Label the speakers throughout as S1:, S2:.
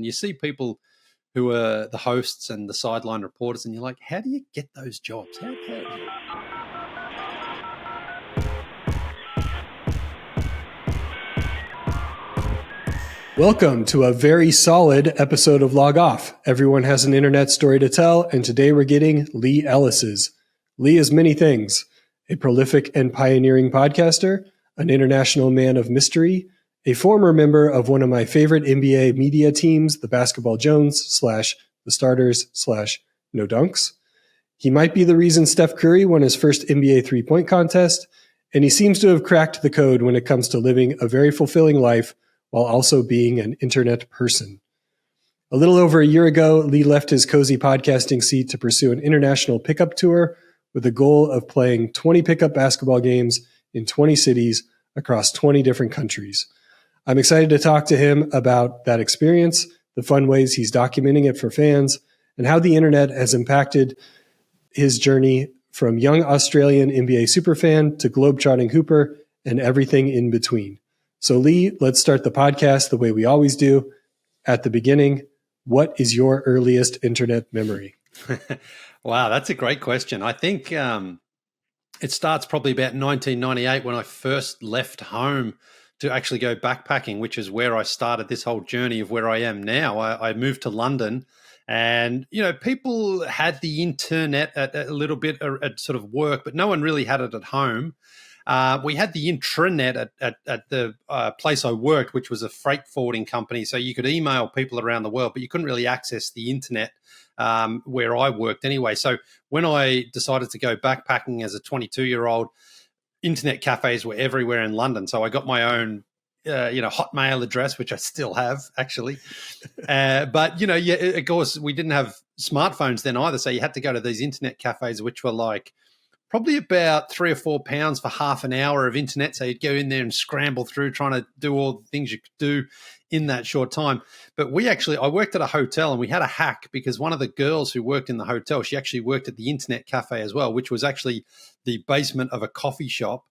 S1: And you see people who are the hosts and the sideline reporters, and you're like, how do you get those jobs? How
S2: Welcome to a very solid episode of Log Off. Everyone has an internet story to tell, and today we're getting Leigh Ellis's. Leigh is many things: a prolific and pioneering podcaster, an international man of mystery, a former member of one of my favorite NBA media teams, the Basketball Jones / the Starters / No Dunks. He might be the reason Steph Curry won his first NBA three-point contest, and he seems to have cracked the code when it comes to living a very fulfilling life while also being an internet person. A little over a year ago, Leigh left his cozy podcasting seat to pursue an international pickup tour with the goal of playing 20 pickup basketball games in 20 cities across 20 different countries. I'm excited to talk to him about that experience, the fun ways he's documenting it for fans, and how the internet has impacted his journey from young Australian NBA superfan to globetrotting hooper and everything in between. So Leigh, let's start the podcast the way we always do. At the beginning, what is your earliest internet memory?
S1: Wow, that's a great question. I think it starts probably about 1998 when I first left home to actually go backpacking, which is where I started this whole journey of where I am now. I moved to London, and people had the internet at a little bit at sort of work, but no one really had it at home. We had the intranet at the place I worked, which was a freight forwarding company. So you could email people around the world, but you couldn't really access the internet where I worked anyway. So when I decided to go backpacking as a 22-year-old, internet cafes were everywhere in London. So I got my own Hotmail address, which I still have actually. But of course, we didn't have smartphones then either. So you had to go to these internet cafes, which were like probably about £3 or £4 for half an hour of internet. So you'd go in there and scramble through trying to do all the things you could do in that short time. But I worked at a hotel, and we had a hack because one of the girls who worked in the hotel, she actually worked at the internet cafe as well, which was actually the basement of a coffee shop.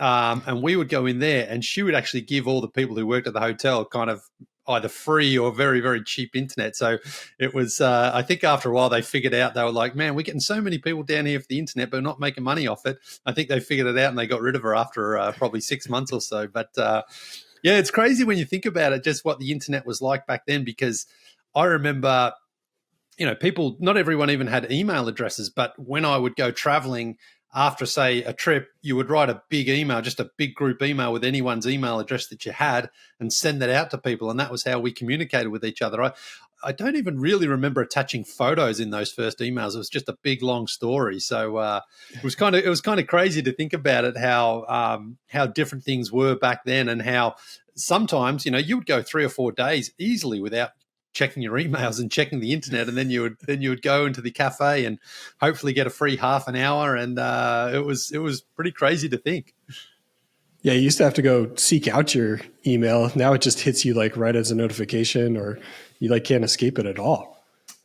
S1: And we would go in there, and she would actually give all the people who worked at the hotel kind of either free or very, very cheap internet. So it was, I think after a while they figured out, they were like, man, we're getting so many people down here for the internet, but we're not making money off it. I think they figured it out and they got rid of her after probably 6 months or so. But yeah, it's crazy when you think about it, just what the internet was like back then, because I remember, people, not everyone even had email addresses, but when I would go traveling after, say, a trip, you would write a big email, just a big group email with anyone's email address that you had, and send that out to people. And that was how we communicated with each other. I don't even really remember attaching photos in those first emails. It was just a big, long story. So it was kind of crazy to think about it, how different things were back then, and how sometimes, you would go 3 or 4 days easily without checking your emails and checking the internet, and then you would go into the cafe and hopefully get a free half an hour, and it was pretty crazy to think.
S2: Yeah, you used to have to go seek out your email. Now it just hits you like right as a notification, or you like can't escape it at all.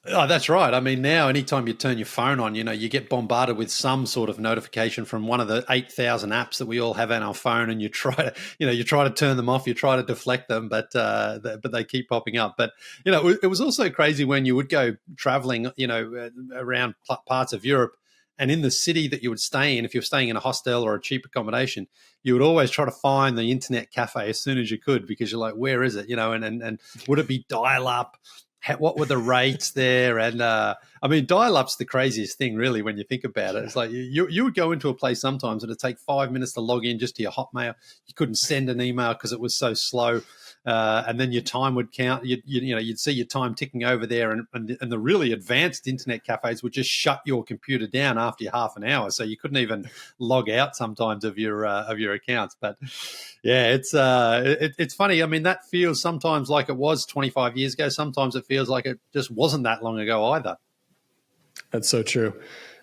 S1: Oh, that's right. I mean, now anytime you turn your phone on, you get bombarded with some sort of notification from one of the 8,000 apps that we all have on our phone, and you try to turn them off, you try to deflect them, but they keep popping up. But it was also crazy when you would go traveling, around parts of Europe, and in the city that you would stay in, if you're staying in a hostel or a cheap accommodation, you would always try to find the internet cafe as soon as you could, because you're like, where is it? And would it be dial up? What were the rates there? And I mean, dial-up's the craziest thing, really, when you think about it. It's like you would go into a place sometimes and it'd take 5 minutes to log in just to your Hotmail. You couldn't send an email because it was so slow. And then your time would count. You'd see your time ticking over there, and the really advanced internet cafes would just shut your computer down after your half an hour, so you couldn't even log out sometimes of your accounts. But yeah, it's funny. I mean, that feels sometimes like it was 25 years ago. Sometimes it feels like it just wasn't that long ago either.
S2: That's so true.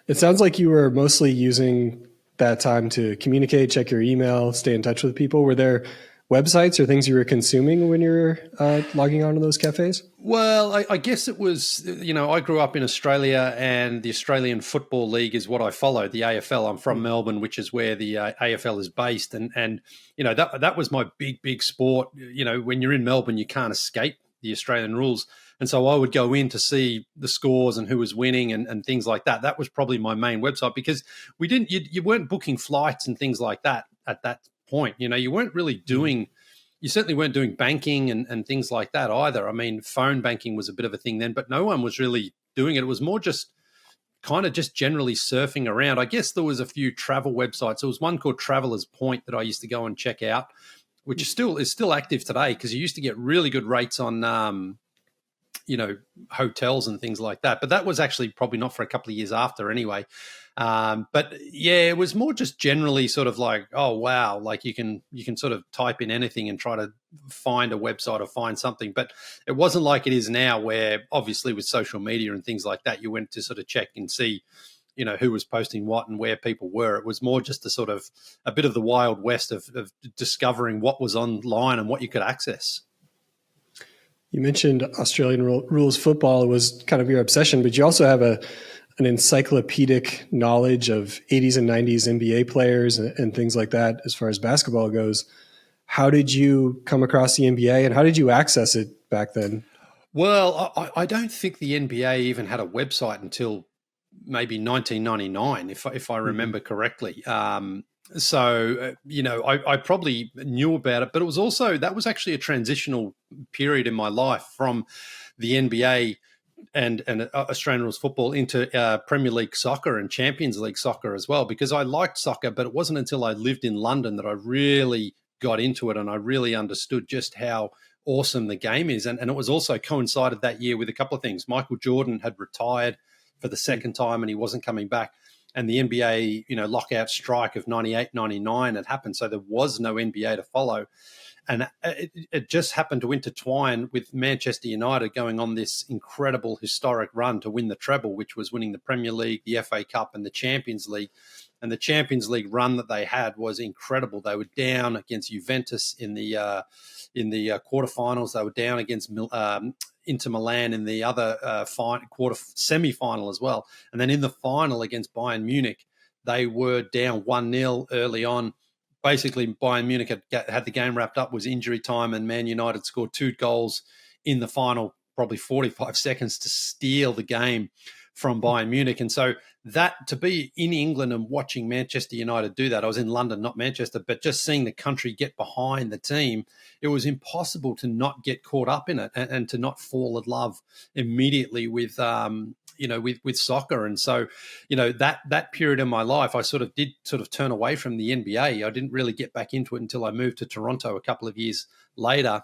S2: It sounds like you were mostly using that time to communicate, check your email, stay in touch with people. Were there websites or things you were consuming when you were logging on to those cafes?
S1: Well, I guess it was, I grew up in Australia, and the Australian Football League is what I follow, the AFL. I'm from Melbourne, which is where the AFL is based. And that was my big sport. When you're in Melbourne, you can't escape the Australian rules. And so I would go in to see the scores and who was winning and things like that. That was probably my main website, because you weren't booking flights and things like that at that point. You weren't really doing, you certainly weren't doing banking and things like that either. I mean, phone banking was a bit of a thing then, but no one was really doing it. It was more just kind of just generally surfing around. I guess there was a few travel websites. There was one called Travelers Point that I used to go and check out, which is still active today, because you used to get really good rates on hotels and things like that. But that was actually probably not for a couple of years after anyway. But yeah, it was more just generally sort of like, oh wow, like you can sort of type in anything and try to find a website or find something. But it wasn't like it is now, where obviously with social media and things like that, you went to sort of check and see, who was posting what and where people were. It was more just a bit of the Wild West of discovering what was online and what you could access.
S2: You mentioned Australian rules football was kind of your obsession, but you also have an encyclopedic knowledge of 80s and 90s NBA players and things like that as far as basketball goes. How did you come across the NBA, and how did you access it back then?
S1: Well, I don't think the NBA even had a website until maybe 1999, if I remember correctly. So, I probably knew about it, but that was actually a transitional period in my life from the NBA and Australian rules football into Premier League soccer and Champions League soccer as well, because I liked soccer, but it wasn't until I lived in London that I really got into it and I really understood just how awesome the game is. And it was also coincided that year with a couple of things. Michael Jordan had retired for the second time and he wasn't coming back. And the NBA, lockout strike of 98, 99 had happened. So there was no NBA to follow. And it just happened to intertwine with Manchester United going on this incredible historic run to win the treble, which was winning the Premier League, the FA Cup and the Champions League. And the Champions League run that they had was incredible. They were down against Juventus in the quarterfinals. They were down against Inter Milan in the other semi-final as well. And then in the final against Bayern Munich, they were down 1-0 early on. Basically, Bayern Munich had the game wrapped up, was injury time, and Man United scored 2 goals in the final, probably 45 seconds to steal the game from Bayern Munich. And so that, to be in England and watching Manchester United do that, I was in London, not Manchester, but just seeing the country get behind the team, it was impossible to not get caught up in it and to not fall in love immediately with soccer. And so, that period in my life, I did turn away from the NBA. I didn't really get back into it until I moved to Toronto a couple of years later.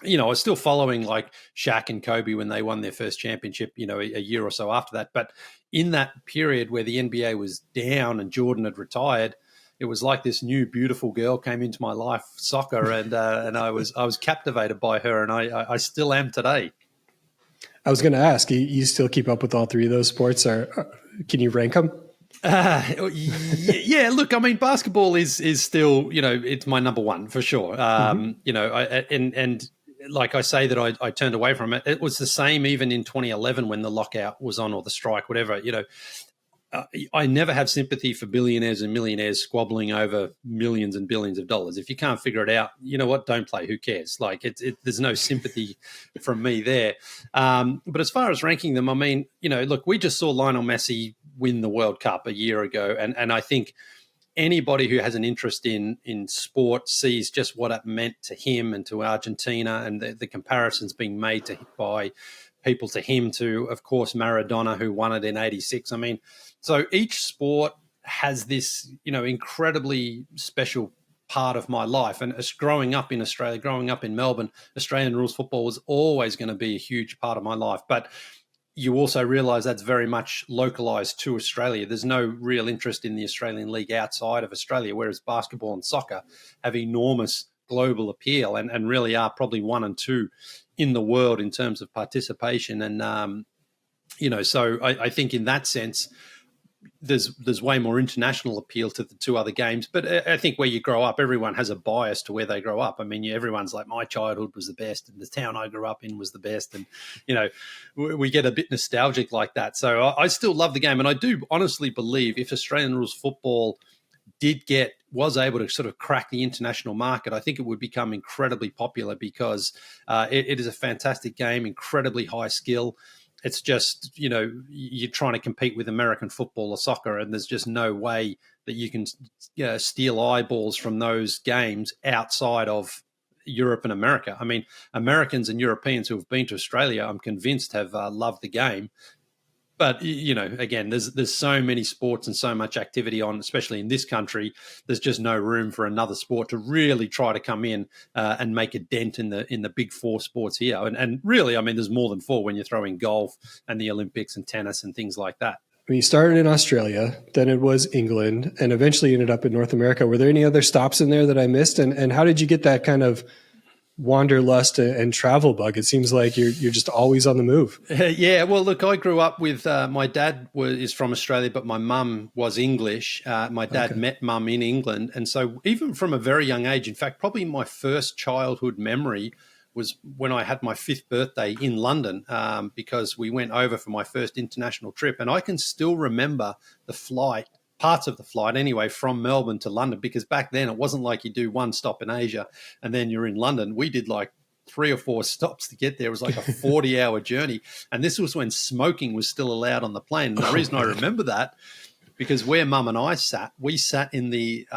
S1: I was still following like Shaq and Kobe when they won their first championship, a year or so after that. But in that period where the NBA was down and Jordan had retired, it was like this new beautiful girl came into my life, soccer, and I was captivated by her, and I still am today.
S2: I was going to ask, you still keep up with all 3 of those sports, or can you rank them?
S1: Yeah, look, I mean, basketball is still, it's my number one for sure. And like I say that I turned away from it. It was the same even in 2011 when the lockout was on, or the strike, whatever, I never have sympathy for billionaires and millionaires squabbling over millions and billions of dollars. If you can't figure it out, you know what? Don't play. Who cares? Like there's no sympathy from me there. But as far as ranking them, I mean, look, we just saw Lionel Messi win the World Cup a year ago. And I think anybody who has an interest in sport sees just what it meant to him and to Argentina, and the comparisons being made by people to him, to, of course, Maradona, who won it in 86. I mean, so each sport has this, incredibly special part of my life. And as growing up in Australia, growing up in Melbourne, Australian rules football was always going to be a huge part of my life. But you also realise that's very much localised to Australia. There's no real interest in the Australian League outside of Australia, whereas basketball and soccer have enormous global appeal and really are probably 1 and 2 in the world in terms of participation. And, so I think in that sense, there's way more international appeal to the 2 other games. But I think where you grow up, everyone has a bias to where they grow up. I mean, everyone's like, my childhood was the best and the town I grew up in was the best. And, we get a bit nostalgic like that. So I still love the game. And I do honestly believe if Australian rules football was able to sort of crack the international market, I think it would become incredibly popular because it is a fantastic game, incredibly high skill. It's just, you're trying to compete with American football or soccer, and there's just no way that you can steal eyeballs from those games outside of Europe and America. I mean, Americans and Europeans who have been to Australia, I'm convinced, have loved the game. But, again, there's so many sports and so much activity on, especially in this country. There's just no room for another sport to really try to come in and make a dent in the big four sports here. And really, I mean, there's more than four when you throw in golf and the Olympics and tennis and things like that.
S2: When you started in Australia, then it was England, and eventually ended up in North America. Were there any other stops in there that I missed? And how did you get that kind of wanderlust and travel bug? It seems like you're just always on the move.
S1: Yeah, well, look, I grew up with my dad is from Australia, but my mum was English. My dad met mum in England, and so even from a very young age, in fact, probably my first childhood memory was when I had my 5th birthday in London, because we went over for my first international trip, and I can still remember the flight. Parts of the flight anyway, from Melbourne to London, because back then it wasn't like you do one stop in Asia and then you're in London. We did like 3 or 4 stops to get there. It was like a 40-hour journey. And this was when smoking was still allowed on the plane. And the reason I remember that, because where Mum and I sat, we sat in the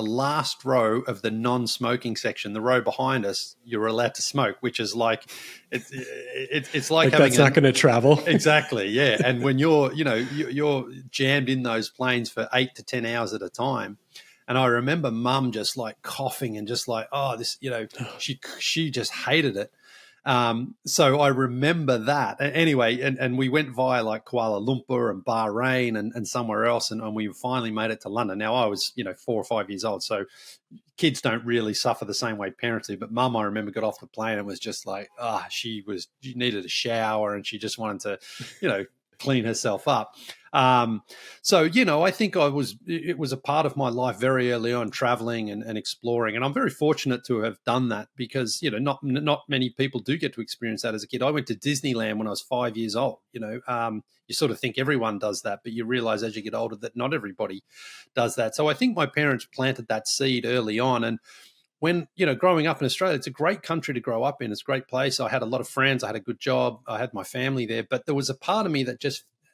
S1: last row of the non-smoking section. The row behind us, you're allowed to smoke, which is like it's like having
S2: that's not going to travel.
S1: Exactly, yeah. And when you're jammed in those planes for 8 to 10 hours at a time. And I remember Mum just like coughing and just like, this, she just hated it. So I remember that. Anyway, and we went via like Kuala Lumpur and Bahrain and somewhere else, and we finally made it to London. Now I was, 4 or 5 years old, so kids don't really suffer the same way parents do. But Mum, I remember, got off the plane and was just like, she needed a shower and she just wanted to, clean herself up. So, I think it was a part of my life very early on, traveling and exploring. And I'm very fortunate to have done that because, not many people do get to experience that as a kid. I went to Disneyland when I was 5 years old. You sort of think everyone does that, but you realize as you get older that not everybody does that. So I think my parents planted that seed early on. And when, growing up in Australia, it's a great country to grow up in. It's a great place. I had a lot of friends. I had a good job. I had my family there. But there was a part of me that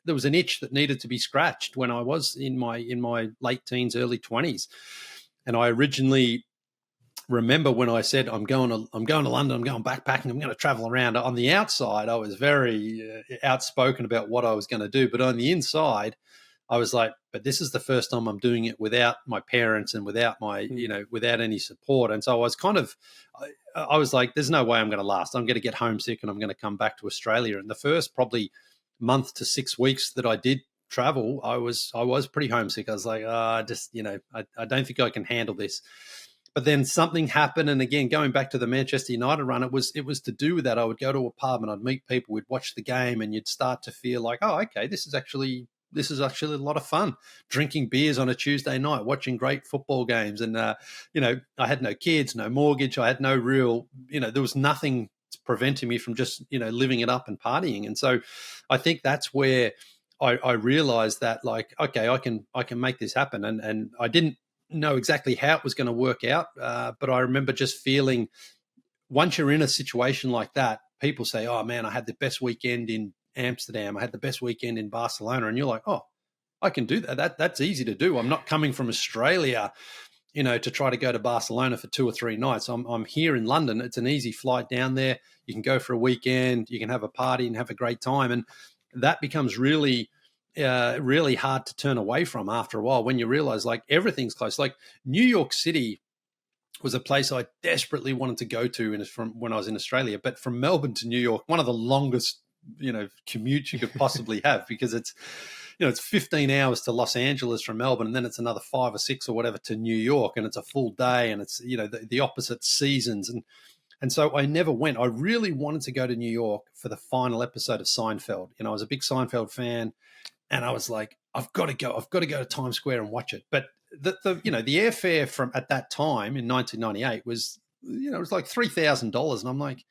S1: there was an itch that needed to be scratched when I was in my late teens, early 20s. And I originally remember when I said, I'm going to London, I'm going backpacking, I'm going to travel around. On the outside, I was very outspoken about what I was going to do. But on the inside, I was like, but this is the first time I'm doing it without my parents and without my, without any support. And so I was I was like, there's no way I'm going to last. I'm going to get homesick and I'm going to come back to Australia. And the first probably month to 6 weeks that I did travel, I was pretty homesick. I was like, I don't think I can handle this. But then something happened, and again, going back to the Manchester United run, it was to do with that. I would go to a pub and I'd meet people, we'd watch the game, and you'd start to feel like, okay, this is actually a lot of fun. Drinking beers on a Tuesday night, watching great football games, and I had no kids, no mortgage, I had no real, there was nothing preventing me from just living it up and partying. And so I think that's where I realized that, like, okay, I can make this happen. And I didn't know exactly how it was going to work out, but I remember just feeling, once you're in a situation like that, people say, oh man, I had the best weekend in Amsterdam, I had the best weekend in Barcelona, and you're like, oh, I can do that. That's easy to do. I'm not coming from Australia to try to go to Barcelona for 2 or 3 nights. I'm here in London. It's an easy flight down there. You can go for a weekend. You can have a party and have a great time. And that becomes really, really hard to turn away from after a while when you realize, like, everything's close. Like, New York City was a place I desperately wanted to go to from when I was in Australia. But from Melbourne to New York, one of the longest, commutes you could possibly have, because it's 15 hours to Los Angeles from Melbourne, and then it's another 5 or 6 or whatever to New York, and it's a full day, and it's, the opposite seasons. And so I never went. I really wanted to go to New York for the final episode of Seinfeld. I was a big Seinfeld fan, and I was like, I've got to go to Times Square and watch it. But the airfare from at that time in 1998 was, it was like $3,000. And I'm like,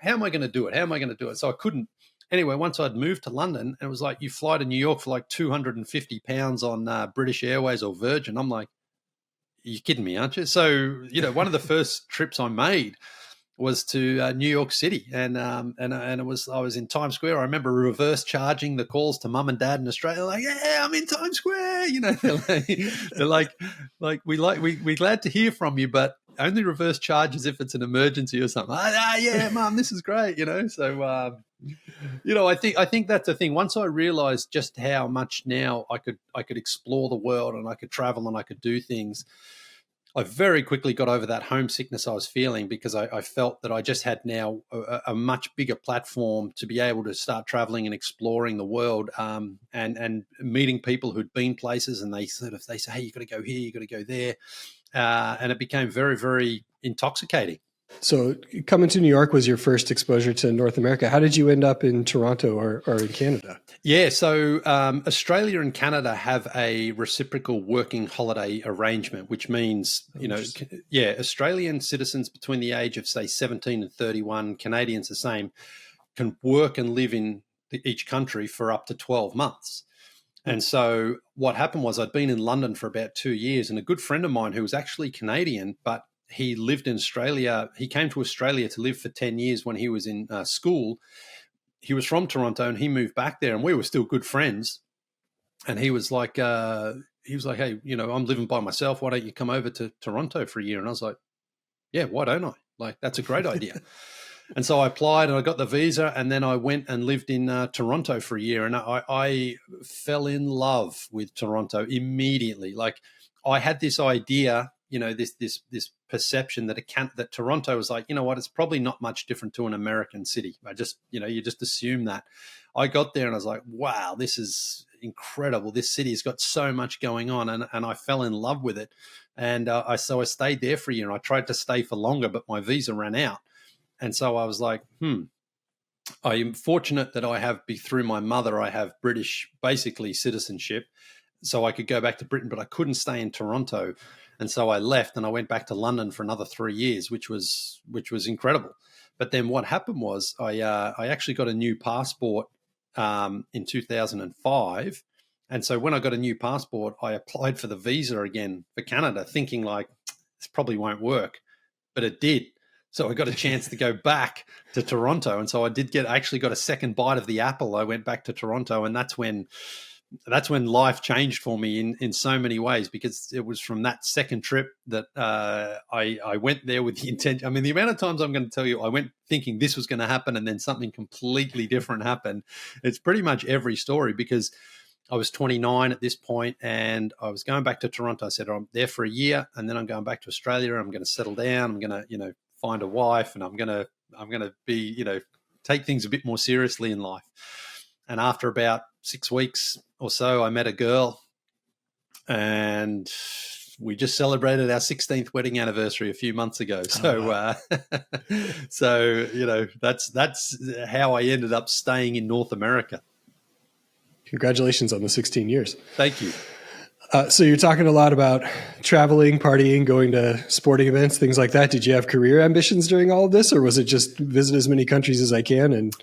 S1: how am I going to do it? So I couldn't. Anyway, once I'd moved to London, and it was like, you fly to New York for like £250 on British Airways or Virgin. I'm like, you're kidding me, aren't you? So, one of the first trips I made was to New York City, and it was, I was in Times Square. I remember reverse charging the calls to mum and dad in Australia, like, yeah, I'm in Times Square. They're like we're glad to hear from you, but only reverse charges if it's an emergency or something. Yeah, mum, this is great. So I think that's the thing. Once I realized just how much now I could explore the world, and I could travel, and I could do things, I very quickly got over that homesickness I was feeling, because I felt that I just had now a much bigger platform to be able to start traveling and exploring the world, and meeting people who'd been places, and they say, hey, you got to go here, you got to go there. And it became very, very intoxicating.
S2: So coming to New York was your first exposure to North America. How did you end up in Toronto or in Canada?
S1: Yeah, so Australia and Canada have a reciprocal working holiday arrangement, which means, Australian citizens between the age of, say, 17 and 31, Canadians the same, can work and live in each country for up to 12 months. And so what happened was, I'd been in London for about 2 years, and a good friend of mine who was actually Canadian, but he lived in Australia. He came to Australia to live for 10 years when he was in school. He was from Toronto, and he moved back there, and we were still good friends. And he was like, hey, I'm living by myself. Why don't you come over to Toronto for a year? And I was like, yeah, why don't I? Like, that's a great idea. And so I applied, and I got the visa, and then I went and lived in Toronto for a year. And I fell in love with Toronto immediately. Like, I had this idea, this perception that Toronto was like, it's probably not much different to an American city. I just, you just assume that. I got there and I was like, wow, this is incredible. This city has got so much going on, and I fell in love with it. And I stayed there for a year, and I tried to stay for longer, but my visa ran out. And so I was like, I am fortunate that through my mother, I have British, basically, citizenship. So I could go back to Britain, but I couldn't stay in Toronto. And so I left, and I went back to London for another 3 years, which was incredible. But then what happened was, I actually got a new passport in 2005. And so when I got a new passport, I applied for the visa again for Canada, thinking like, this probably won't work, but it did. So I got a chance to go back to Toronto. And so I actually got a second bite of the apple. I went back to Toronto, and that's when life changed for me in so many ways, because it was from that second trip that I went there with the intention. I mean, the amount of times I'm going to tell you, I went thinking this was going to happen, and then something completely different happened. It's pretty much every story, because I was 29 at this point, and I was going back to Toronto. I said, I'm there for a year, and then I'm going back to Australia. I'm going to settle down. I'm going to, find a wife, and I'm going to be, take things a bit more seriously in life. And after about 6 weeks or so, I met a girl, and we just celebrated our 16th wedding anniversary a few months ago. So, that's how I ended up staying in North America.
S2: Congratulations on the 16 years.
S1: Thank you.
S2: So you're talking a lot about traveling, partying, going to sporting events, things like that. Did you have career ambitions during all of this, or was it just visit as many countries as I can and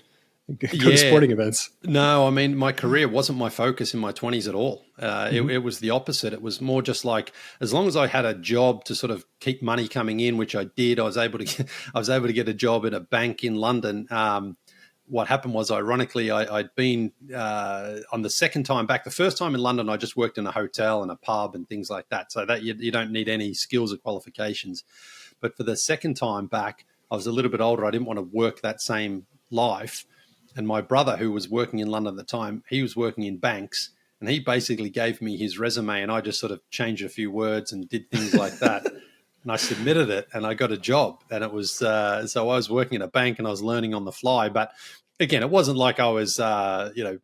S2: go to sporting events?
S1: No, I mean, my career wasn't my focus in my 20s at all. It was the opposite. It was more just like, as long as I had a job to sort of keep money coming in, which I did, I was able to get a job at a bank in London. What happened was, ironically, I'd been on the second time back. The first time in London, I just worked in a hotel and a pub and things like that. So that you don't need any skills or qualifications. But for the second time back, I was a little bit older. I didn't want to work that same life. And my brother, who was working in London at the time, he was working in banks. And he basically gave me his resume, and I just sort of changed a few words and did things like that. And I submitted it, and I got a job. And it was so I was working at a bank, and I was learning on the fly. But again, it wasn't like I was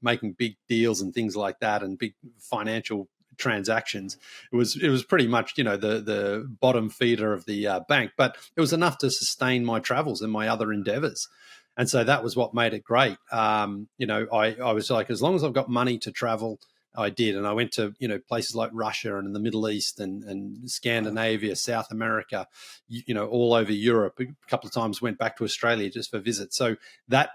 S1: making big deals and things like that, and big financial transactions. It was pretty much the bottom feeder of the bank, but it was enough to sustain my travels and my other endeavors. And so that was what made it great. I was like, as long as I've got money to travel, I did. And I went to, places like Russia and in the Middle East and Scandinavia, South America, all over Europe. A couple of times went back to Australia just for visits. So that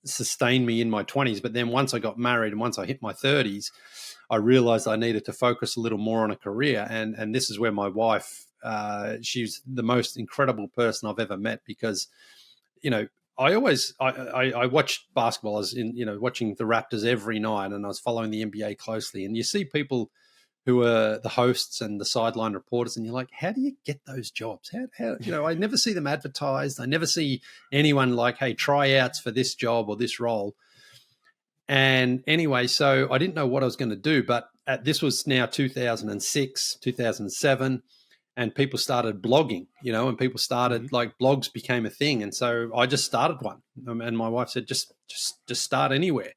S1: sustain me in my 20s. But then once I got married and once I hit my 30s, I realized I needed to focus a little more on a career. And this is where my wife, she's the most incredible person I've ever met, because, I watched basketball as in, watching the Raptors every night, and I was following the NBA closely. And you see people who are the hosts and the sideline reporters, and you're like, how do you get those jobs? How I never see them advertised. I never see anyone like, hey, tryouts for this job or this role. And anyway, so I didn't know what I was going to do, but this was now 2006, 2007, and people started blogging, and people started like blogs became a thing. And so I just started one, and my wife said, just start anywhere.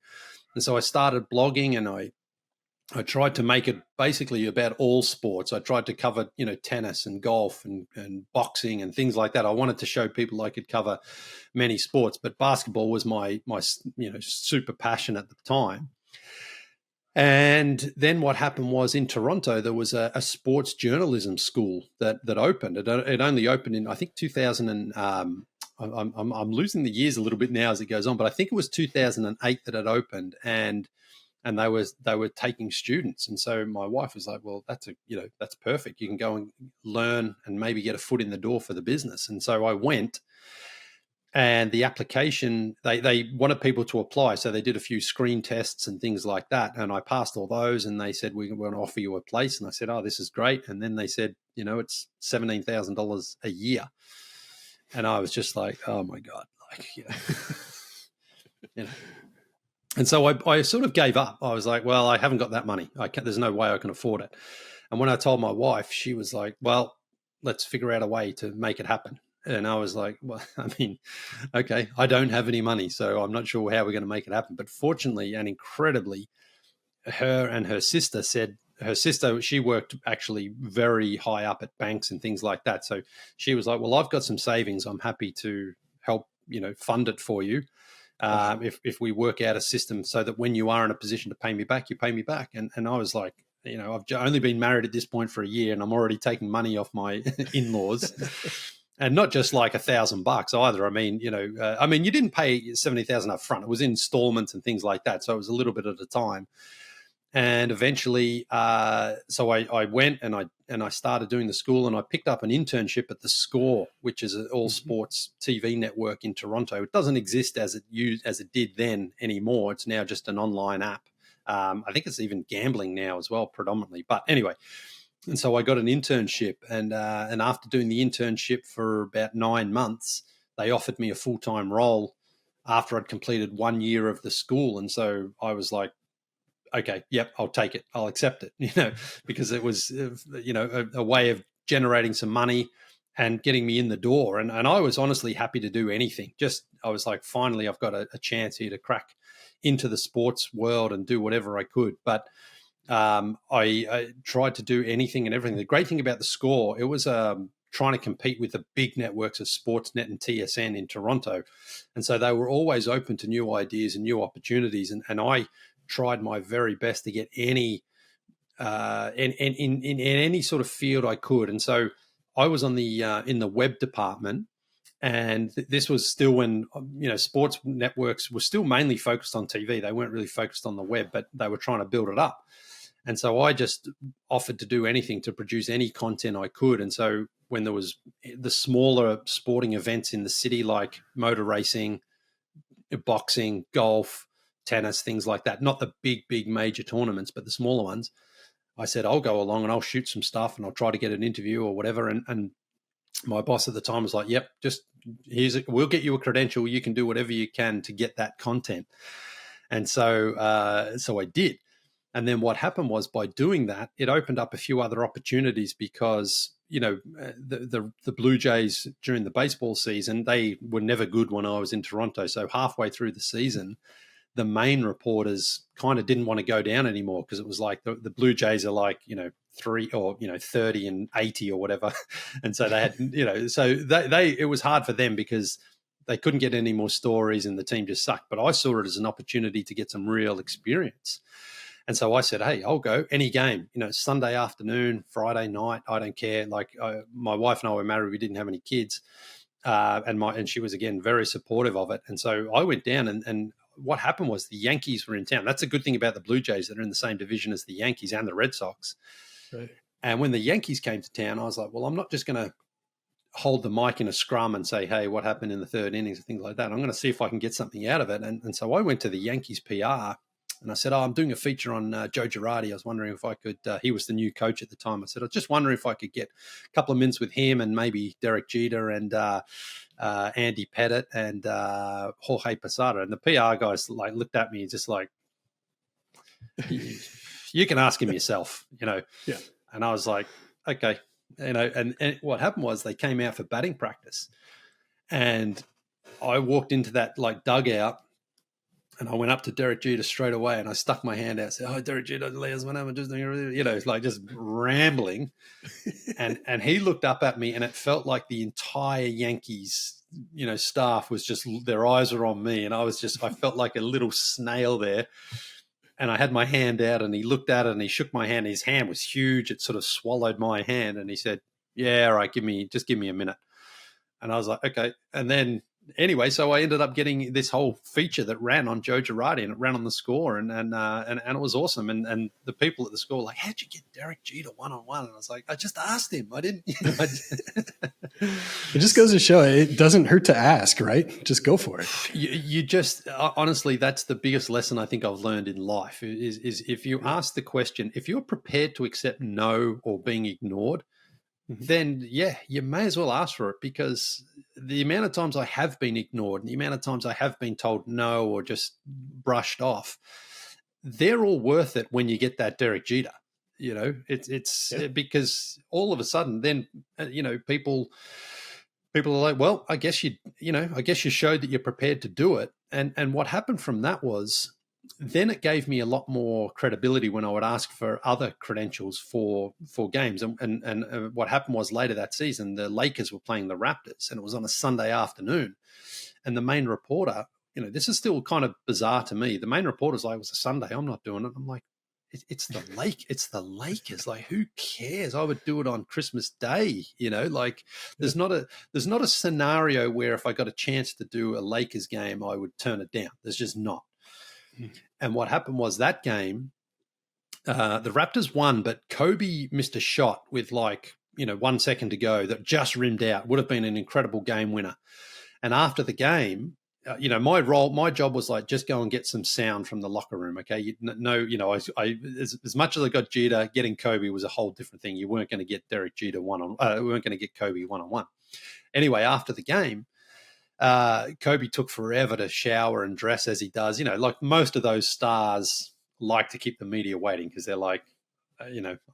S1: And so I started blogging, and I tried to make it basically about all sports. I tried to cover, tennis and golf and boxing and things like that. I wanted to show people I could cover many sports, but basketball was my super passion at the time. And then what happened was, in Toronto, there was a sports journalism school that opened. It only opened in, I think, 2000 and I'm losing the years a little bit now as it goes on, but I think it was 2008 that it opened, and they were taking students. And so my wife was like, well, that's perfect. You can go and learn and maybe get a foot in the door for the business. And so I went, and the application, they wanted people to apply. So they did a few screen tests and things like that. And I passed all those, and they said, we're going to offer you a place. And I said, oh, this is great. And then they said, it's $17,000 a year. And I was just like, oh my God, And so I sort of gave up. I was like, well, I haven't got that money. There's no way I can afford it. And when I told my wife, she was like, well, let's figure out a way to make it happen. And I was like, well, okay, I don't have any money, so I'm not sure how we're going to make it happen. But fortunately and incredibly, her and her sister she worked actually very high up at banks and things like that. So she was like, well, I've got some savings. I'm happy to help, fund it for you. If we work out a system so that when you are in a position to pay me back, you pay me back. And I was like, I've only been married at this point for a year, and I'm already taking money off my in-laws. And not just like $1,000 either. I mean, you didn't pay $70,000 up front. It was installments and things like that. So it was a little bit at a time. And eventually, so I went and I started doing the school, and I picked up an internship at The Score, which is an all sports TV network in Toronto. It doesn't exist as it did then anymore. It's now just an online app. I think it's even gambling now as well, predominantly. But anyway, and so I got an internship, and after doing the internship for about 9 months, they offered me a full-time role after I'd completed 1 year of the school. And so I was like, okay, yep, I'll take it. I'll accept it, because it was, a way of generating some money and getting me in the door. And I was honestly happy to do anything. I was like, finally, I've got a chance here to crack into the sports world and do whatever I could. But I tried to do anything and everything. The great thing about The Score, it was trying to compete with the big networks of Sportsnet and TSN in Toronto. And so they were always open to new ideas and new opportunities. And I tried my very best to get any in any sort of field I could. And so I was on the in the web department, and this was still when sports networks were still mainly focused on TV. They weren't really focused on the web, but they were trying to build it up. And so I just offered to do anything to produce any content I could. And so when there was the smaller sporting events in the city, like motor racing, boxing, golf, tennis, things like that, not the big major tournaments, but the smaller ones, I said, I'll go along and I'll shoot some stuff and I'll try to get an interview or whatever. And my boss at the time was like, yep, just we'll get you a credential. You can do whatever you can to get that content. And so I did. And then what happened was, by doing that, it opened up a few other opportunities, because, the Blue Jays during the baseball season, they were never good when I was in Toronto. So halfway through the season, the main reporters kind of didn't want to go down anymore, because it was like the Blue Jays are like, 30 and 80 or whatever. And so they had, it was hard for them because they couldn't get any more stories and the team just sucked. But I saw it as an opportunity to get some real experience. And so I said, hey, I'll go any game, Sunday afternoon, Friday night, I don't care. Like my wife and I were married. We didn't have any kids. and she was, again, very supportive of it. And so I went down, and what happened was the Yankees were in town. That's a good thing about the Blue Jays, that are in the same division as the Yankees and the Red Sox.
S2: Right.
S1: And when the Yankees came to town, I was like, well, I'm not just going to hold the mic in a scrum and say, hey, what happened in the third innings and things like that. I'm going to see if I can get something out of it. And so I went to the Yankees PR and I said, I'm doing a feature on Joe Girardi. I was wondering if I could, he was the new coach at the time. I said, I was just wondering if I could get a couple of minutes with him and maybe Derek Jeter and Andy Pettit and Jorge Posada. And the PR guys like looked at me just like, you can ask him yourself,
S2: Yeah.
S1: And I was like, okay. And what happened was they came out for batting practice, and I walked into that like dugout, and I went up to Derek Jeter straight away, and I stuck my hand out and said, "Oh, Derek Jeter, Leah's when I'm just, like just rambling," and he looked up at me, and it felt like the entire Yankees, staff was just, their eyes were on me, and I felt like a little snail there. And I had my hand out, and he looked at it, and he shook my hand. His hand was huge. It sort of swallowed my hand. And he said, yeah, all right, just give me a minute. And I was like, okay. And then anyway, so I ended up getting this whole feature that ran on Joe Girardi, and it ran on the Score, and it was awesome. And the people at the Score were like, how'd you get Derek Jeter one-on-one? And I was like, I just asked him. I didn't.
S2: It just goes to show it doesn't hurt to ask, right? Just go for it.
S1: You just, honestly, that's the biggest lesson I think I've learned in life is if you ask the question, if you're prepared to accept no or being ignored, then yeah, you may as well ask for it, because the amount of times I have been ignored and the amount of times I have been told no or just brushed off, they're all worth it when you get that Derek Jeter. It's because all of a sudden then, people are like, well, I guess you showed that you're prepared to do it. And what happened from that was, then it gave me a lot more credibility when I would ask for other credentials for games. And what happened was, later that season, the Lakers were playing the Raptors, and it was on a Sunday afternoon. And the main reporter, this is still kind of bizarre to me. The main reporter's like, it was a Sunday, I'm not doing it. I'm like, it's the Lakers. Like, who cares? I would do it on Christmas Day. There's not a scenario where if I got a chance to do a Lakers game, I would turn it down. There's just not. And what happened was, that game, the Raptors won, but Kobe missed a shot with 1 second to go that just rimmed out. Would have been an incredible game winner. And after the game, my job was like, just go and get some sound from the locker room. Okay. As much as I got Jeter, getting Kobe was a whole different thing. You weren't going to get Derek Jeter we weren't going to get Kobe one-on-one. Anyway, after the game, Kobe took forever to shower and dress, as he does. Like most of those stars like to keep the media waiting, because they're like,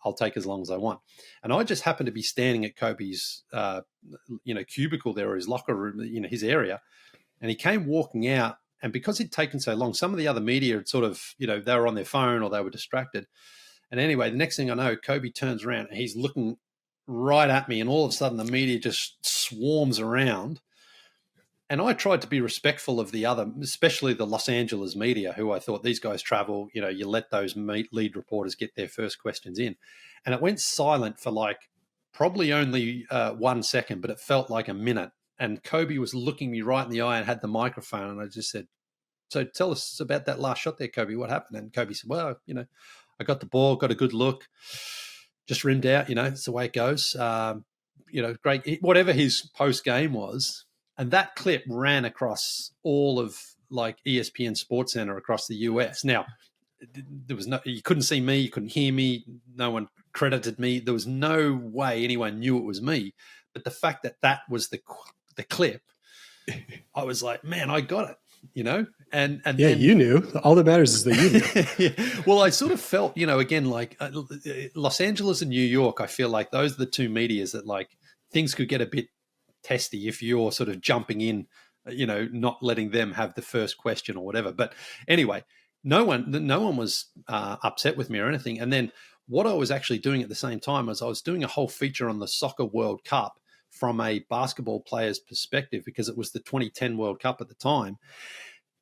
S1: I'll take as long as I want. And I just happened to be standing at Kobe's, cubicle there, or his locker room, his area. And he came walking out, and because it'd taken so long, some of the other media had sort of, they were on their phone or they were distracted. And anyway, the next thing I know, Kobe turns around and he's looking right at me, and all of a sudden the media just swarms around. And I tried to be respectful of the other, especially the Los Angeles media, who I thought, these guys travel, you let those lead reporters get their first questions in. And it went silent for probably only 1 second, but it felt like a minute. And Kobe was looking me right in the eye and had the microphone. And I just said, so tell us about that last shot there, Kobe. What happened? And Kobe said, well, I got the ball, got a good look, just rimmed out, it's the way it goes. Great, whatever his post game was. And that clip ran across all of ESPN Sports Center across the US. Now, there was you couldn't see me, you couldn't hear me, no one credited me. There was no way anyone knew it was me. But the fact that was the clip, I was like, man, I got it, and yeah,
S2: then, you knew. All that matters is that you knew.
S1: Yeah. Well, I sort of felt, again, Los Angeles and New York, I feel like those are the two medias that things could get a bit testy if you're sort of jumping in, not letting them have the first question or whatever. But anyway, no one was upset with me or anything. And then what I was actually doing at the same time was I was doing a whole feature on the Soccer World Cup from a basketball player's perspective, because it was the 2010 World Cup at the time.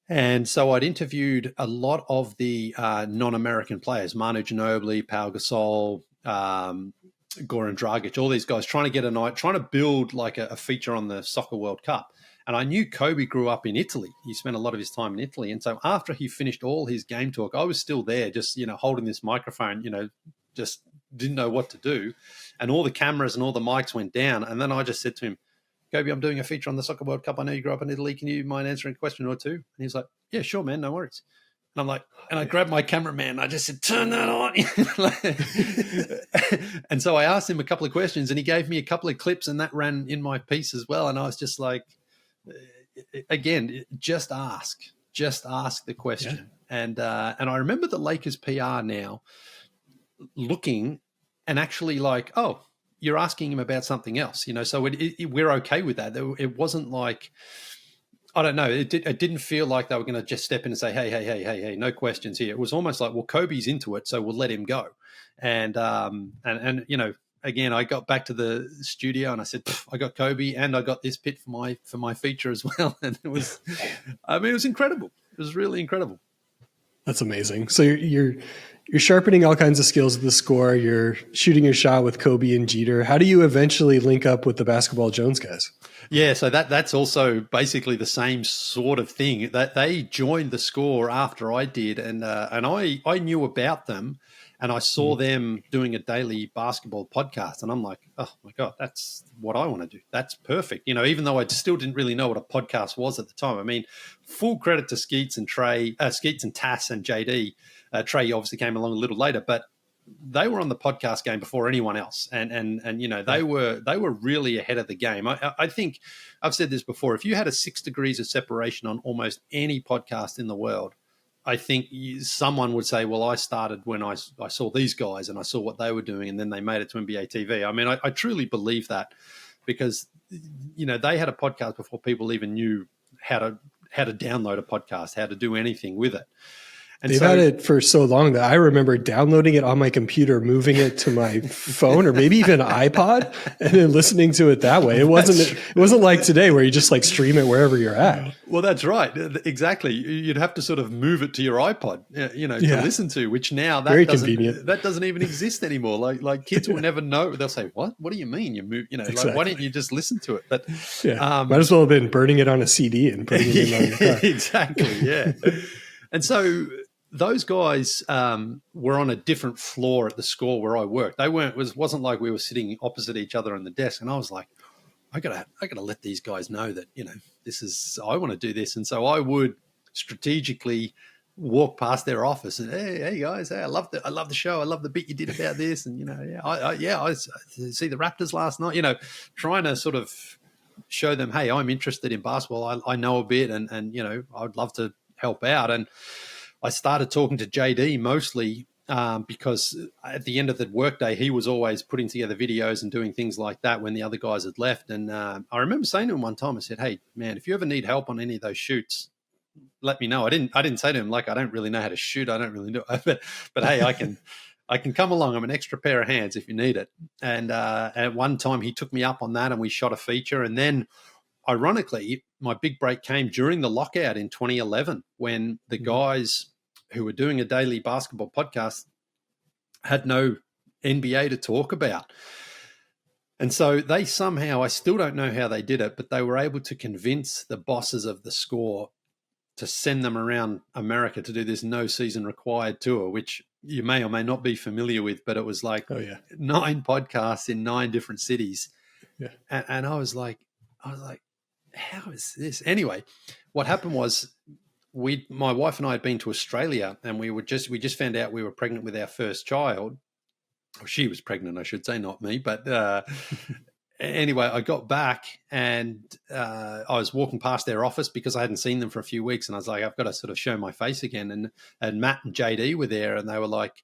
S1: And so I'd interviewed a lot of the non-American players, Manu Ginobili, Pau Gasol, Goran Dragic, all these guys trying to get a night, trying to build like a feature on the Soccer World Cup. And I knew Kobe grew up in Italy. He spent a lot of his time in Italy. And so after he finished all his game talk, I was still there just, holding this microphone, just didn't know what to do. And all the cameras and all the mics went down. And then I just said to him, Kobe, I'm doing a feature on the Soccer World Cup. I know you grew up in Italy. Can you mind answering a question or two? And he's like, yeah, sure, man. No worries. And I'm like, and I grabbed my cameraman and I just said, turn that on. And so I asked him a couple of questions and he gave me a couple of clips and that ran in my piece as well. And I was just like, again, just ask the question. Yeah. And I remember the Lakers PR now looking and actually like, oh, you're asking him about something else, so we're okay with that. It wasn't like, I don't know. It didn't feel like they were going to just step in and say, hey, no questions here. It was almost like, well, Kobe's into it, so we'll let him go. And again, I got back to the studio and I said, I got Kobe and I got this pit for my feature as well. And it was, it was incredible. It was really incredible.
S2: That's amazing. So you're sharpening all kinds of skills at the score. You're shooting your shot with Kobe and Jeter. How do you eventually link up with the Basketball Jones guys?
S1: Yeah, so that's also basically the same sort of thing. That they joined the score after I did, and I knew about them, and I saw them doing a daily basketball podcast, and I'm like, oh my God, that's what I want to do. That's perfect. Even though I still didn't really know what a podcast was at the time. I mean, full credit to Skeets and Tass and JD. Trey obviously came along a little later, but they were on the podcast game before anyone else. And they were really ahead of the game. I think I've said this before. If you had a 6 degrees of separation on almost any podcast in the world, I think someone would say, well, I started when I saw these guys and I saw what they were doing and then they made it to NBA TV. I mean, I truly believe that because, they had a podcast before people even knew how to download a podcast, how to do anything with it. And
S2: they've had it for so long that I remember downloading it on my computer, moving it to my phone or maybe even an iPod, and then listening to it that way. It wasn't like today where you just like stream it wherever you're at.
S1: Well, that's right. Exactly. You'd have to sort of move it to your iPod, to listen to, which now
S2: very convenient.
S1: That doesn't even exist anymore. Like kids will never know. They'll say, "What? What do you mean you move? Exactly. Like, why didn't you just listen to it?" But
S2: might as well have been burning it on a CD and putting it in on your car.
S1: Exactly. Yeah. And so those guys were on a different floor at the score where I worked. They wasn't like we were sitting opposite each other on the desk. And I was like, I gotta let these guys know that, I want to do this. And so I would strategically walk past their office and, hey guys, I love the show. I love the bit you did about this. And, I see the Raptors last night, trying to sort of show them, hey, I'm interested in basketball. I know a bit and I'd love to help out. And I started talking to JD mostly because at the end of the workday, he was always putting together videos and doing things like that when the other guys had left. And I remember saying to him one time, I said, hey, man, if you ever need help on any of those shoots, let me know. I didn't say to him, like, I don't really know how to shoot. I don't really know. But hey, I can come along. I'm an extra pair of hands if you need it. And at one time he took me up on that and we shot a feature. And then ironically, my big break came during the lockout in 2011 when the guys who were doing a daily basketball podcast had no NBA to talk about. And so they somehow, I still don't know how they did it, but they were able to convince the bosses of the score to send them around America to do this no season required tour, which you may or may not be familiar with, but it was like 9 podcasts in 9 different cities. Yeah. And I was like, how is this? Anyway, what happened was my wife and I had been to Australia and we just found out we were pregnant with our first child. Or she was pregnant, I should say, not me. But anyway, I got back and I was walking past their office because I hadn't seen them for a few weeks. And I was like, I've got to sort of show my face again. And Matt and JD were there and they were like,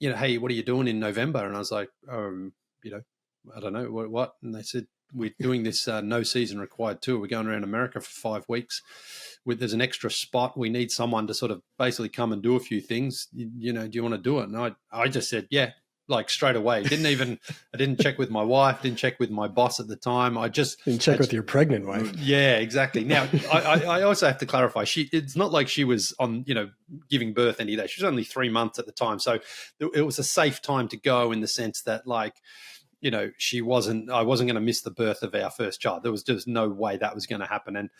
S1: hey, what are you doing in November? And I was like, I don't know what. And they said, we're doing this no season required tour. We're going around America for 5 weeks. There's an extra spot. We need someone to sort of basically come and do a few things. Do you want to do it? And I just said, yeah, like straight away. I didn't check with my wife, didn't check with my boss at the time. I just
S2: didn't check with your pregnant wife.
S1: Yeah, exactly. Now, I also have to clarify, it's not like she was on, giving birth any day. She was only 3 months at the time. So it was a safe time to go in the sense that, like, I wasn't going to miss the birth of our first child. There was just no way that was going to happen. And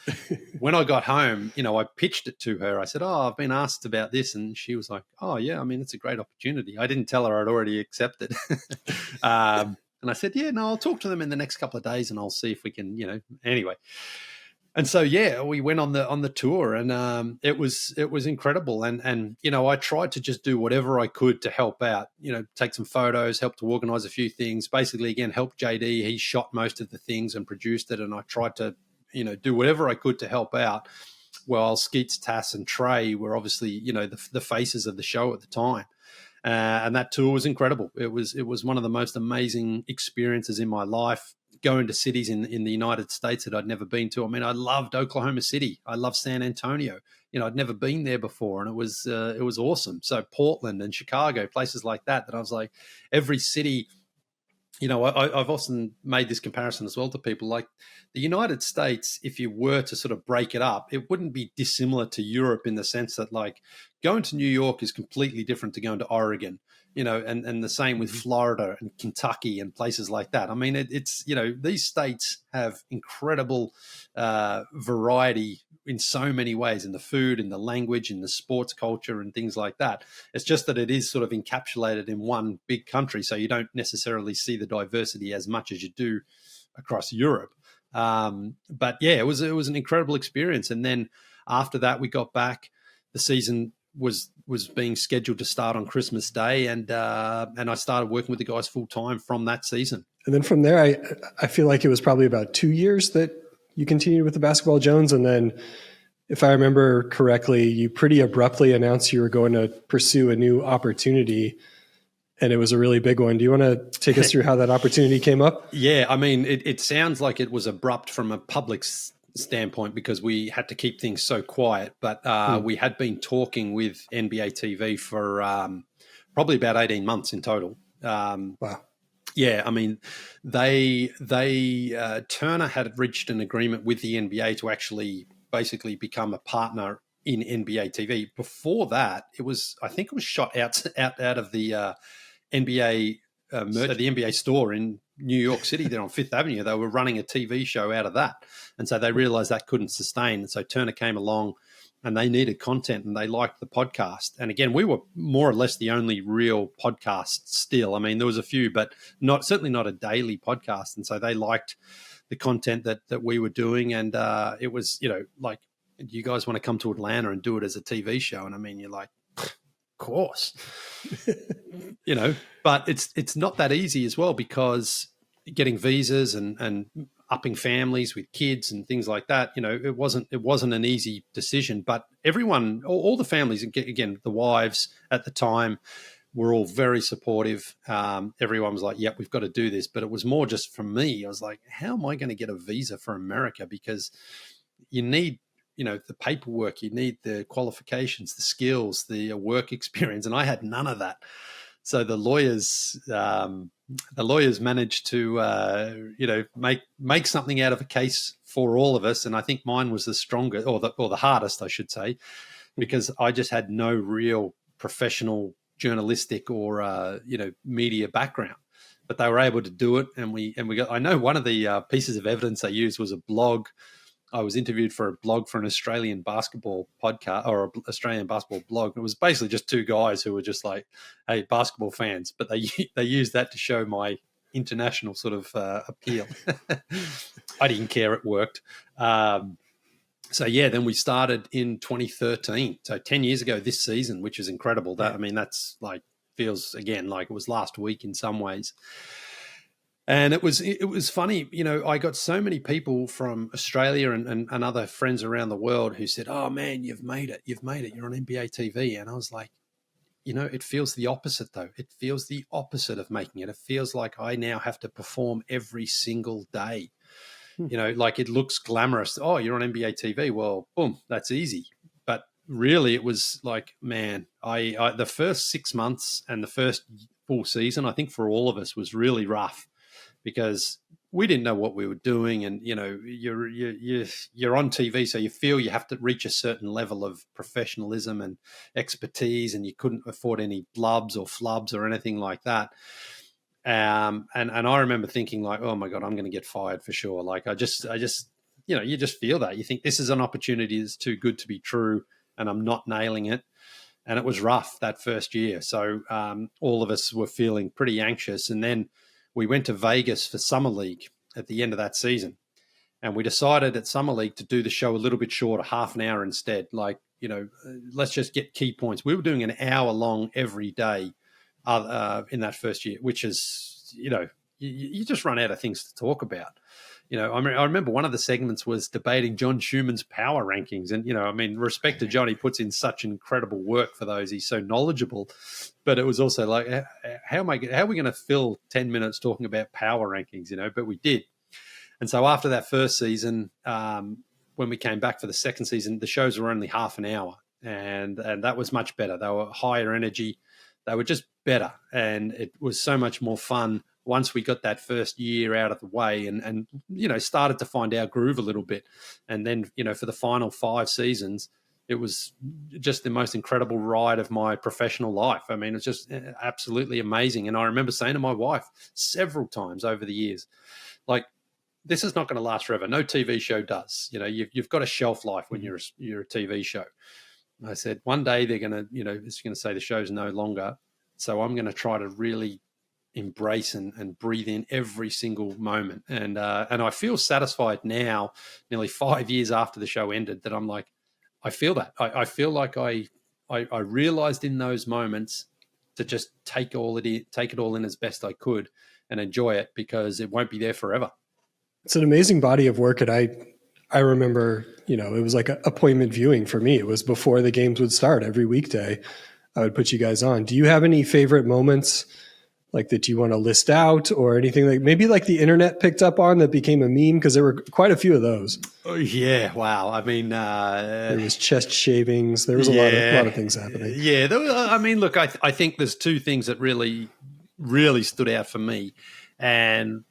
S1: when I got home, I pitched it to her. I said, "Oh, I've been asked about this." And she was like, "Oh yeah, I mean, it's a great opportunity." I didn't tell her I'd already accepted. And I said, "Yeah, no, I'll talk to them in the next couple of days and I'll see if we can, anyway." And so, yeah, we went on the tour, and it was incredible. And I tried to just do whatever I could to help out. Take some photos, help to organise a few things. Basically, again, help JD. He shot most of the things and produced it, and I tried to do whatever I could to help out. While Skeets, Tass, and Trey were obviously the faces of the show at the time. And that tour was incredible. It was one of the most amazing experiences in my life. Going to cities in the United States that I'd never been to. I mean, I loved Oklahoma City. I loved San Antonio. I'd never been there before, and it was awesome. So Portland and Chicago, places like that I was like, every city. I've often made this comparison as well to people. Like the United States, if you were to sort of break it up, it wouldn't be dissimilar to Europe in the sense that, like, going to New York is completely different to going to Oregon, and the same with Florida and Kentucky and places like that. I mean, it's these states have incredible variety in so many ways, in the food, in the language, in the sports culture and things like that. It's just that it is sort of encapsulated in one big country, so you don't necessarily see the diversity as much as you do across Europe. But yeah, it was an incredible experience. And then after that, we got back. The season was being scheduled to start on Christmas Day, and I started working with the guys full time from that season.
S2: And then from there, I feel like it was probably about 2 years that you continued with the Basketball Jones. And then, if I remember correctly, you pretty abruptly announced you were going to pursue a new opportunity, and it was a really big one. Do you want to take us through how that opportunity came up?
S1: Yeah, I mean, it sounds like it was abrupt from a public standpoint because we had to keep things so quiet. But we had been talking with NBA TV for probably about 18 months in total.
S2: Wow.
S1: Yeah, I mean, they Turner had reached an agreement with the NBA to actually basically become a partner in NBA TV. Before that, I think it was shot out of the NBA the NBA store in New York City there on Fifth Avenue. They were running a TV show out of that, and so they realized that couldn't sustain. And so Turner came along, and they needed content, and they liked the podcast. And again, we were more or less the only real podcast still. I mean, there was a few, but certainly not a daily podcast. And so they liked the content that we were doing. And it was, like, do you guys want to come to Atlanta and do it as a TV show? And I mean, you're like, of course, but it's not that easy as well, because getting visas and upping families with kids and things like that, it wasn't an easy decision. But everyone, all the families, again, the wives at the time, were all very supportive. Everyone was like, yep, we've got to do this. But it was more just from me. I was like, how am I going to get a visa for America? Because you need, the paperwork, you need the qualifications, the skills, the work experience. And I had none of that. So the lawyers managed to, make something out of a case for all of us. And I think mine was the strongest, or the hardest, I should say, because I just had no real professional journalistic or, media background. But they were able to do it. And we got, I know one of the pieces of evidence they used was a blog. I was interviewed for a blog for an Australian basketball podcast, or an Australian basketball blog. It was basically just two guys who were just like, hey, basketball fans. But they used that to show my international sort of appeal. I didn't care. It worked. So, yeah, then we started in 2013. So 10 years ago this season, which is incredible. I mean, that's like, feels, again, like it was last week in some ways. And it was funny, I got so many people from Australia and other friends around the world who said, oh, man, you've made it. You're on NBA TV. And I was like, it feels the opposite, though. It feels the opposite of making it. It feels like I now have to perform every single day. Like it looks glamorous. Oh, you're on NBA TV. Well, boom, that's easy. But really it was like, man, I the first 6 months and the first full season, I think for all of us, was really rough because we didn't know what we were doing. And, you're on TV, so you feel you have to reach a certain level of professionalism and expertise, and you couldn't afford any blubs or flubs or anything like that. And I remember thinking like, oh my God, I'm going to get fired for sure. Like I just, you just feel that. You think this is an opportunity that's too good to be true, and I'm not nailing it. And it was rough that first year. So all of us were feeling pretty anxious. And then we went to Vegas for Summer League at the end of that season. And we decided at Summer League to do the show a little bit shorter, half an hour instead. Like, let's just get key points. We were doing an hour long every day in that first year, which is, you just run out of things to talk about. I remember one of the segments was debating John Schumann's power rankings. And, respect to John, he puts in such incredible work for those. He's so knowledgeable. But it was also like, how are we going to fill 10 minutes talking about power rankings, But we did. And so after that first season, when we came back for the second season, the shows were only half an hour. And that was much better. They were higher energy. They were just better. And it was so much more fun once we got that first year out of the way and started to find our groove a little bit. And then, for the final 5 seasons, it was just the most incredible ride of my professional life. It's just absolutely amazing. And I remember saying to my wife several times over the years, like, this is not going to last forever. No TV show does. You've got a shelf life when you're a TV show. I said, one day they're going to, it's going to say the show's no longer. So I'm going to try to really embrace and breathe in every single moment. And I feel satisfied now, nearly 5 years after the show ended, that I'm like, I feel that. I feel like I realized in those moments to just take it all in as best I could and enjoy it, because it won't be there forever.
S2: It's an amazing body of work. And I remember, it was like an appointment viewing for me. It was before the games would start every weekday. I would put you guys on. Do you have any favorite moments like that you want to list out, or anything like maybe like the internet picked up on that became a meme? Because there were quite a few of those.
S1: Oh, yeah. Wow.
S2: There was chest shavings. There was a lot of things happening.
S1: Yeah. Look, I think there's 2 things that really, really stood out for me. And,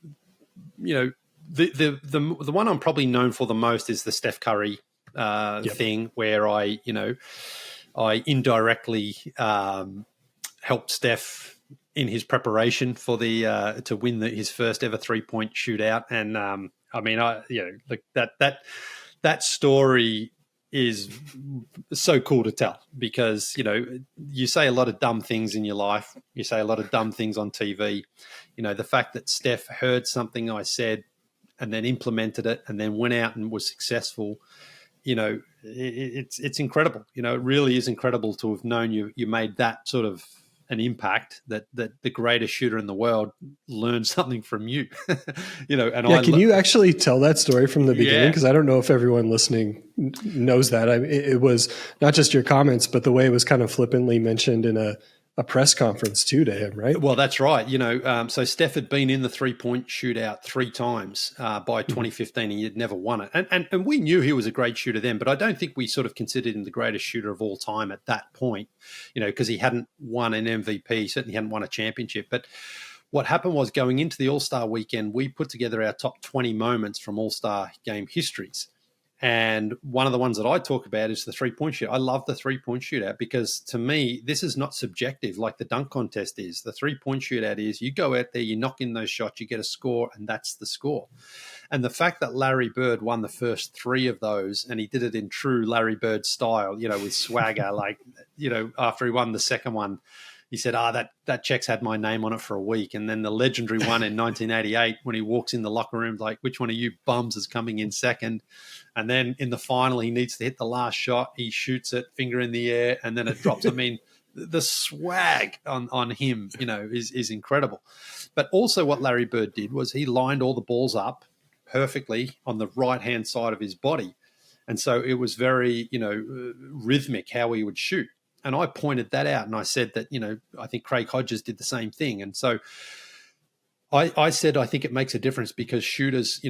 S1: the one I'm probably known for the most is the Steph Curry thing, where I indirectly helped Steph in his preparation for to win his first ever 3-point shootout. And that story is so cool to tell, because you say a lot of dumb things in your life, you say a lot of dumb things on TV. The fact that Steph heard something I said and then implemented it and then went out and was successful, it's incredible. It really is incredible to have known you made that sort of an impact, that the greatest shooter in the world learned something from you. Can
S2: you actually tell that story from the beginning? Because I don't know if everyone listening knows that. It was not just your comments, but the way it was kind of flippantly mentioned in a press conference too to him, right?
S1: Well, that's right. So Steph had been in the 3-point shootout 3 times by 2015, and he had never won it. And we knew he was a great shooter then, but I don't think we sort of considered him the greatest shooter of all time at that point, because he hadn't won an MVP, certainly hadn't won a championship. But what happened was, going into the All-Star weekend, we put together our top 20 moments from All-Star game histories. And one of the ones that I talk about is the 3-point shootout. I love the 3-point shootout, because to me, this is not subjective like the dunk contest is. The 3-point shootout is, you go out there, you knock in those shots, you get a score, and that's the score. And the fact that Larry Bird won the first 3 of those, and he did it in true Larry Bird style, with swagger, after he won the second one, he said, that check's had my name on it for a week. And then the legendary one in 1988, when he walks in the locker room, like, which one of you bums is coming in second? And then in the final, he needs to hit the last shot. He shoots it, finger in the air, and then it drops. The swag on him, is incredible. But also what Larry Bird did was he lined all the balls up perfectly on the right-hand side of his body. And so it was very, rhythmic how he would shoot. And I pointed that out, and I said that, I think Craig Hodges did the same thing. And so I said, I think it makes a difference, because shooters,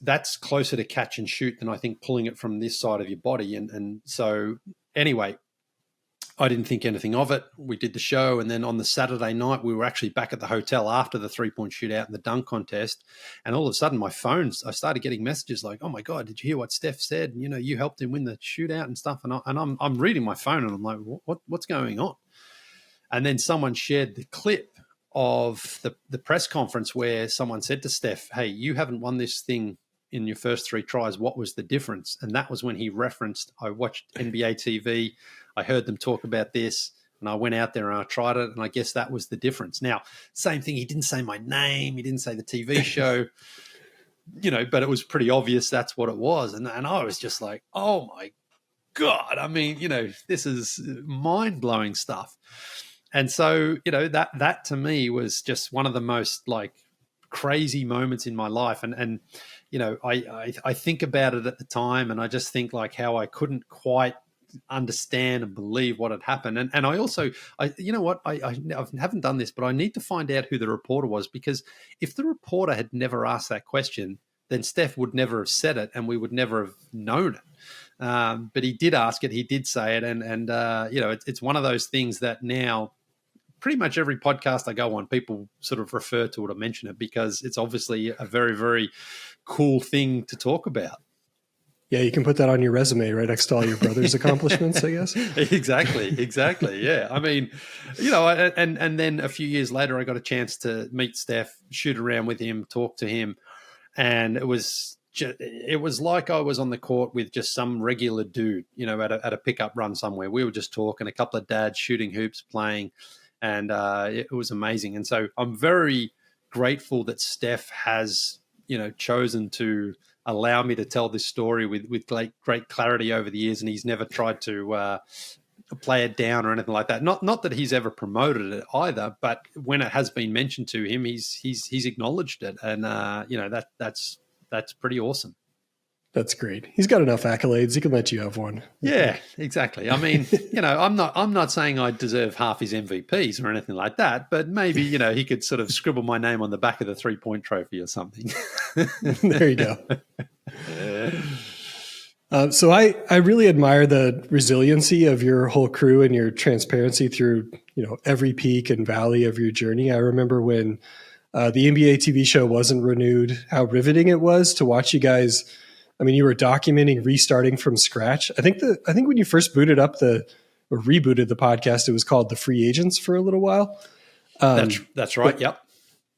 S1: that's closer to catch and shoot than I think pulling it from this side of your body. And so anyway, I didn't think anything of it. We did the show, and then on the Saturday night, we were actually back at the hotel after the 3-point shootout and the dunk contest. And all of a sudden, my phone, I started getting messages like, "Oh my God, did you hear what Steph said? You know, you helped him win the shootout and stuff." And I'm reading my phone, and I'm like, "What's going on?" And then someone shared the clip of the press conference where someone said to Steph, "Hey, you haven't won this thing in your first 3 tries. What was the difference?" And that was when he referenced, I watched NBA TV, I heard them talk about this, and I went out there and I tried it, and I guess that was the difference. Now, same thing, he didn't say my name, he didn't say the TV show, but it was pretty obvious that's what it was. And I was just like, oh my God, I mean, this is mind-blowing stuff. And so, that to me was just one of the most like crazy moments in my life. And I think about it at the time, and I just think like how I couldn't quite understand and believe what had happened. And I also, I haven't done this, but I need to find out who the reporter was, because if the reporter had never asked that question, then Steph would never have said it, and we would never have known it. But he did ask it, he did say it, and it's one of those things that now pretty much every podcast I go on, people sort of refer to it or mention it, because it's obviously a very, very cool thing to talk about.
S2: Yeah, you can put that on your resume right next to all your brother's accomplishments, I guess.
S1: Exactly. Yeah. I mean, and then a few years later, I got a chance to meet Steph, shoot around with him, talk to him. And it was like I was on the court with just some regular dude, at a pickup run somewhere. We were just talking, a couple of dads shooting hoops, playing, and it was amazing. And so I'm very grateful that Steph has, chosen to allow me to tell this story with great clarity over the years, and he's never tried to play it down or anything like that. Not that he's ever promoted it either, but when it has been mentioned to him, he's acknowledged it, and that's pretty awesome.
S2: That's great. He's got enough accolades. He can let you have one.
S1: Yeah, exactly. I mean, I'm not saying I deserve half his MVPs or anything like that, but maybe, he could sort of scribble my name on the back of the 3-point trophy or something.
S2: There you go. So I really admire the resiliency of your whole crew and your transparency through, every peak and valley of your journey. I remember when the NBA TV show wasn't renewed, how riveting it was to watch you guys. I mean, you were documenting restarting from scratch. I think when you first rebooted the podcast, it was called The Free Agents for a little while.
S1: That's right. Yep.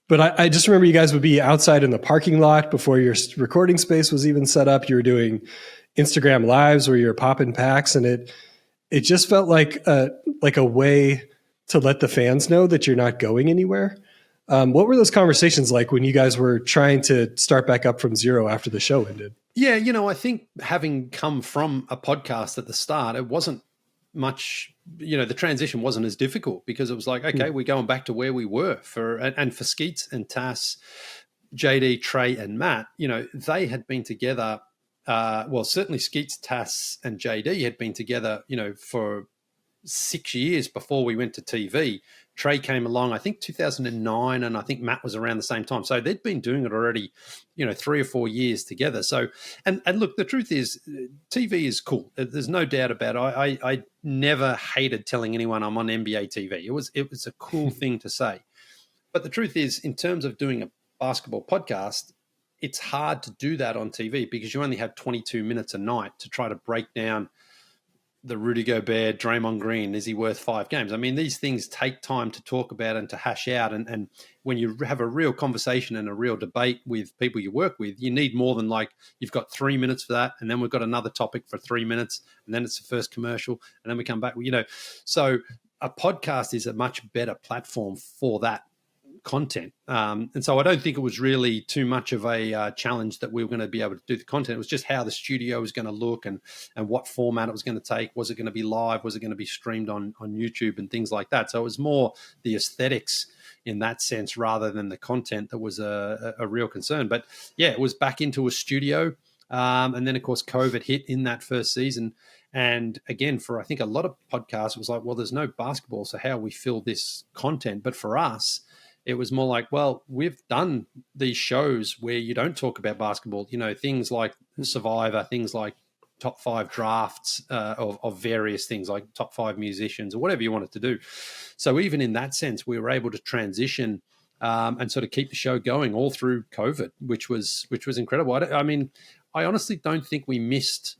S2: But I just remember you guys would be outside in the parking lot before your recording space was even set up. You were doing Instagram lives where you're popping packs, and it just felt like a way to let the fans know that you're not going anywhere. What were those conversations like when you guys were trying to start back up from zero after the show ended?
S1: Yeah, I think having come from a podcast at the start, it wasn't much, the transition wasn't as difficult, because it was like, okay, we're going back to where we were for Skeets and Tass, JD, Trey, and Matt. They had been together. Certainly Skeets, Tass, and JD had been together, for 6 years before we went to TV. Trey came along, I think 2009, and I think Matt was around the same time. So they'd been doing it already, 3 or 4 years together. So, and look, the truth is, TV is cool. There's no doubt about it. I never hated telling anyone I'm on NBA TV. It was a cool thing to say. But the truth is, in terms of doing a basketball podcast, it's hard to do that on TV, because you only have 22 minutes a night to try to break down the Rudy Gobert, Draymond Green, is he worth 5 games? I mean, these things take time to talk about and to hash out. And when you have a real conversation and a real debate with people you work with, you need more than like, you've got 3 minutes for that, and then we've got another topic for 3 minutes, and then it's the first commercial, and then we come back, So a podcast is a much better platform for that content. And so I don't think it was really too much of a challenge that we were going to be able to do the content. It was just how the studio was going to look and what format it was going to take. Was it going to be live? Was it going to be streamed on YouTube and things like that? So it was more the aesthetics in that sense rather than the content that was a real concern. But yeah, it was back into a studio. And then, of course, COVID hit in that first season. And again, for I think a lot of podcasts, it was like, well, there's no basketball, so how we fill this content? But for us, it was more like, well, we've done these shows where you don't talk about basketball, things like Survivor, things like top 5 drafts of various things, like top 5 musicians or whatever you wanted to do. So even in that sense, we were able to transition and sort of keep the show going all through COVID, which was incredible. I mean, I honestly don't think we missed,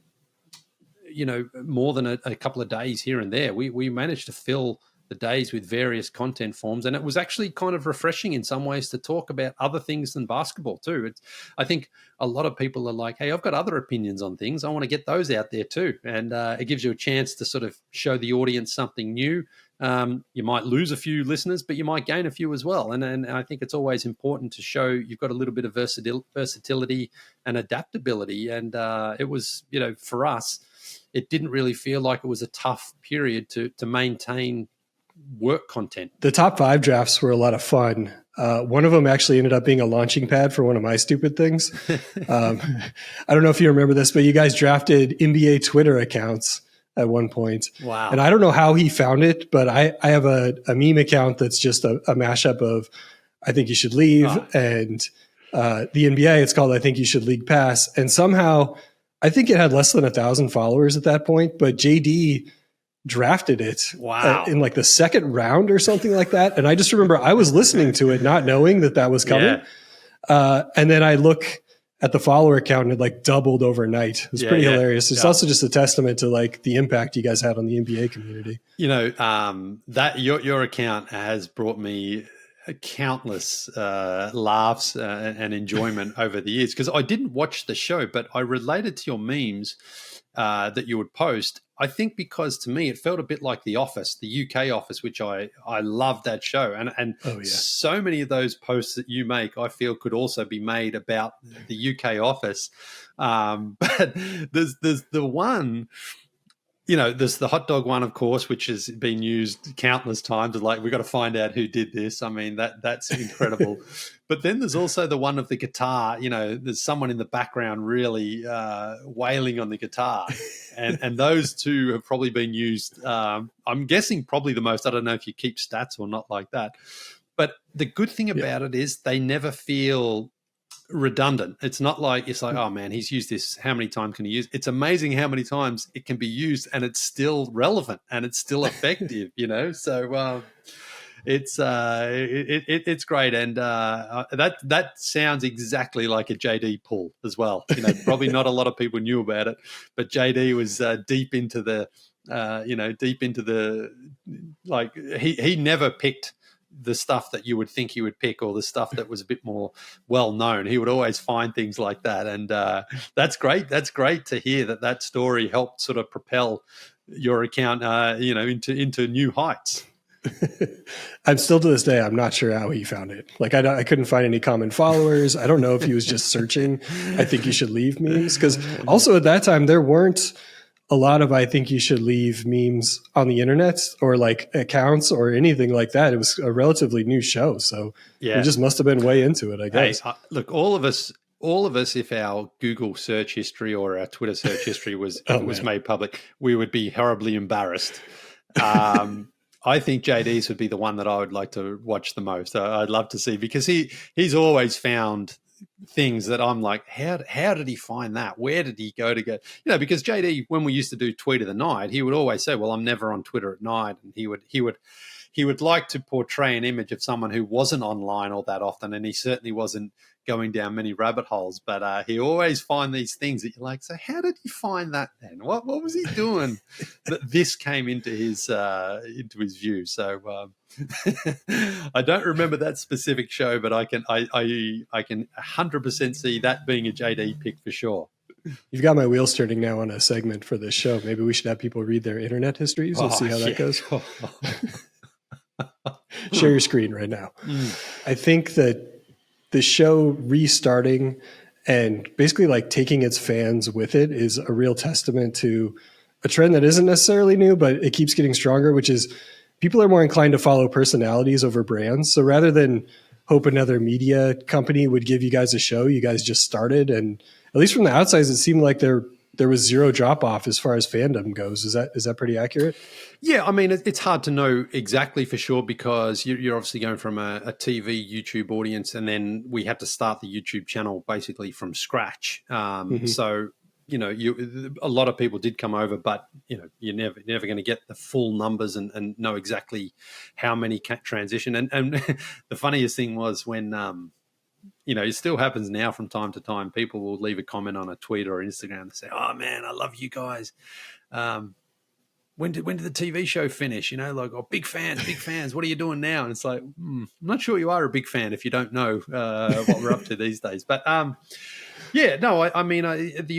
S1: more than a couple of days here and there. We managed to fill the days with various content forms, and it was actually kind of refreshing in some ways to talk about other things than basketball too. I think a lot of people are like, hey, I've got other opinions on things, I want to get those out there too, and it gives you a chance to sort of show the audience something new. You might lose a few listeners, but you might gain a few as well, and I think it's always important to show you've got a little bit of versatility and adaptability, and it was, for us, it didn't really feel like it was a tough period to maintain work content.
S2: The top 5 drafts were a lot of fun. One of them actually ended up being a launching pad for one of my stupid things. I don't know if you remember this, but you guys drafted NBA Twitter accounts at one point.
S1: Wow.
S2: And I don't know how he found it, but I have a meme account that's just a mashup of I Think You Should Leave and the NBA. It's called I Think You Should League Pass. And somehow I think it had less than 1,000 followers at that point, but JD drafted it in like the second round or something like that. And I just remember I was listening to it, not knowing that was coming. Yeah. And then I look at the follower count and it like doubled overnight. It was pretty hilarious. It's also just a testament to like the impact you guys had on the NBA community.
S1: That your account has brought me countless laughs and enjoyment over the years, because I didn't watch the show, but I related to your memes that you would post. I think because to me it felt a bit like The Office, the UK Office, which I love that show, and so many of those posts that you make I feel could also be made about the UK Office. But there's the one. There's the hot dog one, of course, which has been used countless times. Like, we've got to find out who did this. I mean, that's incredible. But then there's also the one of the guitar. There's someone in the background really wailing on the guitar. And those two have probably been used, I'm guessing probably the most. I don't know if you keep stats or not like that. But the good thing about it is they never feel redundant. It's not like oh man, he's used this, how many times can he use? It's amazing how many times it can be used and it's still relevant and it's still effective. So it's great, and that sounds exactly like a JD pull as well. Probably not a lot of people knew about it, but JD was deep into the like, he never picked the stuff that you would think he would pick, or the stuff that was a bit more well known. He would always find things like that, and that's great. That's great to hear that story helped sort of propel your account, into new heights.
S2: I'm still to this day, I'm not sure how he found it. Like, I couldn't find any common followers. I don't know if he was just searching I Think You Should Leave memes, because also at that time there weren't a lot of I Think You Should Leave memes on the internet, or like accounts or anything like that. It was a relatively new show, so we just must have been way into it, I guess.
S1: Hey, look, all of us, if our Google search history or our Twitter search history was made public, we would be horribly embarrassed. I think JD's would be the one that I would like to watch the most. I'd love to see, because he's always found things that I'm like, how did he find that? Where did he go? Because JD, when we used to do Tweet of the Night, he would always say, well, I'm never on Twitter at night. And he would like to portray an image of someone who wasn't online all that often. And he certainly wasn't going down many rabbit holes, but he always find these things that you're like, so how did he find that then? What was he doing that this came into his view? So I don't remember that specific show, but I can 100% see that being a JD pick for sure.
S2: You've got my wheels turning now on a segment for this show. Maybe we should have people read their internet histories and see how that goes. Share your screen right now. I think that the show restarting and basically like taking its fans with it is a real testament to a trend that isn't necessarily new, but it keeps getting stronger, which is people are more inclined to follow personalities over brands. So rather than hope another media company would give you guys a show, you guys just started. And at least from the outside, it seemed like there was zero drop off as far as fandom goes. Is that pretty accurate?
S1: Yeah, I mean, it's hard to know exactly for sure, because you're obviously going from a TV YouTube audience, and then we had to start the YouTube channel basically from scratch. So a lot of people did come over, but you're never going to get the full numbers and know exactly how many transition. And the funniest thing was when it still happens now from time to time. People will leave a comment on a tweet or Instagram and say, "Oh man, I love you guys. When did the TV show finish? Oh, big fans. What are you doing now?" And it's like, I'm not sure you are a big fan if you don't know what we're up to these days. But the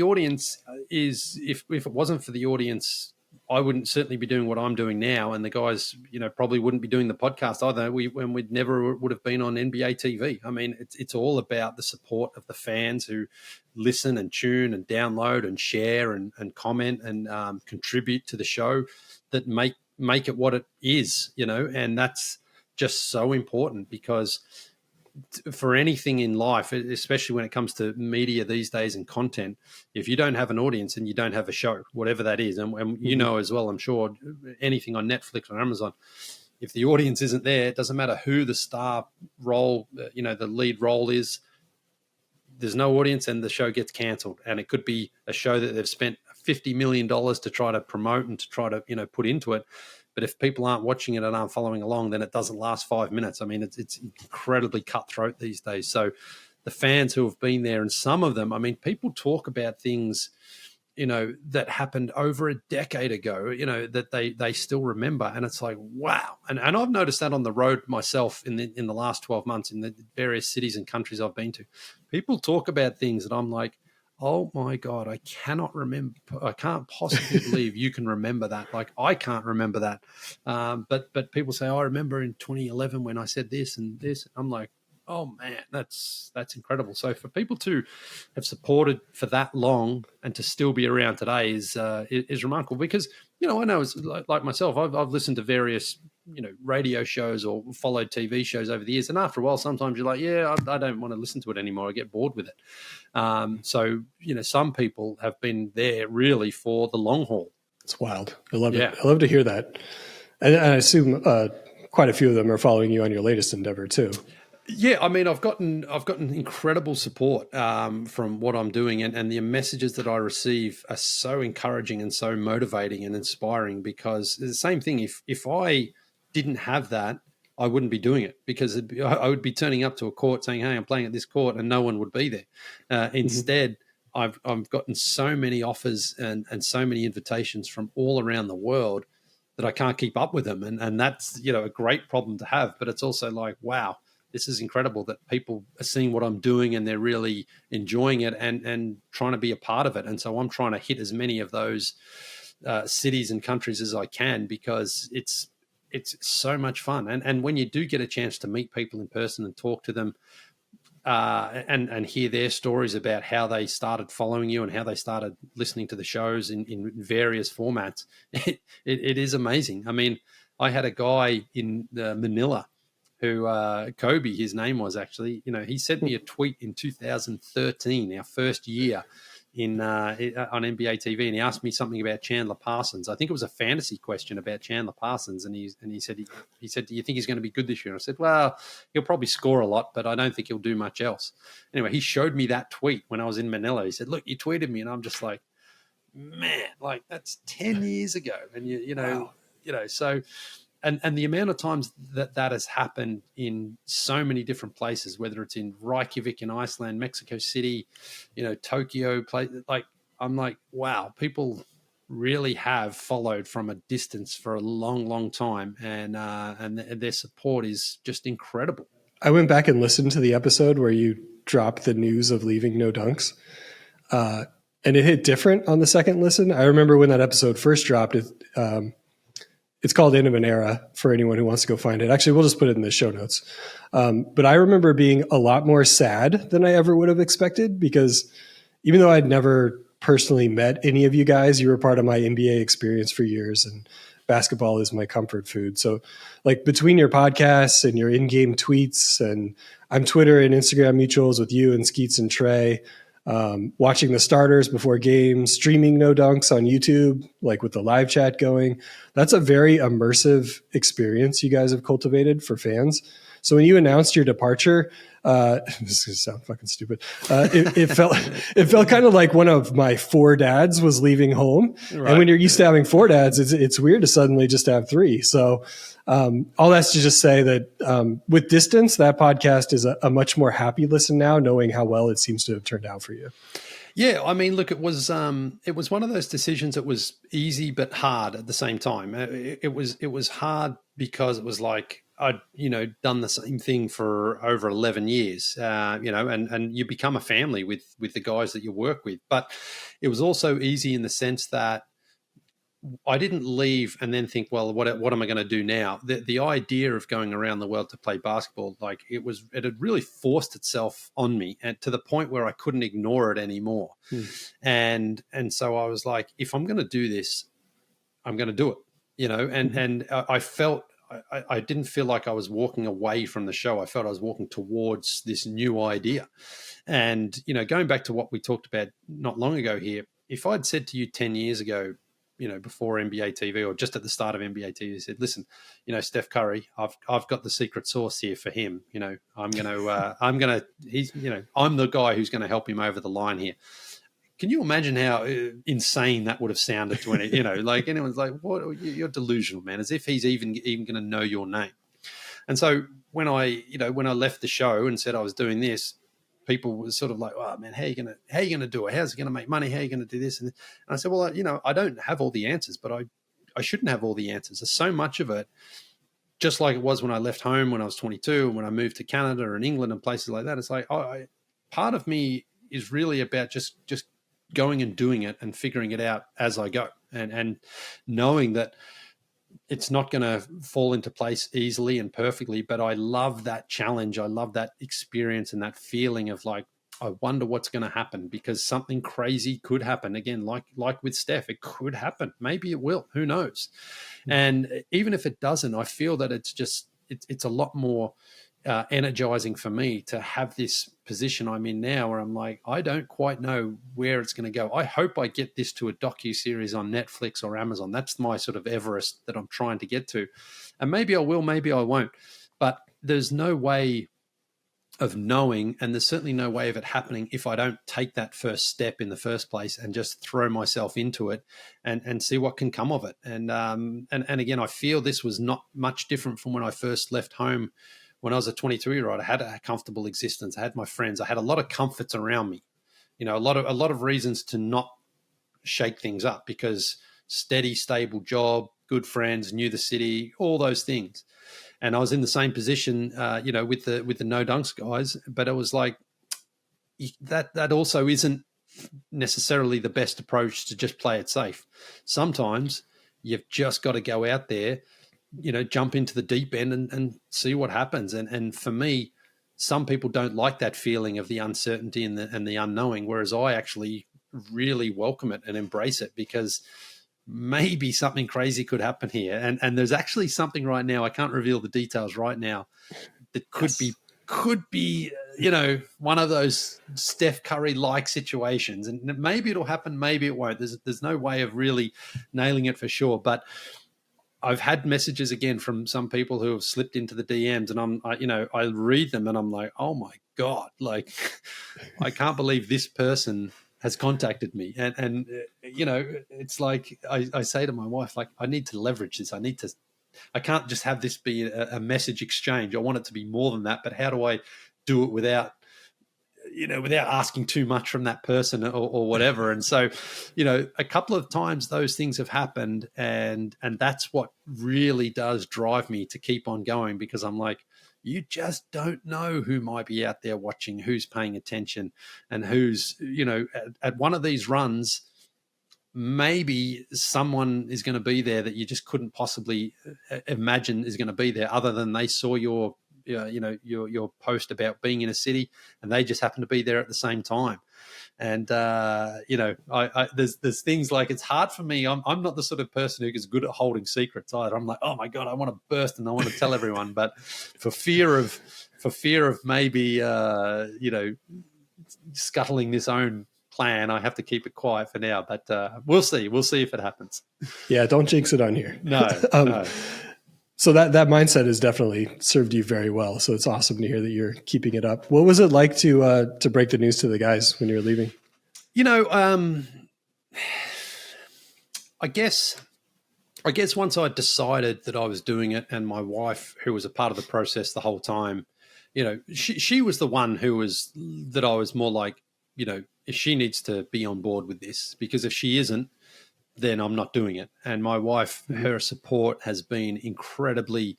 S1: audience is, if it wasn't for the audience, I wouldn't certainly be doing what I'm doing now, and the guys, probably wouldn't be doing the podcast either. We'd never would have been on NBA TV. I mean, it's all about the support of the fans who listen and tune and download and share and comment and contribute to the show that make it what it is, and that's just so important, because for anything in life, especially when it comes to media these days and content, if you don't have an audience and you don't have a show, whatever that is, and as well, I'm sure, anything on Netflix or Amazon, if the audience isn't there, it doesn't matter who the star role, the lead role is, there's no audience and the show gets cancelled. And it could be a show that they've spent $50 million to try to promote and to try to, put into it. But if people aren't watching it and aren't following along, then it doesn't last 5 minutes. I mean, it's incredibly cutthroat these days. So the fans who have been there, and some of them, I mean, people talk about things, that happened over a decade ago, that they still remember. And it's like, wow. And I've noticed that on the road myself in the last 12 months in the various cities and countries I've been to. People talk about things that I'm like, oh my God, I cannot remember. I can't possibly believe you can remember that. Like, I can't remember that. But people say, oh, I remember in 2011 when I said this and this. I'm like, oh man, that's incredible. So for people to have supported for that long and to still be around today is remarkable, because, I know it's like myself, I've listened to various, radio shows or followed TV shows over the years. And after a while, sometimes you're like, yeah, I don't want to listen to it anymore. I get bored with it. So, some people have been there really for the long haul.
S2: It's wild. I love it. I love to hear that. And I assume quite a few of them are following you on your latest endeavor too.
S1: Yeah, I mean, I've gotten incredible support from what I'm doing, and the messages that I receive are so encouraging and so motivating and inspiring, because it's the same thing. If I didn't have that, I wouldn't be doing it, because I would be turning up to a court saying, hey, I'm playing at this court, and no one would be there. Instead, I've gotten so many offers and so many invitations from all around the world that I can't keep up with them. And that's, a great problem to have. But it's also like, wow, this is incredible that people are seeing what I'm doing and they're really enjoying it and trying to be a part of it. And so I'm trying to hit as many of those cities and countries as I can, because it's so much fun. And when you do get a chance to meet people in person and talk to them and hear their stories about how they started following you and how they started listening to the shows in various formats, it is amazing. I mean, I had a guy in Manila who Kobe, his name was actually, he sent me a tweet in 2013, our first year on NBA TV, and he asked me something about Chandler Parsons. I think it was a fantasy question about Chandler Parsons, and he said, do you think he's going to be good this year? And I said, well, he'll probably score a lot, but I don't think he'll do much else. Anyway, he showed me that tweet when I was in Manila. He said, look, you tweeted me, and I'm just like, man, like that's 10 years ago, and
S2: Wow.
S1: So. And the amount of times that has happened in so many different places, whether it's in Reykjavik in Iceland, Mexico City, Tokyo, I'm like, wow, people really have followed from a distance for a long, long time, and their support is just incredible.
S2: I went back and listened to the episode where you dropped the news of leaving No Dunks, and it hit different on the second listen. I remember when that episode first dropped, it's called End of an Era for anyone who wants to go find it. Actually, we'll just put it in the show notes. But I remember being a lot more sad than I ever would have expected, because even though I'd never personally met any of you guys, you were part of my NBA experience for years, and basketball is my comfort food. So like between your podcasts and your in-game tweets, and I'm Twitter and Instagram mutuals with you and Skeets and Trey, watching the starters before games, streaming No Dunks on YouTube, like with the live chat going. That's a very immersive experience you guys have cultivated for fans. So when you announced your departure, this is going to sound fucking stupid. It felt kind of like one of my 4 dads was leaving home. Right. And when you're used to having 4 dads, it's weird to suddenly just have 3. So all that's to just say that with distance, that podcast is a much more happy listen now, knowing how well it seems to have turned out for you.
S1: Yeah, I mean, look, it was one of those decisions that was easy but hard at the same time. It was hard because it was like I'd done the same thing for over 11 years, and you become a family with the guys that you work with. But it was also easy in the sense that I didn't leave and then think, well, what am I going to do now? The idea of going around the world to play basketball, like it had really forced itself on me, and to the point where I couldn't ignore it anymore. And so I was like, if I'm going to do this, I'm going to do it, and I felt, I didn't feel like I was walking away from the show. I felt I was walking towards this new idea. And, going back to what we talked about not long ago here, if I'd said to you 10 years ago, before NBA TV or just at the start of NBA TV, said, listen, Steph Curry, I've got the secret sauce here for him. I'm the guy who's going to help him over the line here. Can you imagine how insane that would have sounded to any, like anyone's like, what, you're delusional, man, as if he's even going to know your name. And so when I left the show and said I was doing this, people were sort of like, oh man, how are you gonna do it? How's it gonna make money? How are you gonna do this? And I said, well, I don't have all the answers, but I shouldn't have all the answers. There's so much of it, just like it was when I left home when I was 22 and when I moved to Canada and England and places like that. It's like, part of me is really about just going and doing it and figuring it out as I go, and knowing that it's not going to fall into place easily and perfectly, but I love that challenge. I love that experience and that feeling of like, I wonder what's going to happen, because something crazy could happen. Again, like with Steph, it could happen. Maybe it will. Who knows? And even if it doesn't, I feel that it's a lot more energizing for me to have this position I'm in now, where I'm like, I don't quite know where it's going to go. I hope I get this to a docuseries on Netflix or Amazon. That's my sort of Everest that I'm trying to get to. And maybe I will, maybe I won't. But there's no way of knowing, and there's certainly no way of it happening if I don't take that first step in the first place and just throw myself into it and see what can come of it. And again, I feel this was not much different from when I first left home. When I was a 22-year-old, I had a comfortable existence. I had my friends. I had a lot of comforts around me. A lot of reasons to not shake things up, because steady, stable job, good friends, knew the city, all those things. And I was in the same position, with the no dunks guys. But it was like that also isn't necessarily the best approach to just play it safe. Sometimes you've just got to go out there, jump into the deep end and see what happens. And for me, some people don't like that feeling of the uncertainty and the unknowing, whereas I actually really welcome it and embrace it, because maybe something crazy could happen here. And there's actually something right now, I can't reveal the details right now, that could be one of those Steph Curry-like situations. And maybe it'll happen, maybe it won't. There's no way of really nailing it for sure. But I've had messages again from some people who have slipped into the DMs, and I read them and I'm like, oh my God, like I can't believe this person has contacted me. And it's like, I say to my wife, like, I need to leverage this. I can't just have this be a message exchange. I want it to be more than that, but how do I do it without asking too much from that person or whatever? And so, a couple of times those things have happened, and that's what really does drive me to keep on going, because I'm like, you just don't know who might be out there watching, who's paying attention, and who's, at one of these runs, maybe someone is going to be there that you just couldn't possibly imagine is going to be there, other than they saw your post about being in a city and they just happen to be there at the same time. And there's things like, it's hard for me. I'm not the sort of person who is good at holding secrets either. I'm like, oh my God, I want to burst and I want to tell everyone, but for fear of maybe scuttling this own plan, I have to keep it quiet for now. But we'll see if it happens.
S2: Yeah, don't jinx it on here.
S1: No.
S2: So that mindset has definitely served you very well. So it's awesome to hear that you're keeping it up. What was it like to break the news to the guys when you were leaving?
S1: I guess once I decided that I was doing it, and my wife, who was a part of the process the whole time, she was the one that I was more like, she needs to be on board with this, because if she isn't, then I'm not doing it. And my wife, her support has been incredibly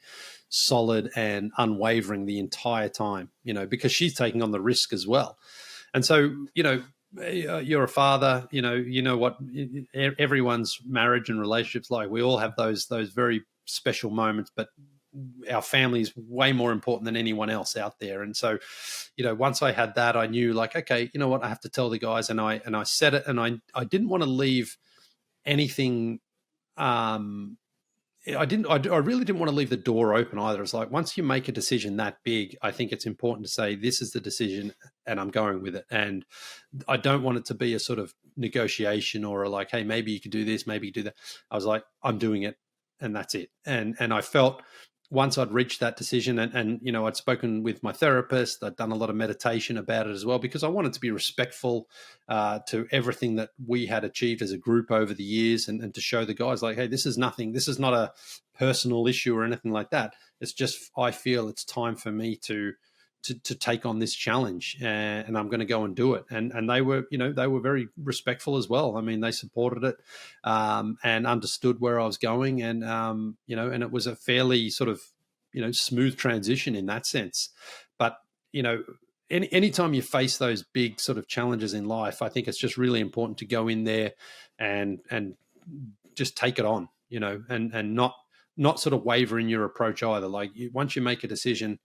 S1: solid and unwavering the entire time, because she's taking on the risk as well. And so, you're a father, you know what everyone's marriage and relationships like. We all have those very special moments, but our family is way more important than anyone else out there. And so, once I had that, I knew, like, okay, you know what, I have to tell the guys. And I said it, and I didn't want to leave anything. I really didn't want to leave the door open either. It's like, once you make a decision that big, I think it's important to say, this is the decision and I'm going with it. And I don't want it to be a sort of negotiation or like, hey, maybe you could do this, maybe you do that. I was like, I'm doing it, and that's it. And I felt, once I'd reached that decision, and I'd spoken with my therapist, I'd done a lot of meditation about it as well, because I wanted to be respectful to everything that we had achieved as a group over the years, and to show the guys, like, hey, this is nothing. This is not a personal issue or anything like that. It's just, I feel it's time for me to take on this challenge, and I'm going to go and do it. And they were, they were very respectful as well. I mean, they supported it and understood where I was going, and and it was a fairly sort of smooth transition in that sense. But anytime you face those big sort of challenges in life, I think it's just really important to go in there and just take it on, and not sort of waver in your approach either. Like, once you make a decision,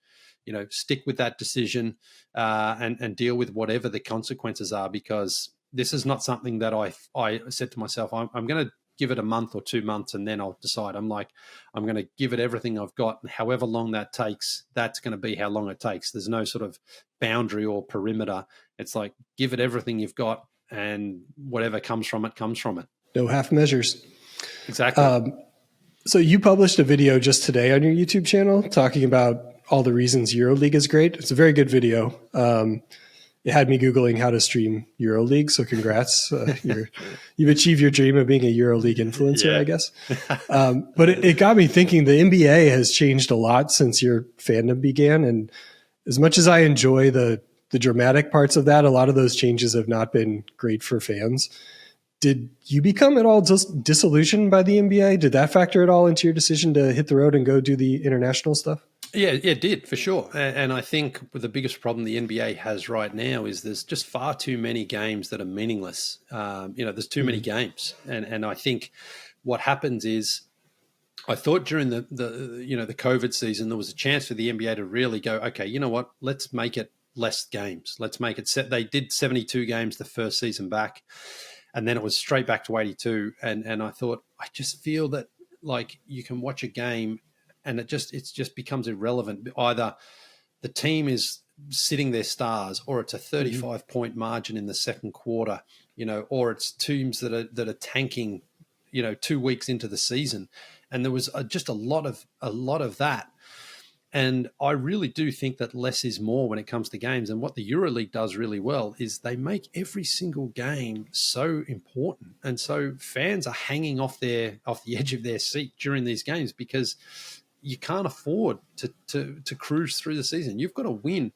S1: stick with that decision and deal with whatever the consequences are, because this is not something that I said to myself, I'm going to give it a month or 2 months and then I'll decide. I'm like, I'm going to give it everything I've got, and however long that takes, that's going to be how long it takes. There's no sort of boundary or perimeter. It's like, give it everything you've got, and whatever comes from it, comes from it.
S2: No half measures.
S1: Exactly.
S2: So you published a video just today on your YouTube channel talking about all the reasons EuroLeague is great. It's a very good video. It had me Googling how to stream EuroLeague. So congrats. You've achieved your dream of being a EuroLeague influencer, I guess. But it got me thinking, the NBA has changed a lot since your fandom began. And as much as I enjoy the dramatic parts of that, a lot of those changes have not been great for fans. Did you become at all just disillusioned by the NBA? Did that factor at all into your decision to hit the road and go do the international stuff?
S1: Yeah, it did, for sure. And I think the biggest problem the NBA has right now is there's just far too many games that are meaningless. There's too many games. And I think what happens is, I thought during the COVID season, there was a chance for the NBA to really go, okay, you know what, let's make it less games. Let's make it they did 72 games the first season back, and then it was straight back to 82. And I thought, I just feel that, like, you can watch a game and it just becomes irrelevant. Either the team is sitting their stars, or it's a 35-point margin in the second quarter, or it's teams that are tanking, 2 weeks into the season. And there was just a lot of that. And I really do think that less is more when it comes to games. And what the EuroLeague does really well is they make every single game so important. And so fans are hanging off the edge of their seat during these games, because you can't afford to cruise through the season. You've got to win,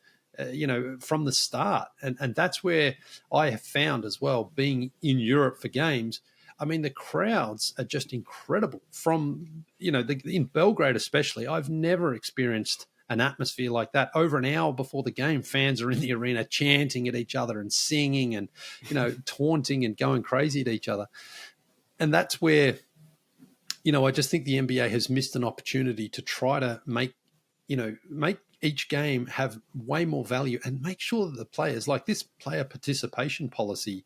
S1: from the start. And that's where I have found as well, being in Europe for games, I mean, the crowds are just incredible. From, in Belgrade especially, I've never experienced an atmosphere like that. Over an hour before the game, fans are in the arena chanting at each other and singing and, taunting and going crazy at each other. And that's where, I just think the NBA has missed an opportunity to try to make each game have way more value, and make sure that the players, like this player participation policy,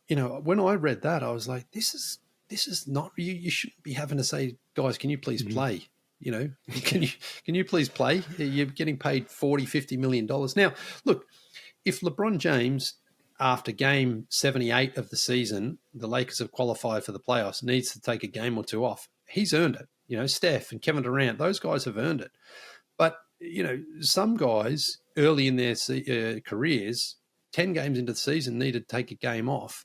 S1: when I read that, I was like, this is not, you shouldn't be having to say, guys, can you please play? Can you please play? You're getting paid $40-50 million. Now, look, if LeBron James, after game 78 of the season, the Lakers have qualified for the playoffs, needs to take a game or two off, he's earned it. Steph and Kevin Durant, those guys have earned it. But, some guys early in their careers, 10 games into the season, need to take a game off.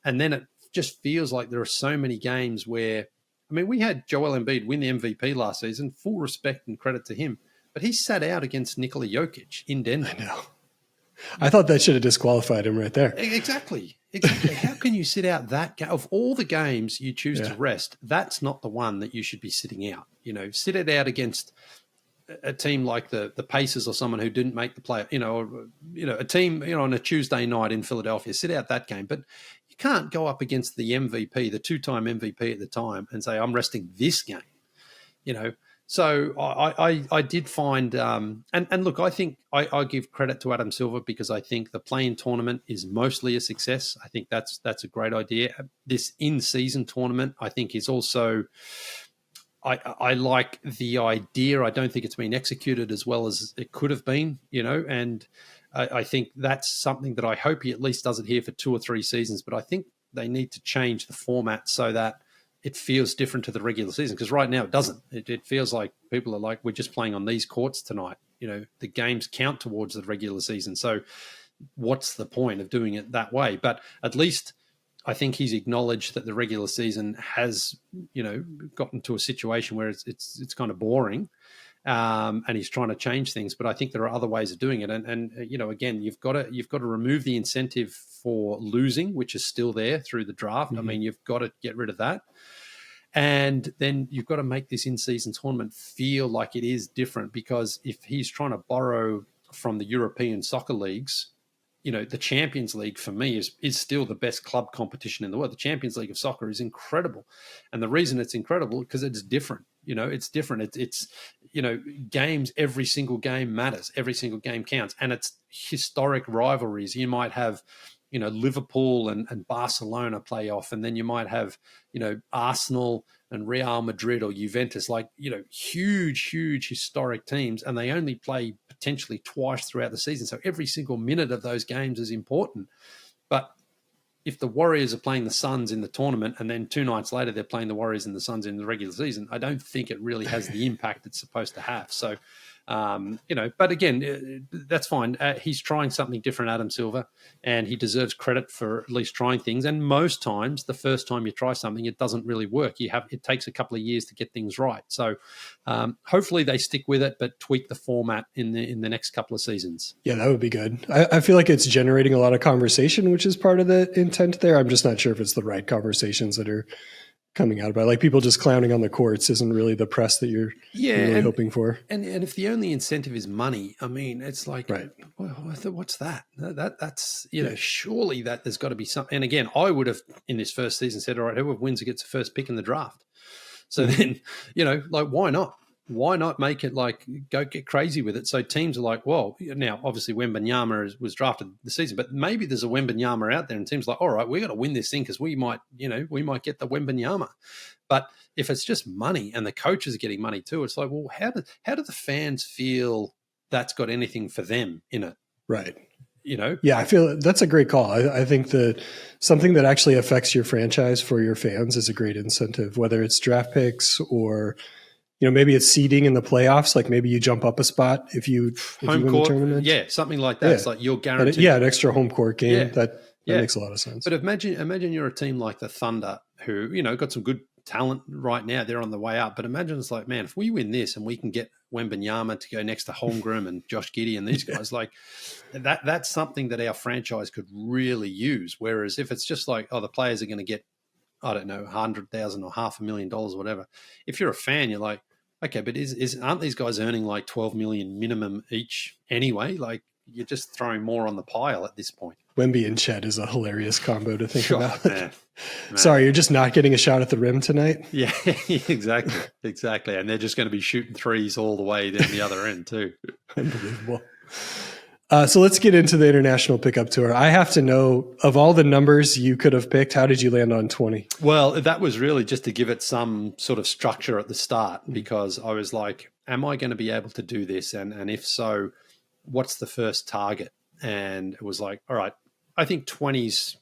S1: And then it just feels like there are so many games where, we had Joel Embiid win the MVP last season, full respect and credit to him. But he sat out against Nikola Jokic in Denver.
S2: I know. I thought that should have disqualified him right there.
S1: Exactly. How can you sit out that game? Of all the games you choose to rest, that's not the one that you should be sitting out. Sit it out against a team like the Pacers or someone who didn't make the play, a team, on a Tuesday night in Philadelphia, sit out that game. But you can't go up against the MVP, the two-time MVP at the time, and say, I'm resting this game, So I did find, and look, I think I give credit to Adam Silver because I think the play-in tournament is mostly a success. I think that's a great idea. This in-season tournament, I think, is also, I like the idea. I don't think it's been executed as well as it could have been, and I think that's something that I hope he at least does it here for 2 or 3 seasons. But I think they need to change the format so that it feels different to the regular season, because right now it doesn't. It feels like people are like, we're just playing on these courts tonight. The games count towards the regular season. So what's the point of doing it that way? But at least I think he's acknowledged that the regular season has, gotten to a situation where it's kind of boring, and he's trying to change things. But I think there are other ways of doing it. And again, you've got to remove the incentive for losing, which is still there through the draft.
S2: Mm-hmm.
S1: You've got to get rid of that. And then you've got to make this in-season tournament feel like it is different, because if he's trying to borrow from the European soccer leagues, the Champions League for me is still the best club competition in the world. The Champions League of soccer is incredible. And the reason it's incredible because it's different. It's different. It's games, every single game matters. Every single game counts. And it's historic rivalries. You might have, Liverpool and Barcelona play off, and then you might have, Arsenal and Real Madrid or Juventus, huge historic teams, and they only play potentially twice throughout the season. So every single minute of those games is important. But if the Warriors are playing the Suns in the tournament and then 2 nights later they're playing the Warriors and the Suns in the regular season, I don't think it really has the impact it's supposed to have. So, but again, that's fine. He's trying something different, Adam Silver, and he deserves credit for at least trying things. And most times, the first time you try something, it doesn't really work. It takes a couple of years to get things right. So hopefully they stick with it, but tweak the format in the next couple of seasons.
S2: Yeah, that would be good. I feel like it's generating a lot of conversation, which is part of the intent there. I'm just not sure if it's the right conversations that are coming out about it. Like people just clowning on the courts isn't really the press that you're really hoping for.
S1: And if the only incentive is money, it's like,
S2: right.
S1: Well, what's that? That's surely that there's got to be something. And again, I would have in this first season said, all right, whoever wins gets the first pick in the draft. So then, why not? Why not make it go get crazy with it? So teams are like, well, now obviously Wembanyama was drafted this season, but maybe there's a Wembanyama out there, and teams are like, all right, we got to win this thing because we might get the Wembanyama. But if it's just money and the coaches are getting money too, it's like, well, how do the fans feel that's got anything for them in it?
S2: Right.
S1: Yeah,
S2: I feel that's a great call. I think that something that actually affects your franchise for your fans is a great incentive, whether it's draft picks or maybe it's seeding in the playoffs. Like maybe you jump up a spot if you
S1: win
S2: the tournament.
S1: Yeah, something like that. Yeah. It's like you're guaranteed.
S2: An extra home court game. Yeah. That makes a lot of sense.
S1: But imagine you're a team like the Thunder who, got some good talent right now. They're on the way up. But imagine it's like, man, if we win this and we can get Wembanyama to go next to Holmgren and Josh Giddey and these guys, that's something that our franchise could really use. Whereas if it's just like, the players are going to get, I don't know, $100,000 or $500,000 or whatever. If you're a fan, you're like, okay, but aren't these guys earning like $12 million minimum each anyway? Like you're just throwing more on the pile at this point.
S2: Wemby and Chet is a hilarious combo to think about.
S1: Man.
S2: Sorry, you're just not getting a shot at the rim tonight?
S1: Yeah, exactly. And they're just going to be shooting threes all the way down the other end too.
S2: Unbelievable. So let's get into the International Pickup Tour. I have to know, of all the numbers you could have picked, how did you land on 20?
S1: Well, that was really just to give it some sort of structure at the start, because I was like, am I going to be able to do this? And if so, what's the first target? And it was like, all right, I think 20's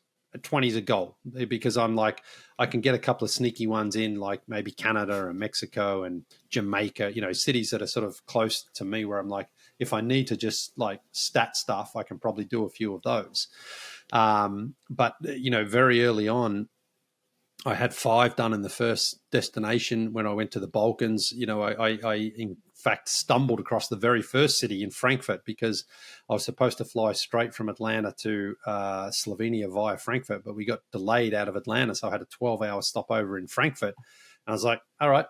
S1: 20 is a goal, because I'm like, I can get a couple of sneaky ones in, like maybe Canada and Mexico and Jamaica, cities that are sort of close to me, where I'm like, if I need to just like stat stuff, I can probably do a few of those. But very early on, I had 5 done in the first destination when I went to the Balkans. I in fact stumbled across the very first city in Frankfurt, because I was supposed to fly straight from Atlanta to Slovenia via Frankfurt, but we got delayed out of Atlanta. So I had a 12-hour stopover in Frankfurt. And I was like, all right,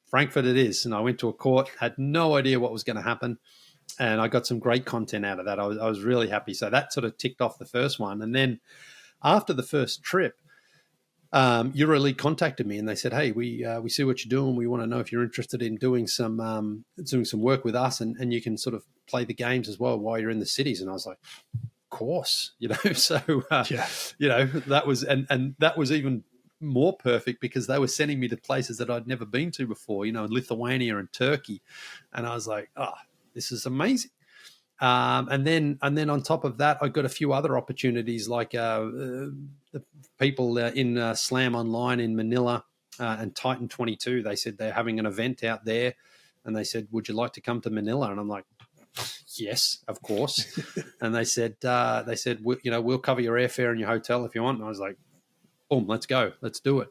S1: Frankfurt it is. And I went to a court, had no idea what was going to happen. And I got some great content out of that. I was really happy. So that sort of ticked off the first one. And then after the first trip, EuroLeague contacted me and they said, "Hey, we see what you're doing. We want to know if you're interested in doing some work with us, and you can sort of play the games as well while you're in the cities." And I was like, "Of course," So that was and that was even more perfect, because they were sending me to places that I'd never been to before, Lithuania and Turkey, and I was like, "Oh, this is amazing." And then on top of that, I got a few other opportunities, like the people in Slam Online in Manila and Titan 22. They said they're having an event out there, and they said, "Would you like to come to Manila?" And I'm like, "Yes, of course." And they said, we'll cover your airfare and your hotel if you want. And I was like, "Boom, let's go, let's do it."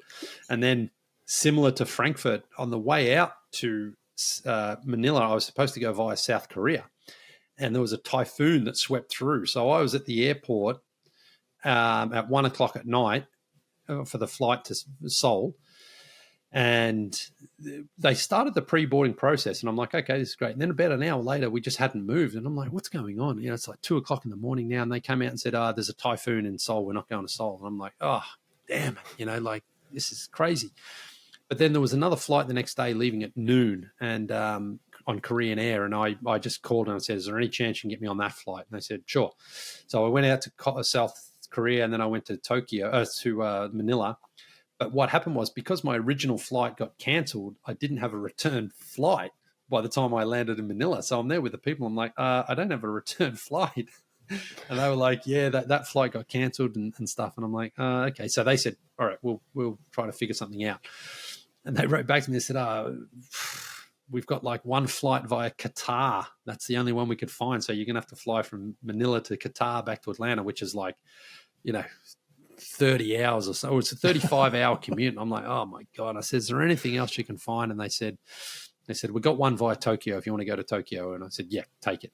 S1: And then, similar to Frankfurt, on the way out to Manila, I was supposed to go via South Korea. And there was a typhoon that swept through. So I was at the airport at 1:00 at night for the flight to Seoul. And they started the pre-boarding process. And I'm like, okay, this is great. And then about an hour later, we just hadn't moved. And I'm like, what's going on? It's like 2:00 in the morning now. And they came out and said, there's a typhoon in Seoul. We're not going to Seoul. And I'm like, oh, damn it. Like, this is crazy. But then there was another flight the next day leaving at noon, and on Korean Air, and I just called and I said, "Is there any chance you can get me on that flight?" And they said, "Sure." So I went out to South Korea, and then I went to Manila. But what happened was, because my original flight got cancelled, I didn't have a return flight by the time I landed in Manila. So I'm there with the people. I'm like, I don't have a return flight. And they were like, yeah, that flight got cancelled and stuff. And I'm like, okay. So they said, all right, we'll try to figure something out. And they wrote back to me and said, we've got like one flight via Qatar. That's the only one we could find. So you're going to have to fly from Manila to Qatar back to Atlanta, which is like, 30 hours or so. It's a 35-hour commute. And I'm like, oh my God. I said, is there anything else you can find? And they said, we got one via Tokyo if you want to go to Tokyo. And I said, yeah, take it.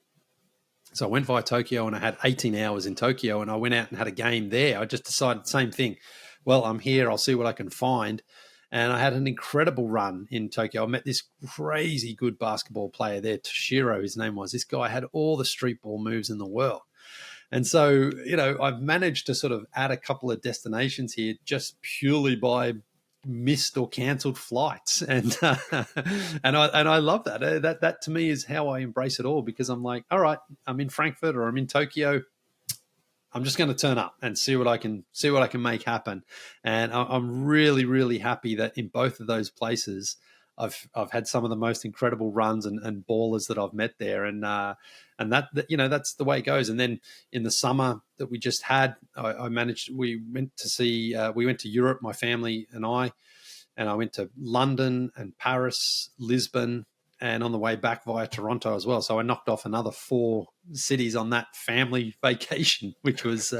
S1: So I went via Tokyo, and I had 18 hours in Tokyo, and I went out and had a game there. I just decided the same thing. Well, I'm here. I'll see what I can find. And I had an incredible run in Tokyo. I met this crazy good basketball player there, Toshiro, his name was. This guy had all the street ball moves in the world. And so, I've managed to sort of add a couple of destinations here just purely by missed or cancelled flights. And and I love that. That to me is how I embrace it all, because I'm like, all right, I'm in Frankfurt or I'm in Tokyo. I'm just going to turn up and see what I can make happen. And I'm really, really happy that in both of those places, I've had some of the most incredible runs and ballers that I've met there. And that that's the way it goes. And then in the summer that we just had, we went to Europe, my family and I went to London and Paris, Lisbon, and on the way back via Toronto as well. So I knocked off another 4 cities on that family vacation, which was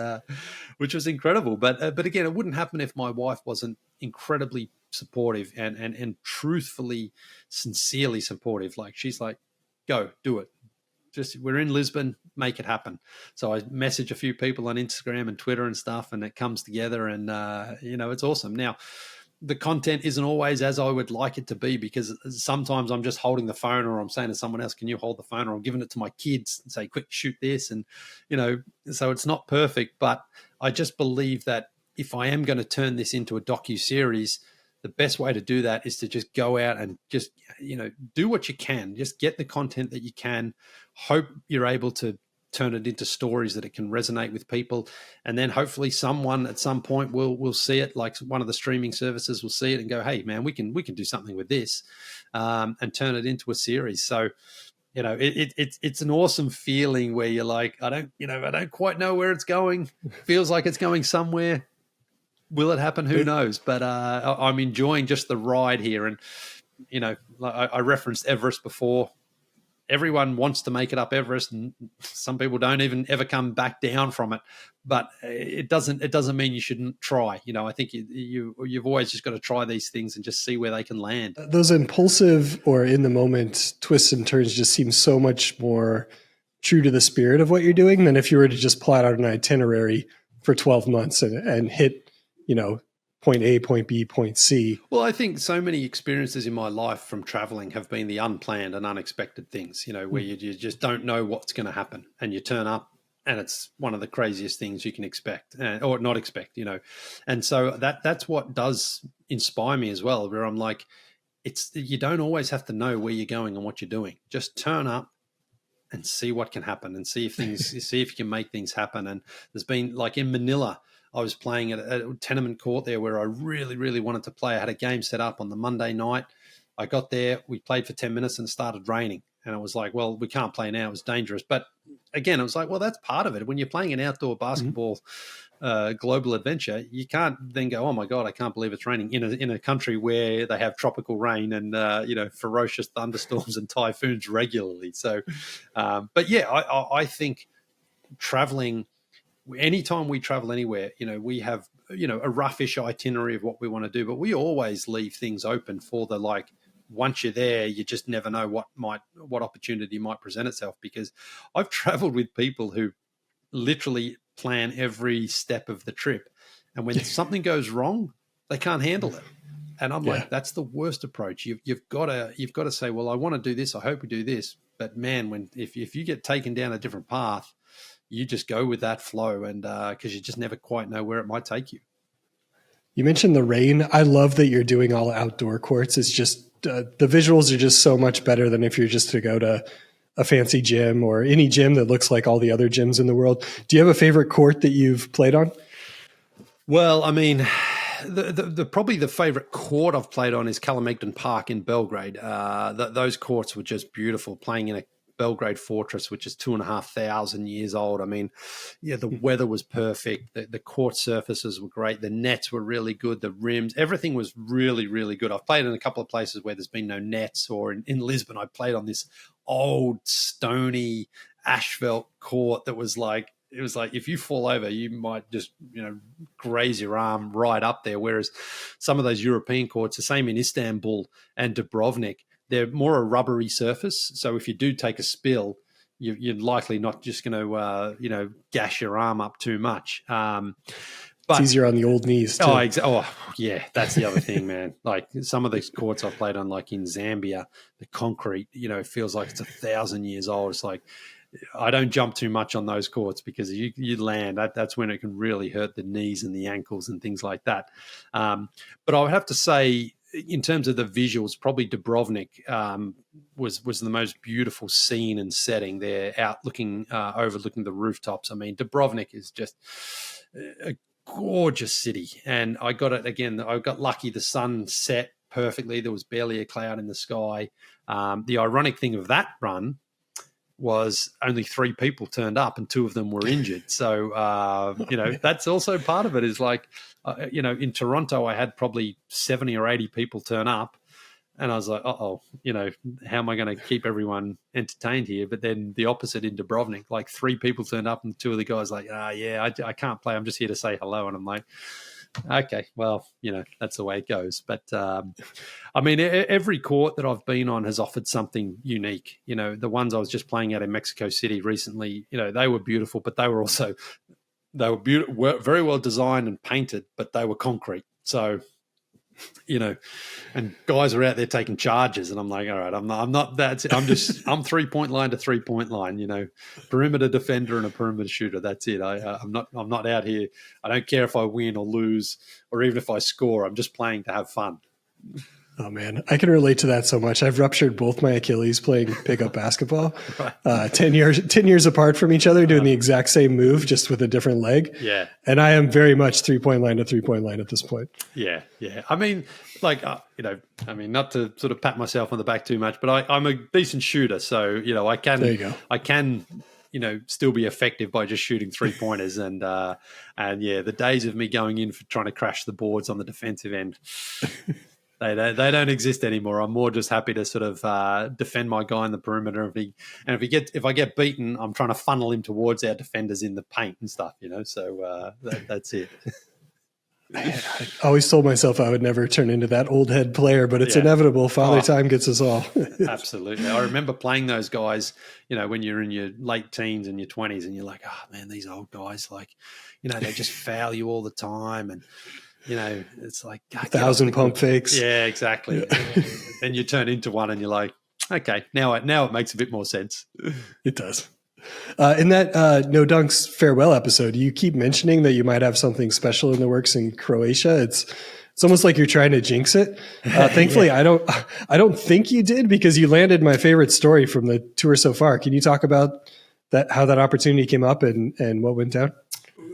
S1: incredible. But again, it wouldn't happen if my wife wasn't incredibly supportive and truthfully, sincerely supportive. Like, she's like, go, do it. We're in Lisbon, make it happen. So I message a few people on Instagram and Twitter and stuff, and it comes together, and it's awesome. Now, the content isn't always as I would like it to be, because sometimes I'm just holding the phone, or I'm saying to someone else, can you hold the phone? Or I'm giving it to my kids and say, quick, shoot this. And, so it's not perfect, but I just believe that if I am going to turn this into a docu-series, the best way to do that is to just go out and just, do what you can. Just get the content that you can. Hope you're able to turn it into stories that it can resonate with people, and then hopefully someone at some point will see it, like one of the streaming services will see it and go, hey man, we can do something with this, and turn it into a series. So it's an awesome feeling where you're like, I don't quite know where it's going. Feels like it's going somewhere. Will it happen? Who knows? But I'm enjoying just the ride here. And, I referenced Everest before. Everyone wants to make it up Everest, and some people don't even ever come back down from it. But it doesn't mean you shouldn't try. I think you've always just got to try these things and just see where they can land.
S2: Those impulsive or in the moment twists and turns just seem so much more true to the spirit of what you're doing than if you were to just plot out an itinerary for 12 months and hit, point A, point B, point C.
S1: Well, I think so many experiences in my life from traveling have been the unplanned and unexpected things, where you just don't know what's going to happen, and you turn up and it's one of the craziest things you can expect or not expect, And so that's what does inspire me as well, where I'm like, you don't always have to know where you're going and what you're doing. Just turn up and see what can happen and see if you can make things happen. And there's been, like in Manila, I was playing at a tenement court there where I really, really wanted to play. I had a game set up on the Monday night. I got there, we played for 10 minutes and it started raining. And I was like, well, we can't play now. It was dangerous. But again, it was like, well, that's part of it. When you're playing an outdoor basketball global adventure, you can't then go, oh my God, I can't believe it's raining in a country where they have tropical rain and, ferocious thunderstorms and typhoons regularly. So, but yeah, I think traveling, anytime we travel anywhere, we have, a roughish itinerary of what we want to do, but we always leave things open for once you're there, you just never know what opportunity might present itself, because I've traveled with people who literally plan every step of the trip. And when something goes wrong, they can't handle it. And I'm like, that's the worst approach. You've got to say, well, I want to do this. I hope we do this. But man, if you get taken down a different path, you just go with that flow, and because you just never quite know where it might take you.
S2: You mentioned the rain. I love that you're doing all outdoor courts. It's just the visuals are just so much better than if you're just to go to a fancy gym or any gym that looks like all the other gyms in the world. Do you have a favorite court that you've played on?
S1: Well, I mean, probably the favorite court I've played on is Kalemegdan Park in Belgrade. Those courts were just beautiful, playing in a Belgrade fortress, which is 2,500 years old. I mean, the weather was perfect. The court surfaces were great. The nets were really good. The rims, everything was really, really good. I've played in a couple of places where there's been no nets, or in Lisbon, I played on this old stony asphalt court that was like, it was like if you fall over, you might just, graze your arm right up there. Whereas some of those European courts, the same in Istanbul and Dubrovnik, they're more a rubbery surface. So if you do take a spill, you're likely not just going to, gash your arm up too much. But
S2: it's easier on the old knees too.
S1: Oh, yeah, that's the other thing, man. Like some of these courts I've played on, like in Zambia, the concrete, it feels like it's 1,000 years old. It's like, I don't jump too much on those courts because you land, that's when it can really hurt the knees and the ankles and things like that. But I would have to say, in terms of the visuals, probably Dubrovnik was the most beautiful scene and setting there, overlooking the rooftops. I mean, Dubrovnik is just a gorgeous city, and I got lucky. The sun set perfectly. There was barely a cloud in the sky. The ironic thing of that run was only 3 people turned up and 2 of them were injured. So, that's also part of it is like, in Toronto, I had probably 70 or 80 people turn up and I was like, how am I going to keep everyone entertained here? But then the opposite in Dubrovnik, like 3 people turned up and 2 of the guys like, I can't play. I'm just here to say hello. And I'm like, okay, well, that's the way it goes. But, I mean, every court that I've been on has offered something unique. The ones I was just playing at in Mexico City recently, they were beautiful, but they were very well designed and painted, but they were concrete. So, and guys are out there taking charges, and I'm like, all right, I'm not that. I'm 3-point line to 3-point line, perimeter defender and a perimeter shooter. That's it. I'm not out here. I don't care if I win or lose, or even if I score. I'm just playing to have fun.
S2: Oh man, I can relate to that so much. I've ruptured both my Achilles playing pickup basketball, 10 years apart from each other, doing the exact same move, just with a different leg.
S1: Yeah.
S2: And I am very much 3-point line to 3-point line at this point.
S1: Yeah. Yeah. I mean, like, not to sort of pat myself on the back too much, but I'm a decent shooter. So, I can still be effective by just shooting 3-pointers. And yeah, the days of me going in for trying to crash the boards on the defensive end, they don't exist anymore. I'm more just happy to sort of defend my guy in the perimeter. If I get beaten, I'm trying to funnel him towards our defenders in the paint and stuff, So that's it.
S2: I always told myself I would never turn into that old head player, but it's inevitable. Father time gets us all.
S1: Absolutely. I remember playing those guys, when you're in your late teens and your 20s and you're like, oh, man, these old guys, like, they just foul you all the time. And, it's like
S2: 1,000 pump fakes.
S1: Yeah, exactly. Yeah. Then you turn into one and you're like, okay, now it makes a bit more sense.
S2: It does. In that No Dunks farewell episode, you keep mentioning that you might have something special in the works in Croatia. It's almost like you're trying to jinx it. Thankfully, I don't think you did, because you landed my favorite story from the tour so far. Can you talk about that, how that opportunity came up and what went down?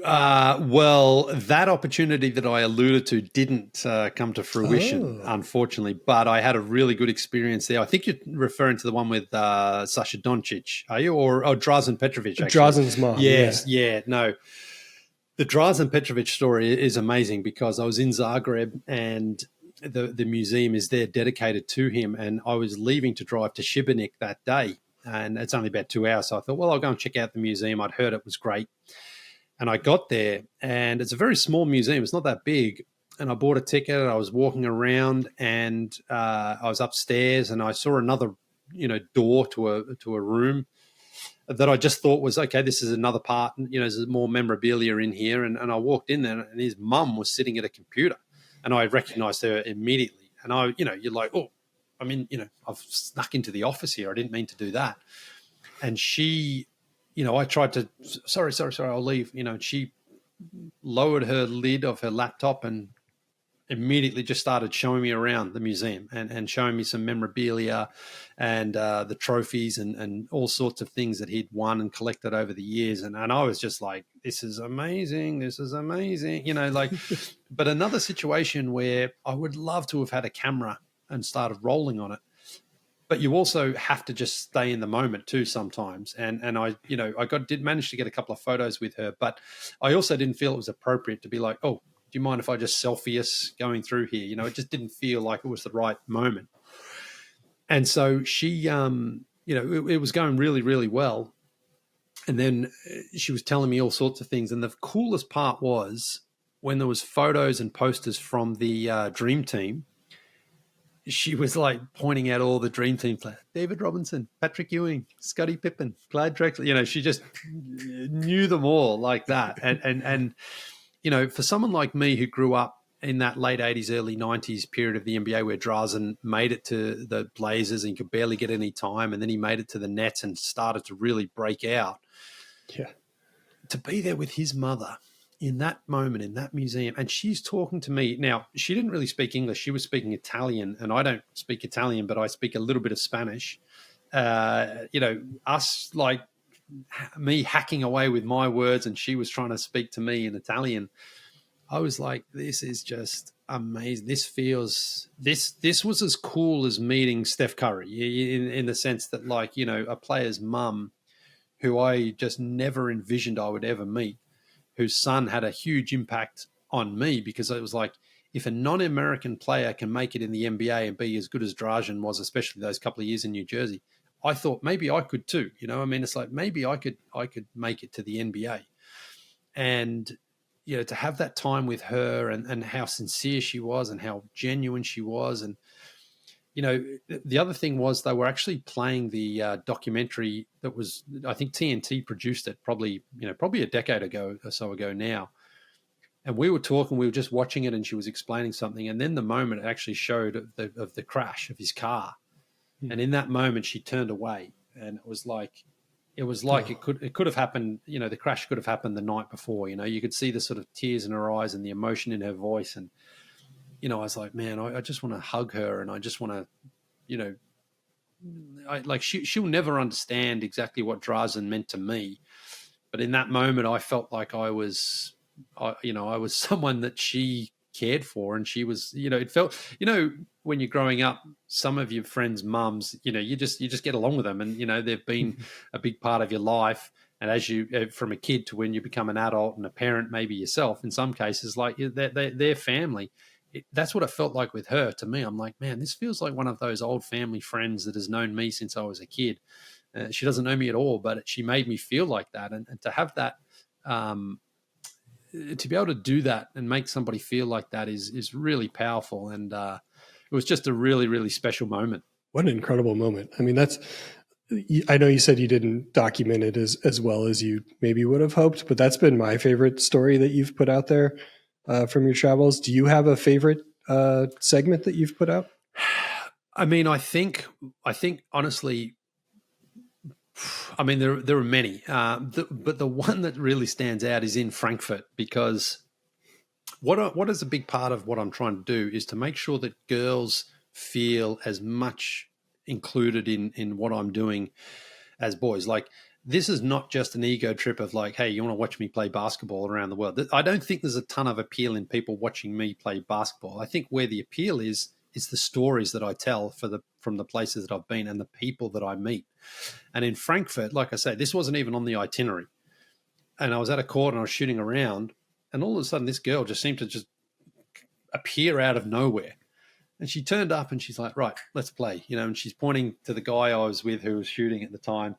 S1: Well, that opportunity that I alluded to didn't come to fruition, unfortunately, but I had a really good experience there. I think you're referring to the one with Sasha Doncic, are you? Or Drazen Petrovic, actually.
S2: Drazen's mom.
S1: Yes, no. The Drazen Petrovic story is amazing, because I was in Zagreb and the museum is there dedicated to him, and I was leaving to drive to Šibenik that day, and it's only about 2 hours, so I thought, well, I'll go and check out the museum. I'd heard it was great. And I got there, and it's a very small museum. It's not that big. And I bought a ticket. I was walking around, and I was upstairs, and I saw another, door to a room that I just thought was, okay, this is another part. There's more memorabilia in here. And I walked in there, and his mum was sitting at a computer, and I recognized her immediately. And you're like, oh, I've snuck into the office here. I didn't mean to do that. And she, I tried to, sorry, I'll leave. She lowered her lid of her laptop and immediately just started showing me around the museum and showing me some memorabilia and the trophies and all sorts of things that he'd won and collected over the years. And I was just like, this is amazing. But another situation where I would love to have had a camera and started rolling on it. But you also have to just stay in the moment too sometimes. And I did manage to get a couple of photos with her, but I also didn't feel it was appropriate to be like, oh, do you mind if I just selfie us going through here? It just didn't feel like it was the right moment. And so she, it was going really, really well. And then she was telling me all sorts of things. And the coolest part was when there was photos and posters from the Dream Team, she was like pointing out all the Dream Team players: David Robinson, Patrick Ewing, Scottie Pippen, Clyde Drexler. She just knew them all like that. And for someone like me who grew up in that late 80s, early 90s period of the NBA where Drazen made it to the Blazers and he could barely get any time, and then he made it to the Nets and started to really break out.
S2: Yeah.
S1: To be there with his mother in that moment, in that museum, and she's talking to me. Now, she didn't really speak English. She was speaking Italian, and I don't speak Italian, but I speak a little bit of Spanish. Us, like, me hacking away with my words, and she was trying to speak to me in Italian. I was like, this is just amazing. This was as cool as meeting Steph Curry in the sense that, like, a player's mum who I just never envisioned I would ever meet, whose son had a huge impact on me, because it was like, if a non-American player can make it in the NBA and be as good as Drazen was, especially those couple of years in New Jersey, I thought maybe I could too. It's like, maybe I could make it to the NBA. And, to have that time with her and how sincere she was and how genuine she was. And, the other thing was they were actually playing the documentary that was, I think TNT produced it probably a decade ago or so ago now. And we were talking, we were just watching it, and she was explaining something. And then the moment it actually showed of the crash of his car. And in that moment, she turned away, and it was like it could have happened. The crash could have happened the night before. You could see the sort of tears in her eyes and the emotion in her voice. And, I was like, man, I just want to hug her, and I just want to, she'll never understand exactly what Drazen meant to me. But in that moment, I felt like I was someone that she cared for, and she was, it felt, when you're growing up, some of your friends' mums, you just get along with them, and they've been a big part of your life, And as you, from a kid to when you become an adult and a parent, maybe yourself, in some cases, like their family, that's what it felt like with her. To me, I'm like, man, this feels like one of those old family friends that has known me since I was a kid. She doesn't know me at all, but she made me feel like that. And to have that, to be able to do that and make somebody feel like that is really powerful. And it was just a really, really special moment.
S2: What an incredible moment. I mean, I know you said you didn't document it as well as you maybe would have hoped, but that's been my favorite story that you've put out there from your travels. Do you have a favorite segment that you've put out?
S1: I mean, I think honestly, I mean, there are many, but the one that really stands out is in Frankfurt, because what is a big part of what I'm trying to do is to make sure that girls feel as much included in what I'm doing as boys. Like, this is not just an ego trip of like, hey, you want to watch me play basketball around the world. I don't think there's a ton of appeal in people watching me play basketball. I think where the appeal is the stories that I tell from the places that I've been and the people that I meet. And in Frankfurt, like I say, this wasn't even on the itinerary. And I was at a court and I was shooting around, and all of a sudden this girl just seemed to just appear out of nowhere. And she turned up and she's like, right, let's play, and she's pointing to the guy I was with who was shooting at the time.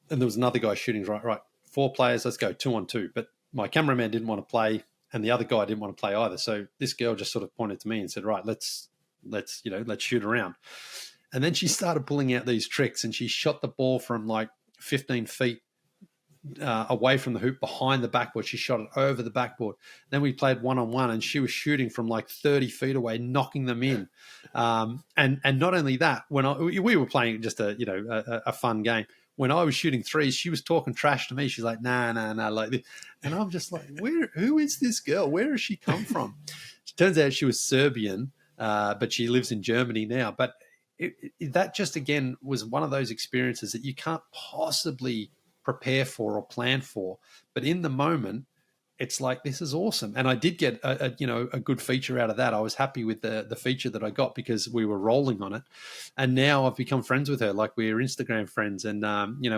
S1: And there was another guy shooting, right, 4 players, let's go 2-on-2. But my cameraman didn't want to play and the other guy didn't want to play either. So this girl just sort of pointed to me and said, right, let's shoot around. And then she started pulling out these tricks, and she shot the ball from like 15 feet away from the hoop behind the backboard. She shot it over the backboard. Then we played 1-on-1, and she was shooting from like 30 feet away, knocking them in. And not only that, when we were playing just a fun game. When I was shooting threes, she was talking trash to me. She's like, nah, like this. And I'm just like, who is this girl? Where has she come from? It turns out she was Serbian, but she lives in Germany now. But that just, again, was one of those experiences that you can't possibly prepare for or plan for. But in the moment, it's like, this is awesome. And I did get a good feature out of that. I was happy with the feature that I got because we were rolling on it. And now I've become friends with her. Like, we're Instagram friends, and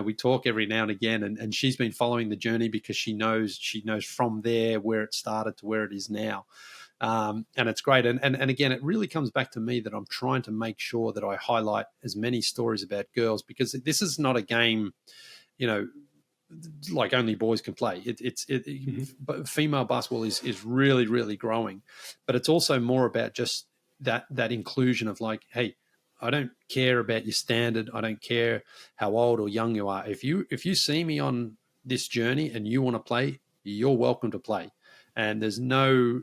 S1: we talk every now and again, and she's been following the journey because she knows from there where it started to where it is now. And it's great. And again, it really comes back to me that I'm trying to make sure that I highlight as many stories about girls, because this is not a game, like only boys can play. But female basketball is really, really growing. But it's also more about just that inclusion of like, hey, I don't care about your standard. I don't care how old or young you are. If you see me on this journey and you want to play, you're welcome to play. And there's no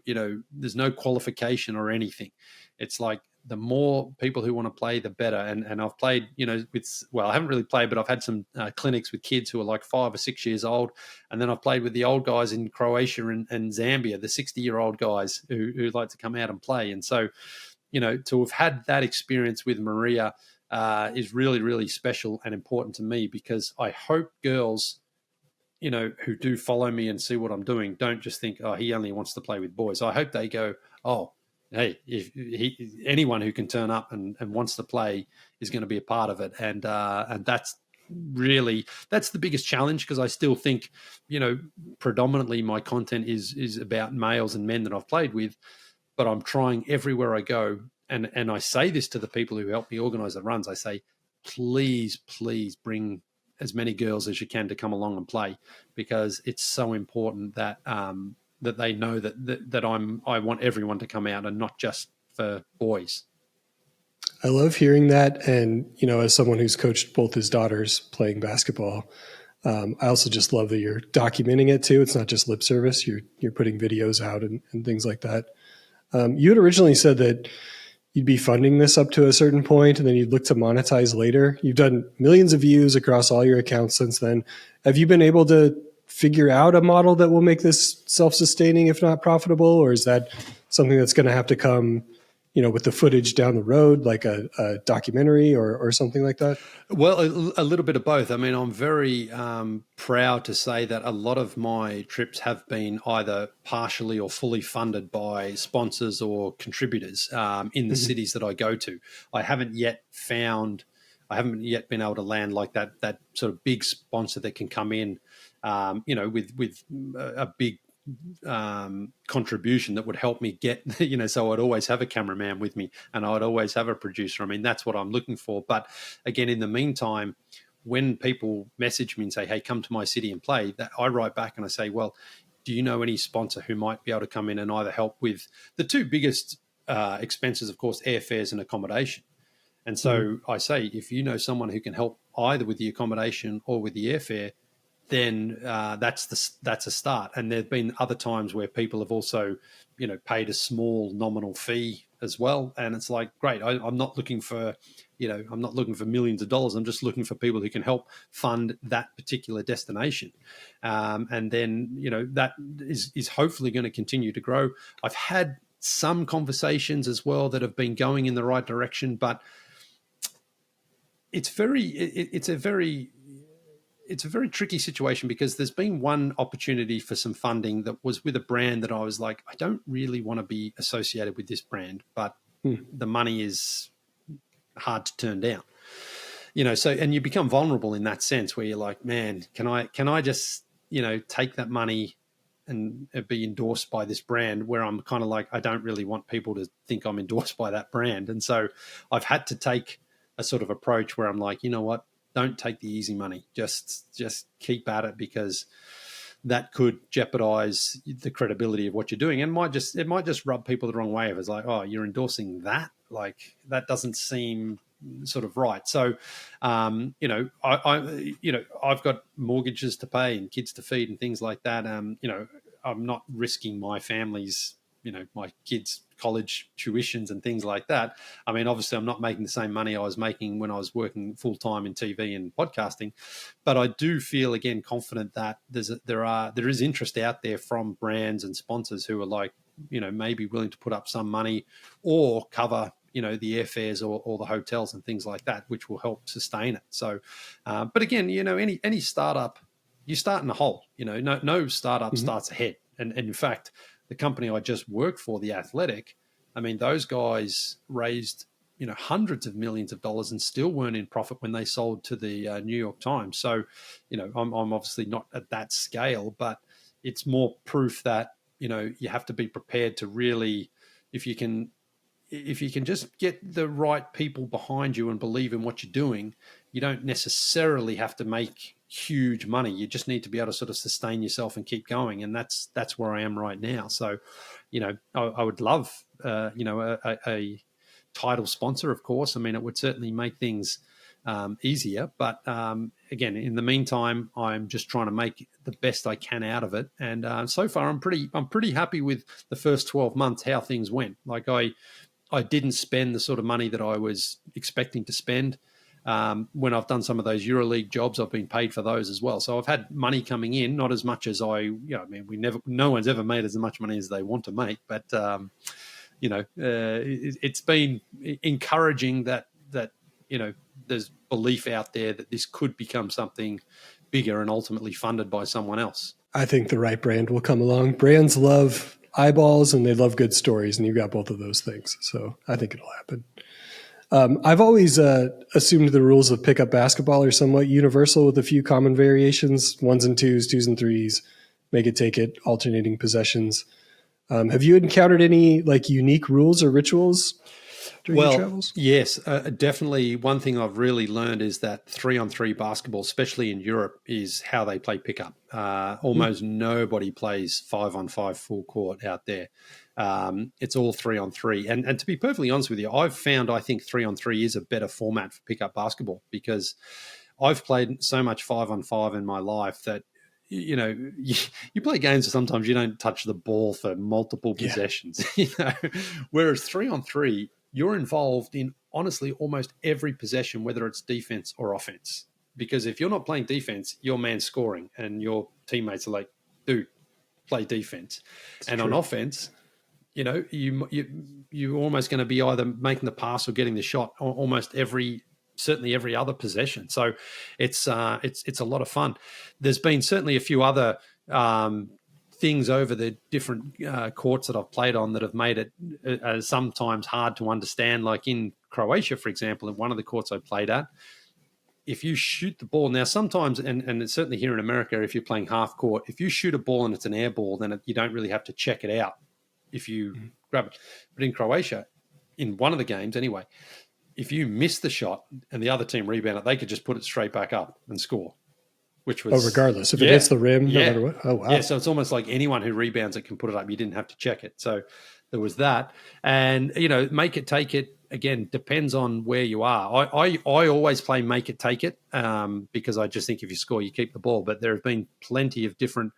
S1: qualification or anything. It's like, the more people who want to play, the better. And I've played, I haven't really played, but I've had some clinics with kids who are like 5 or 6 years old. And then I've played with the old guys in Croatia and Zambia, the 60-year-old guys who like to come out and play. And so, to have had that experience with Maria is really, really special and important to me, because I hope girls, who do follow me and see what I'm doing, don't just think, oh, he only wants to play with boys. I hope they go, oh, hey, if anyone who can turn up and wants to play is going to be a part of it. And that's the biggest challenge, because I still think, predominantly my content is about males and men that I've played with, but I'm trying everywhere I go. And I say this to the people who help me organize the runs. I say, please bring as many girls as you can to come along and play, because it's so important that that they know that I want everyone to come out and not just for boys.
S2: I love hearing that. And, as someone who's coached both his daughters playing basketball, I also just love that you're documenting it too. It's not just lip service. You're putting videos out and things like that. You had originally said that you'd be funding this up to a certain point and then you'd look to monetize later. You've done millions of views across all your accounts since then. Have you been able to figure out a model that will make this self-sustaining, if not profitable? Or is that something that's going to have to come, with the footage down the road, like a documentary or something like that?
S1: Well, a little bit of both. I mean, I'm very proud to say that a lot of my trips have been either partially or fully funded by sponsors or contributors in the cities that I go to. I haven't yet found I haven't yet been able to land like that sort of big sponsor that can come in, with a big contribution that would help me get, so I'd always have a cameraman with me and I'd always have a producer. I mean, that's what I'm looking for. But again, in the meantime, when people message me and say, hey, come to my city and play, that I write back and I say, well, do you know any sponsor who might be able to come in and either help with the two biggest expenses, of course, airfares and accommodation. And so I say, if you know someone who can help either with the accommodation or with the airfare, then that's a start. And there've been other times where people have also, paid a small nominal fee as well. And it's like, great, I'm not looking for, I'm not looking for millions of dollars. I'm just looking for people who can help fund that particular destination. And then, that is hopefully going to continue to grow. I've had some conversations as well that have been going in the right direction, but it's a very tricky situation, because there's been one opportunity for some funding that was with a brand that I was like, I don't really want to be associated with this brand, but the money is hard to turn down. So, and you become vulnerable in that sense where you're like, man, can I just, take that money and be endorsed by this brand, where I'm kind of like, I don't really want people to think I'm endorsed by that brand. And so I've had to take a sort of approach where I'm like, you know what, don't take the easy money. Just keep at it, because that could jeopardize the credibility of what you're doing. And it might just rub people the wrong way. If it's like, oh, you're endorsing that? Like, that doesn't seem sort of right. So, I've got mortgages to pay and kids to feed and things like that. I'm not risking my family's, my kids' college tuitions and things like that. I mean, obviously I'm not making the same money I was making when I was working full time in TV and podcasting, but I do feel, again, confident that there is interest out there from brands and sponsors who are like, maybe willing to put up some money or cover, the airfares or the hotels and things like that, which will help sustain it. So, but again, any startup, you start in a hole, no startup starts ahead. And in fact, the company I just worked for, The Athletic, I mean, those guys raised, hundreds of millions of dollars and still weren't in profit when they sold to the New York Times. So, I'm obviously not at that scale, but it's more proof that, you have to be prepared to really, if you can just get the right people behind you and believe in what you're doing, you don't necessarily have to make huge money. You just need to be able to sort of sustain yourself and keep going. And that's where I am right now. So, I would love, a title sponsor, of course. I mean, it would certainly make things easier. But again, in the meantime, I'm just trying to make the best I can out of it. And so far, I'm pretty happy with the first 12 months, how things went. Like I didn't spend the sort of money that I was expecting to spend. When I've done some of those EuroLeague jobs, I've been paid for those as well. So I've had money coming in, not as much as no one's ever made as much money as they want to make. But, it's been encouraging that, there's belief out there that this could become something bigger and ultimately funded by someone else.
S2: I think the right brand will come along. Brands love eyeballs and they love good stories, and you've got both of those things. So I think it'll happen. I've always assumed the rules of pickup basketball are somewhat universal, with a few common variations: 1s and 2s, 2s and 3s, make it, take it, alternating possessions. Have you encountered any unique rules or rituals during your travels?
S1: Yes, definitely. One thing I've really learned is that 3-on-3 basketball, especially in Europe, is how they play pickup. Almost nobody plays 5-on-5 full court out there. It's all 3-on-3. And to be perfectly honest with you, I think 3-on-3 is a better format for pickup basketball, because I've played so much 5-on-5 in my life that, you play games that sometimes you don't touch the ball for multiple possessions, whereas 3-on-3, you're involved in, honestly, almost every possession, whether it's defense or offense. Because if you're not playing defense, your man's scoring and your teammates are like, dude, play defense. And on offense, you're almost going to be either making the pass or getting the shot almost certainly every other possession. So it's a lot of fun. There's been certainly a few other things things over the different courts that I've played on that have made it sometimes hard to understand. Like in Croatia, for example, in one of the courts I played at, if you shoot the ball, now sometimes, and it's certainly here in America, if you're playing half court, if you shoot a ball and it's an air ball, then you don't really have to check it out if you grab it. But in Croatia, in one of the games anyway, if you miss the shot and the other team rebound it, they could just put it straight back up and score, which was...
S2: regardless. If it hits the rim, no matter what. Oh, wow.
S1: Yeah, so it's almost like anyone who rebounds it can put it up. You didn't have to check it. So there was that. And, make it, take it, again, depends on where you are. I always play make it, take it because I just think if you score, you keep the ball. But there have been plenty of different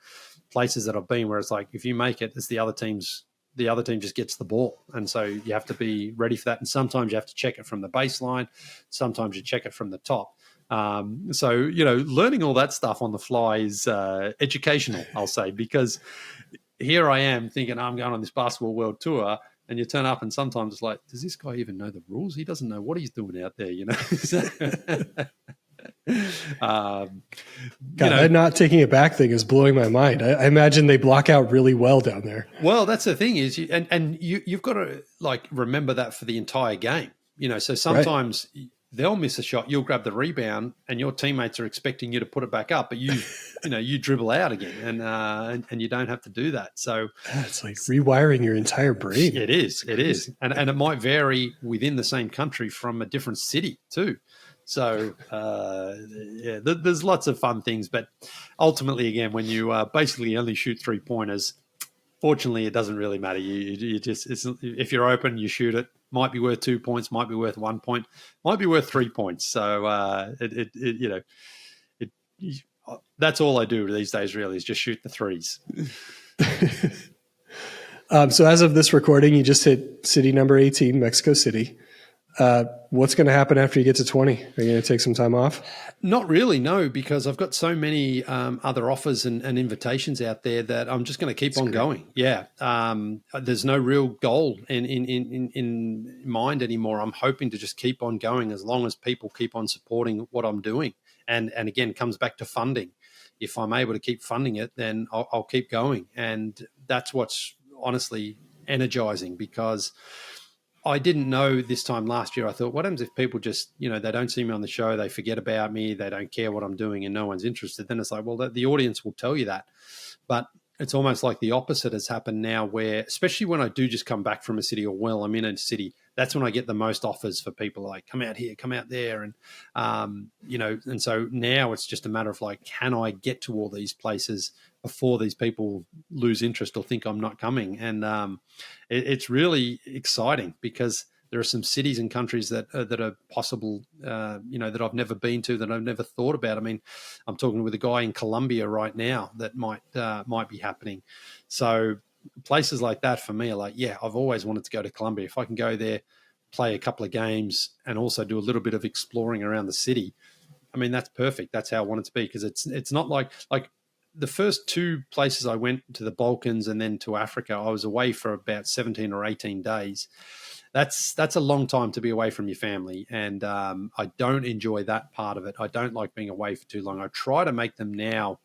S1: places that I've been where it's like if you make it, it's the other team just gets the ball. And so you have to be ready for that. And sometimes you have to check it from the baseline. Sometimes you check it from the top. So, learning all that stuff on the fly is educational, I'll say, because here I am thinking I'm going on this basketball world tour, and you turn up and sometimes it's like, does this guy even know the rules? He doesn't know what he's doing out there,
S2: That not taking it back thing is blowing my mind. I imagine they block out really well down there.
S1: Well, that's the thing is, you've got to remember that for the entire game. So sometimes they'll miss a shot, you'll grab the rebound, and your teammates are expecting you to put it back up, but you dribble out again, and you don't have to do that. So
S2: it's like rewiring your entire brain.
S1: It is, and it might vary within the same country from a different city too. So there's lots of fun things, but ultimately, again, when you basically only shoot 3-pointers, fortunately, it doesn't really matter. You just if you're open, you shoot it. Might be worth 2 points, might be worth 1 point, might be worth 3 points. So that's all I do these days. Really, is just shoot the threes.
S2: So as of this recording, you just hit city number 18, Mexico City. What's going to happen after you get to 20? Are you going to take some time off?
S1: Not really, no, because I've got so many other offers and invitations out there that I'm just going to keep on going. Yeah. There's no real goal in mind anymore. I'm hoping to just keep on going as long as people keep on supporting what I'm doing. And again, it comes back to funding. If I'm able to keep funding it, then I'll keep going. And that's what's honestly energizing, because I didn't know this time last year. I thought, what happens if people just, they don't see me on the show, they forget about me, they don't care what I'm doing, and no one's interested? Then it's like, well, the audience will tell you that. But it's almost like the opposite has happened now, where, especially when I do just come back from a city, or I'm in a city, that's when I get the most offers for people like, come out here, come out there. And, and so now it's just a matter of like, can I get to all these places before these people lose interest or think I'm not coming? And it's really exciting, because there are some cities and countries that are possible, that I've never been to, that I've never thought about. I mean, I'm talking with a guy in Colombia right now that might be happening. So places like that for me are like, yeah, I've always wanted to go to Colombia. If I can go there, play a couple of games, and also do a little bit of exploring around the city, I mean, that's perfect. That's how I want it to be, because it's not like the first 2 places I went, to the Balkans and then to Africa, I was away for about 17 or 18 days. That's a long time to be away from your family. And I don't enjoy that part of it. I don't like being away for too long. I try to make them now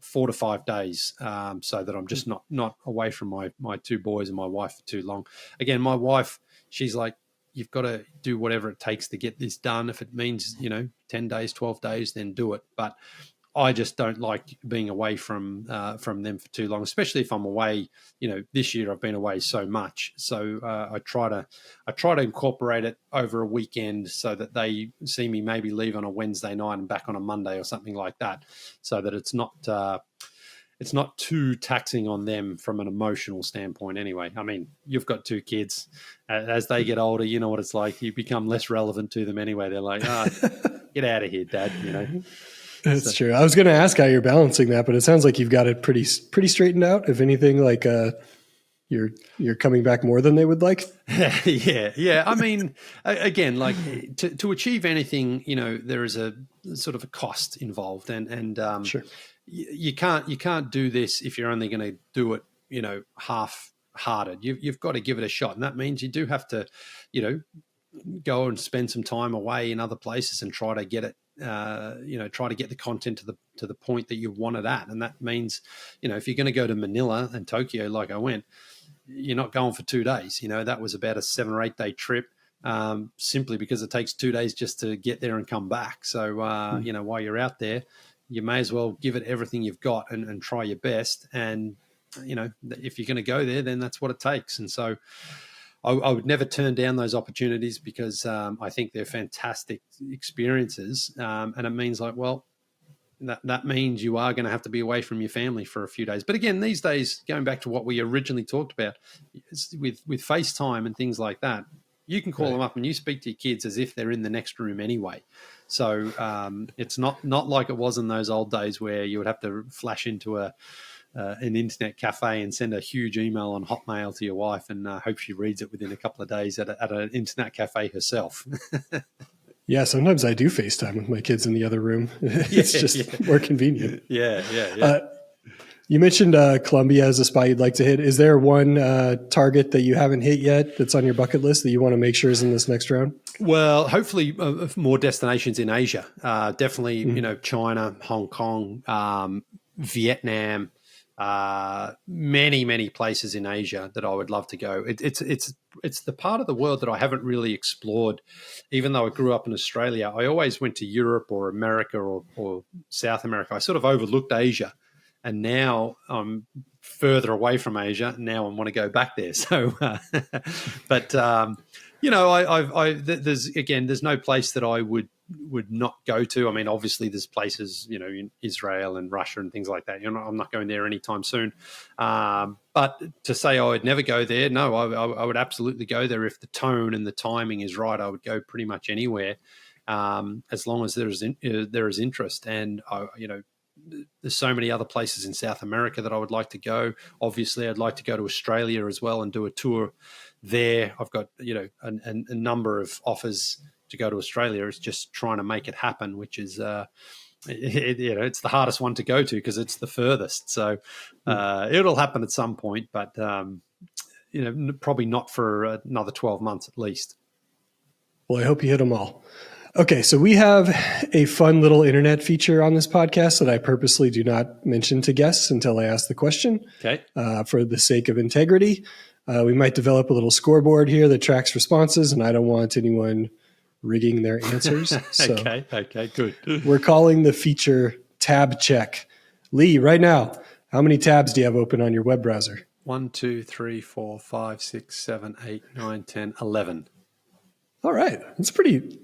S1: 4 to 5 days, so that I'm just not away from my 2 boys and my wife for too long. Again, my wife, she's like, you've got to do whatever it takes to get this done. If it means, 10 days, 12 days, then do it. But I just don't like being away from them for too long, especially if I'm away. This year I've been away so much, so I try to incorporate it over a weekend, so that they see me maybe leave on a Wednesday night and back on a Monday or something like that, so that it's not too taxing on them from an emotional standpoint. Anyway, I mean, you've got 2 kids. As they get older, you know what it's like. You become less relevant to them anyway. They're like, get out of here, Dad.
S2: That's true. I was going to ask how you're balancing that, but it sounds like you've got it pretty straightened out. If anything, like you're coming back more than they would like.
S1: Yeah. I mean, again, like to achieve anything, there is a sort of a cost involved, and
S2: sure.
S1: You can't do this if you're only going to do it, half-hearted. You've got to give it a shot, and that means you do have to, go and spend some time away in other places and try to get it try to get the content to the point that you want it at. And that means, if you're going to go to Manila and Tokyo, like I went, you're not going for 2 days. That was about a 7 or 8 day trip, simply because it takes 2 days just to get there and come back. So, while you're out there, you may as well give it everything you've got and try your best. And, if you're going to go there, then that's what it takes. And so I would never turn down those opportunities, because I think they're fantastic experiences. And it means that means you are going to have to be away from your family for a few days. But again, these days, going back to what we originally talked about, with FaceTime and things like that, you can call them up and you speak to your kids as if they're in the next room anyway. So it's not like it was in those old days where you would have to flash into an internet cafe and send a huge email on Hotmail to your wife and hope she reads it within a couple of days at an internet cafe herself.
S2: Yeah, sometimes I do FaceTime with my kids in the other room. It's just more convenient.
S1: Yeah.
S2: You mentioned Colombia as a spot you'd like to hit. Is there one target that you haven't hit yet that's on your bucket list that you want to make sure is in this next round?
S1: Well, hopefully more destinations in Asia. Definitely, China, Hong Kong, Vietnam, many places in Asia that I would love to go. It's the part of the world that I haven't really explored. Even though I grew up in Australia, I always went to Europe or America or South America. I sort of overlooked Asia, and now I'm further away from Asia. Now I want to go back there. So, but there's no place that I would not go to. I mean, obviously there's places, in Israel and Russia and things like that. I'm not going there anytime soon. But to say I would never go there, no, I would absolutely go there. If the tone and the timing is right, I would go pretty much anywhere, as long as there is interest. And, there's so many other places in South America that I would like to go. Obviously, I'd like to go to Australia as well and do a tour there. I've got, a number of offers to go to Australia. It's just trying to make it happen, which is, it's the hardest one to go to because it's the furthest. So it'll happen at some point, but, probably not for another 12 months at least.
S2: Well, I hope you hit them all. Okay, so we have a fun little internet feature on this podcast that I purposely do not mention to guests until I ask the question.
S1: Okay.
S2: For the sake of integrity, we might develop a little scoreboard here that tracks responses, and I don't want anyone rigging their answers. So
S1: Okay, good.
S2: We're calling the feature Tab Check. Leigh, right now, how many tabs do you have open on your web browser?
S1: 1, 2, 3, 4, 5, 6, 7, 8, 9, 10, 11.
S2: All right, that's a pretty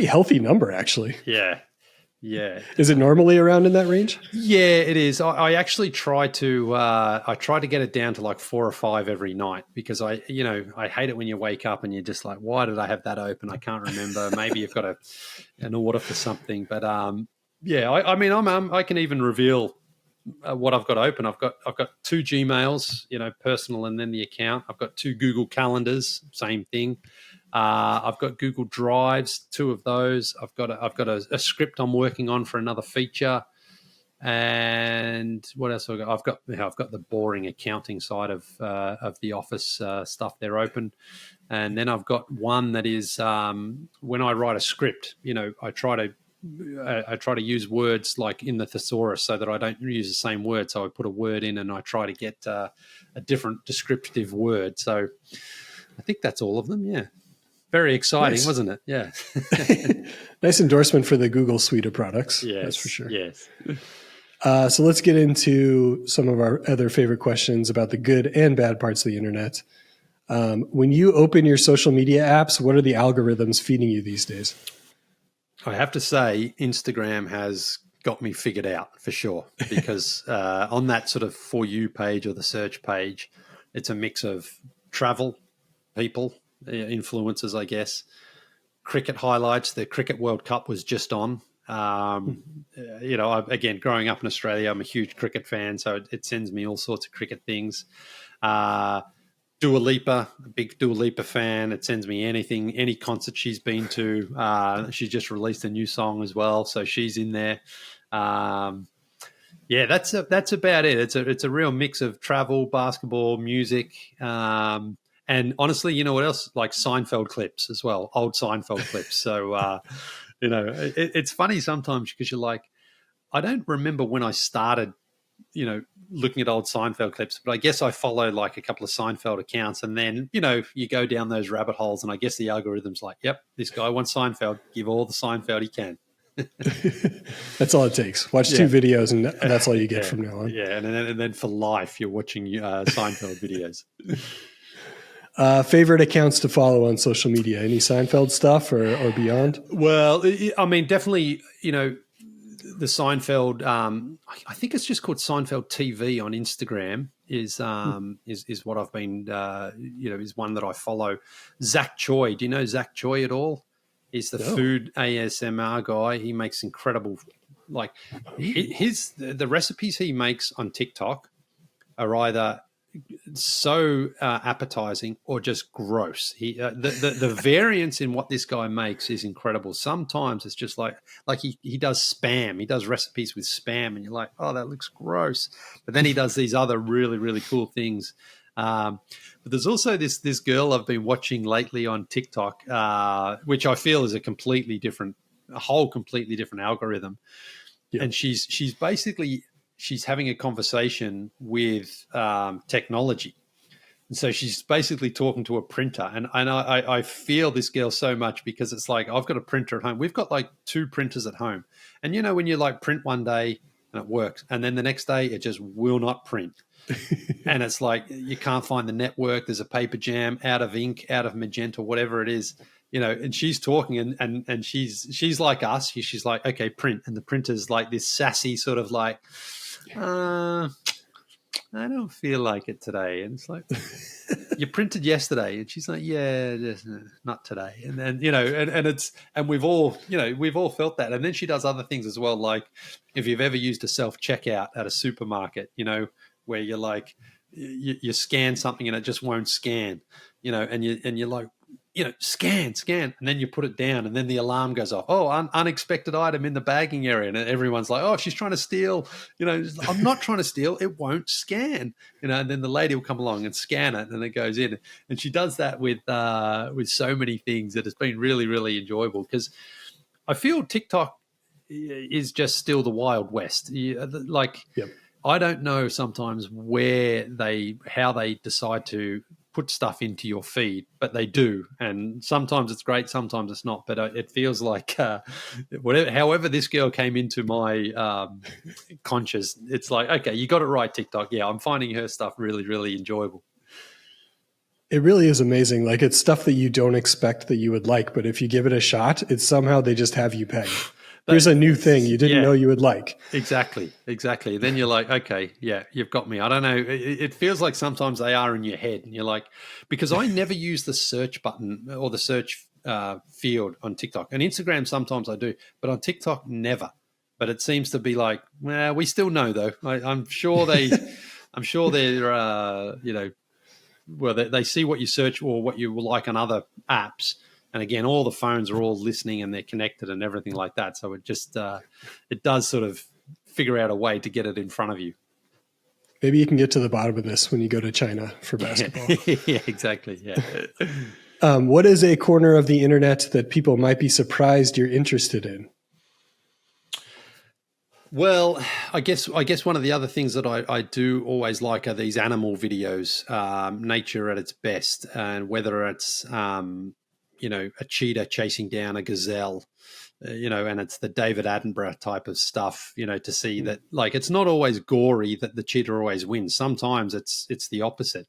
S2: healthy number, actually.
S1: Yeah.
S2: Is it normally around in that range?
S1: Yeah, it is. I actually try to get it down to like 4 or 5 every night, because I hate it when you wake up and you're just like, why did I have that open? I can't remember. Maybe you've got an order for something. But I can even reveal what I've got open. I've got 2 Gmails, personal, and then the account. I've got 2 Google Calendars, same thing. I've got Google Drives, 2 of those. I've got a script I'm working on for another feature, and what else have I got? I've got the boring accounting side of the office stuff there open, and then I've got one that is when I write a script. I try to use words like in the thesaurus so that I don't use the same word. So I put a word in and I try to get a different descriptive word. So I think that's all of them. Yeah. Very exciting, nice. Wasn't it? Yeah.
S2: Nice endorsement for the Google suite of products.
S1: Yes,
S2: that's for sure.
S1: Yes.
S2: So let's get into some of our other favorite questions about the good and bad parts of the internet. When you open your social media apps, what are the algorithms feeding you these days?
S1: I have to say, Instagram has got me figured out for sure, because on that sort of For You page or the search page, it's a mix of travel, people, influencers, I guess, cricket highlights. The Cricket World Cup was just on. Again, growing up in Australia, I'm a huge cricket fan, so it sends me all sorts of cricket things. Dua Lipa, a big Dua Lipa fan. It sends me anything, any concert she's been to. She just released a new song as well, so she's in there. That's about it. It's a real mix of travel, basketball, music. And honestly, you know what else? Like Seinfeld clips as well, old Seinfeld clips. So, It's funny sometimes because you're like, I don't remember when I started, looking at old Seinfeld clips, but I guess I follow like a couple of Seinfeld accounts, and then, you go down those rabbit holes, and I guess the algorithm's like, yep, this guy wants Seinfeld, give all the Seinfeld he can.
S2: That's all it takes. Watch 2 videos, and that's all you get from now on.
S1: Yeah, and then for life, you're watching Seinfeld videos.
S2: Favorite accounts to follow on social media? Any Seinfeld stuff or beyond?
S1: Well, I mean, definitely, the Seinfeld. I think it's just called Seinfeld TV on Instagram. Is what I've been. Is one that I follow. Zach Choi. Do you know Zach Choi at all? He's the food ASMR guy. He makes incredible, like the recipes he makes on TikTok are either so appetizing or just gross. The variance in what this guy makes is incredible. Sometimes it's just like he does spam. He does recipes with spam, and you're like, oh, that looks gross. But then he does these other really, really cool things. But there's also this girl I've been watching lately on TikTok, which I feel is a completely different algorithm. Yeah. And she's basically having a conversation with technology. And so she's basically talking to a printer. And I feel this girl so much because it's like, I've got a printer at home. We've got like 2 printers at home. And when you like print one day and it works, and then the next day it just will not print. And it's like, you can't find the network. There's a paper jam, out of ink, out of magenta, whatever it is, and she's talking and she's like us. She's like, okay, print. And the printer's like this sassy sort of like, I don't feel like it today. And it's like, you printed yesterday. And she's like, yeah, not today. And then, and we've all felt that. And then she does other things as well. Like if you've ever used a self-checkout at a supermarket, where you're like, you scan something and it just won't scan, and you're like, scan, and then you put it down, and then the alarm goes off. Oh, unexpected item in the bagging area, and everyone's like, oh, she's trying to steal. I'm not trying to steal. It won't scan. And then the lady will come along and scan it, and it goes in. And she does that with so many things that it's been really, really enjoyable because I feel TikTok is just still the Wild West. Like. Yep. I don't know sometimes how they decide to put stuff into your feed, but they do. And sometimes it's great, sometimes it's not. But it feels like however this girl came into my conscious, it's like, okay, you got it right, TikTok. Yeah, I'm finding her stuff really, really enjoyable.
S2: It really is amazing. Like, it's stuff that you don't expect that you would like, but if you give it a shot, it's somehow they just have you pegged. Here's a new thing you didn't know you would like.
S1: Exactly. Then you're like, okay, yeah, you've got me. I don't know. It feels like sometimes they are in your head, and you're like, because I never use the search button or the search field on TikTok. And Instagram sometimes I do, but on TikTok never. But it seems to be like, well, we still know though. I'm sure they're, well, they see what you search or what you like on other apps. And again, all the phones are all listening and they're connected and everything like that. So it just it does sort of figure out a way to get it in front of you.
S2: Maybe you can get to the bottom of this when you go to China for basketball.
S1: Yeah, exactly. Yeah.
S2: What is a corner of the internet that people might be surprised you're interested in?
S1: Well, I guess one of the other things that I do always like are these animal videos, nature at its best, and whether it's a cheetah chasing down a gazelle, and it's the David Attenborough type of stuff, to see that, like, it's not always gory that the cheetah always wins. Sometimes it's the opposite.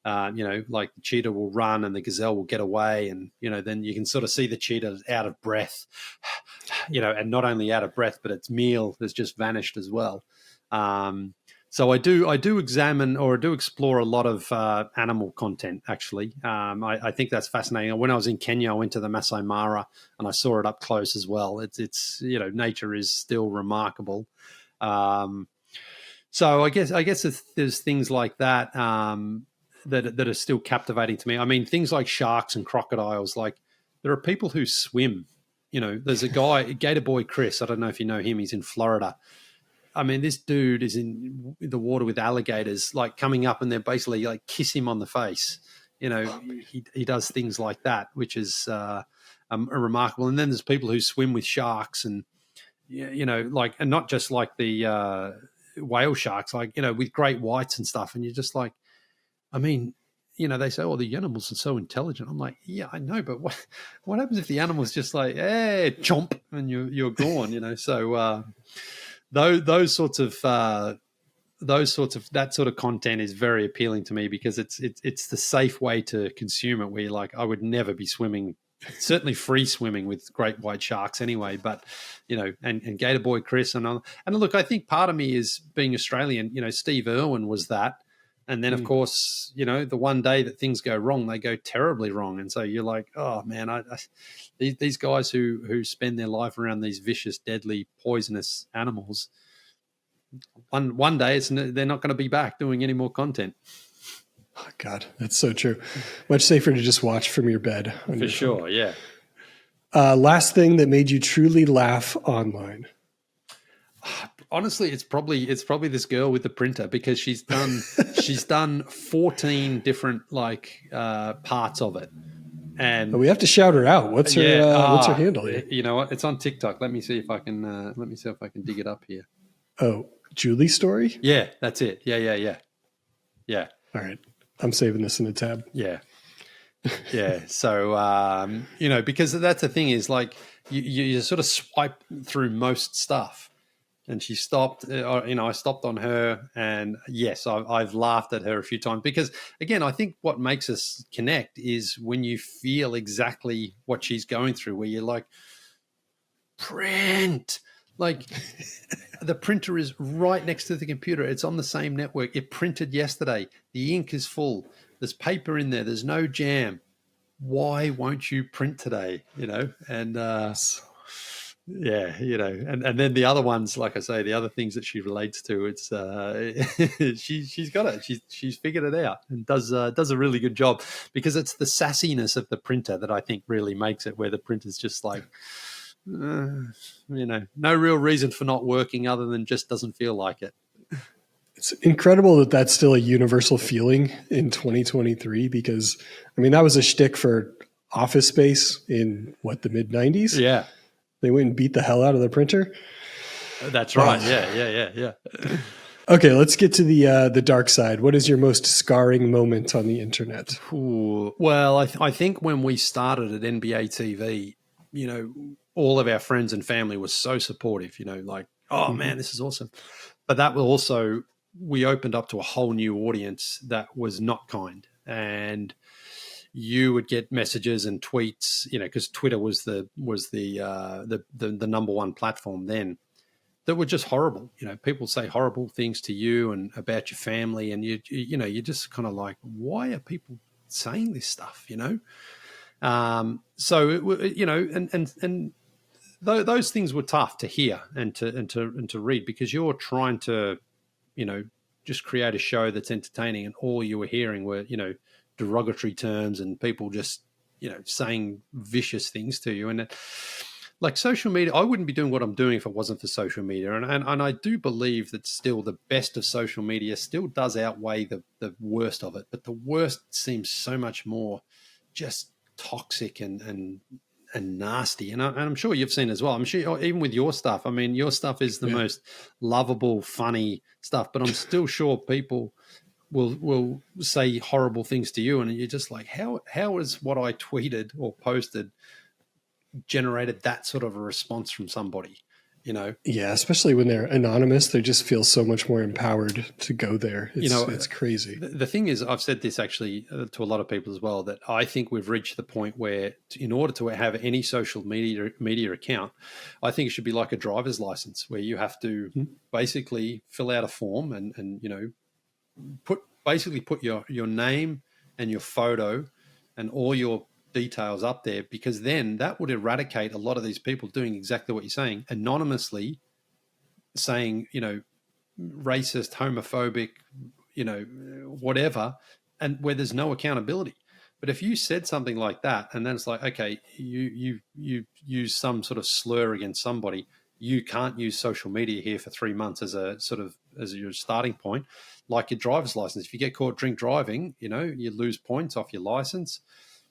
S1: Like the cheetah will run and the gazelle will get away, and then you can sort of see the cheetah out of breath, and not only out of breath, but its meal has just vanished as well. So I do examine, or I do explore a lot of animal content, actually. I think that's fascinating. When I was in Kenya, I went to the Masai Mara and I saw it up close as well. It's nature is still remarkable. So I guess there's things like that that are still captivating to me. I mean, things like sharks and crocodiles. Like, there are people who swim. There's a guy, Gator Boy Chris. I don't know if you know him. He's in Florida. I mean, this dude is in the water with alligators, like coming up, and they're basically like kiss him on the face. He does things like that, which is remarkable. And then there's people who swim with sharks, and like, and not just like the whale sharks, like, with great whites and stuff. And you're just like, I mean, they say, oh, the animals are so intelligent. I'm like, yeah, I know, but what happens if the animal's just like, hey, chomp, and you're gone, So those sorts of that sort of content is very appealing to me, because it's the safe way to consume it, where you're like, I would never be swimming, certainly free swimming with great white sharks anyway, but and Gator Boy Chris and look, I think part of me is being Australian. Steve Irwin was that, and then of course the one day that things go wrong, they go terribly wrong, and so you're like, oh man, these guys who spend their life around these vicious, deadly, poisonous animals, one day they're not going to be back doing any more content.
S2: Oh, God, that's so true. Much safer to just watch from your bed.
S1: For sure, yeah.
S2: Last thing that made you truly laugh online.
S1: Honestly, it's probably this girl with the printer, because she's done 14 different parts of it, and
S2: we have to shout her out. What's her handle here?
S1: You know what? It's on TikTok. Let me see if I can dig it up here.
S2: Oh, Julie Story?
S1: Yeah, that's it. Yeah.
S2: All right. I'm saving this in a tab.
S1: Yeah. Yeah. So, because that's the thing is, like, you sort of swipe through most stuff, and she stopped, I stopped on her, and yes, I've laughed at her a few times, because again, I think what makes us connect is when you feel exactly what she's going through, where you're like, print, like the printer is right next to the computer. It's on the same network. It printed yesterday. The ink is full. There's paper in there. There's no jam. Why won't you print today? And yeah, and then the other ones, like I say, the other things that she relates to, it's she's got it. She's figured it out, and does a really good job, because it's the sassiness of the printer that I think really makes it, where the printer's just like, no real reason for not working other than just doesn't feel like it.
S2: It's incredible that that's still a universal feeling in 2023, because that was a shtick for Office Space in the mid 90s.
S1: Yeah.
S2: They went and beat the hell out of the printer.
S1: That's right. Yeah.
S2: Okay, let's get to the dark side. What is your most scarring moment on the internet?
S1: Ooh, well, I think when we started at NBA TV, all of our friends and family was so supportive, like, oh man, this is awesome. But that will also, we opened up to a whole new audience that was not kind. And you would get messages and tweets, because Twitter was the number one platform then, that were just horrible. People say horrible things to you and about your family, and you're just kind of like, why are people saying this stuff? So and those things were tough to hear and to read, because you're trying to, just create a show that's entertaining, and all you were hearing were, derogatory terms and people just, saying vicious things to you. And like social media, I wouldn't be doing what I'm doing if it wasn't for social media. And I do believe that still the best of social media still does outweigh the worst of it. But the worst seems so much more just toxic and nasty. And I'm sure you've seen as well. I'm sure even with your stuff, your stuff is the most lovable, funny stuff, but I'm still sure people will say horrible things to you, and you're just like, how is what I tweeted or posted generated that sort of a response from somebody?
S2: Yeah, especially when they're anonymous, they just feel so much more empowered to go there. It's crazy.
S1: The thing is, I've said this actually to a lot of people as well, that I think we've reached the point where in order to have any social media account, I think it should be like a driver's license, where you have to basically fill out a form and put your name and your photo and all your details up there, because then that would eradicate a lot of these people doing exactly what you're saying, anonymously saying, racist, homophobic, whatever, and where there's no accountability. But if you said something like that, and then it's like, okay, you use some sort of slur against somebody, you can't use social media here for 3 months as your starting point, like your driver's license. If you get caught drink driving, you lose points off your license.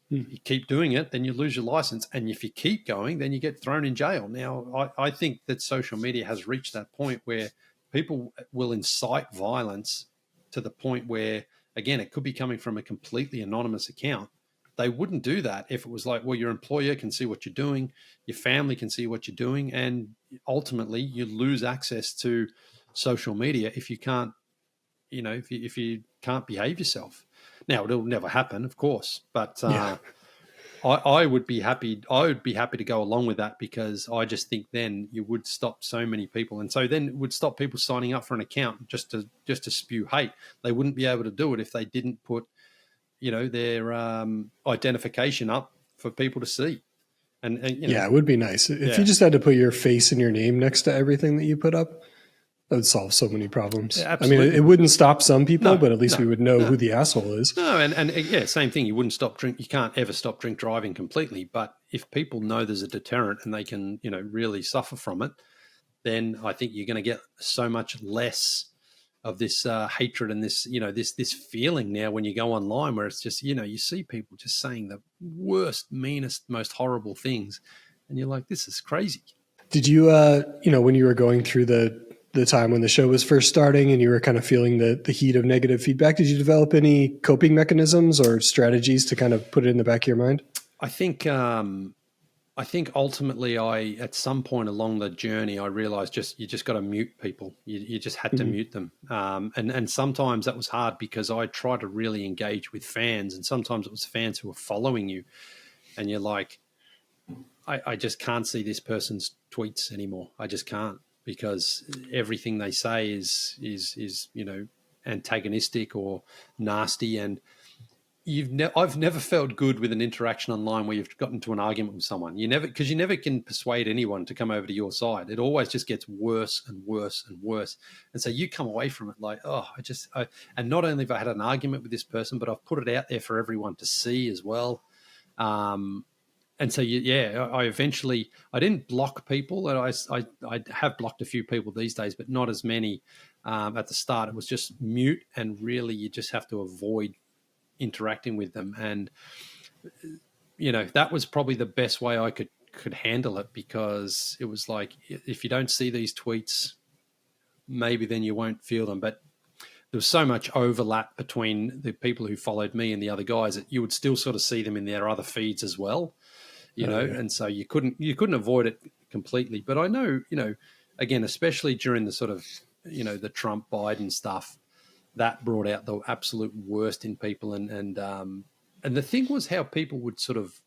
S1: You keep doing it, then you lose your license. And if you keep going, then you get thrown in jail. Now, I think that social media has reached that point where people will incite violence to the point where, again, it could be coming from a completely anonymous account. They wouldn't do that if it was like, well, your employer can see what you're doing, your family can see what you're doing, and ultimately you lose access to social media if you can't, if you can't behave yourself. Now, it'll never happen, of course, but I would be happy. I would be happy to go along with that, because I just think then you would stop so many people, and so then it would stop people signing up for an account just to spew hate. They wouldn't be able to do it if they didn't put, their identification up for people to see. And
S2: it would be nice if you just had to put your face and your name next to everything that you put up. That would solve so many problems.
S1: Yeah,
S2: I mean, it wouldn't stop some people, but at least we would know who the asshole is.
S1: No, and same thing. You wouldn't stop drink. You can't ever stop drink driving completely. But if people know there's a deterrent and they can, really suffer from it, then I think you're going to get so much less of this hatred and this, this feeling now when you go online, where it's just, you see people just saying the worst, meanest, most horrible things, and you're like, this is crazy.
S2: Did you, when you were going through the time when the show was first starting and you were kind of feeling the heat of negative feedback, did you develop any coping mechanisms or strategies to kind of put it in the back of your mind?
S1: I think ultimately at some point along the journey, I realized you just got to mute people. You just had to mute them. And sometimes that was hard because I tried to really engage with fans, and sometimes it was fans who were following you, and you're like, I just can't see this person's tweets anymore. I just can't, because everything they say is antagonistic or nasty, and I've never felt good with an interaction online where you've gotten into an argument with someone. You never can persuade anyone to come over to your side. It always just gets worse and worse and worse, and so you come away from it like, and not only have I had an argument with this person, but I've put it out there for everyone to see as well. And so, I didn't block people. And I have blocked a few people these days, but not as many. At the start, it was just mute, and really you just have to avoid interacting with them. And, that was probably the best way I could handle it, because it was like, if you don't see these tweets, maybe then you won't feel them. But there was so much overlap between the people who followed me and the other guys that you would still sort of see them in their other feeds as well. And so you couldn't avoid it completely. But I know, again, especially during the sort of, the Trump Biden stuff, that brought out the absolute worst in people. And the thing was how people would sort of,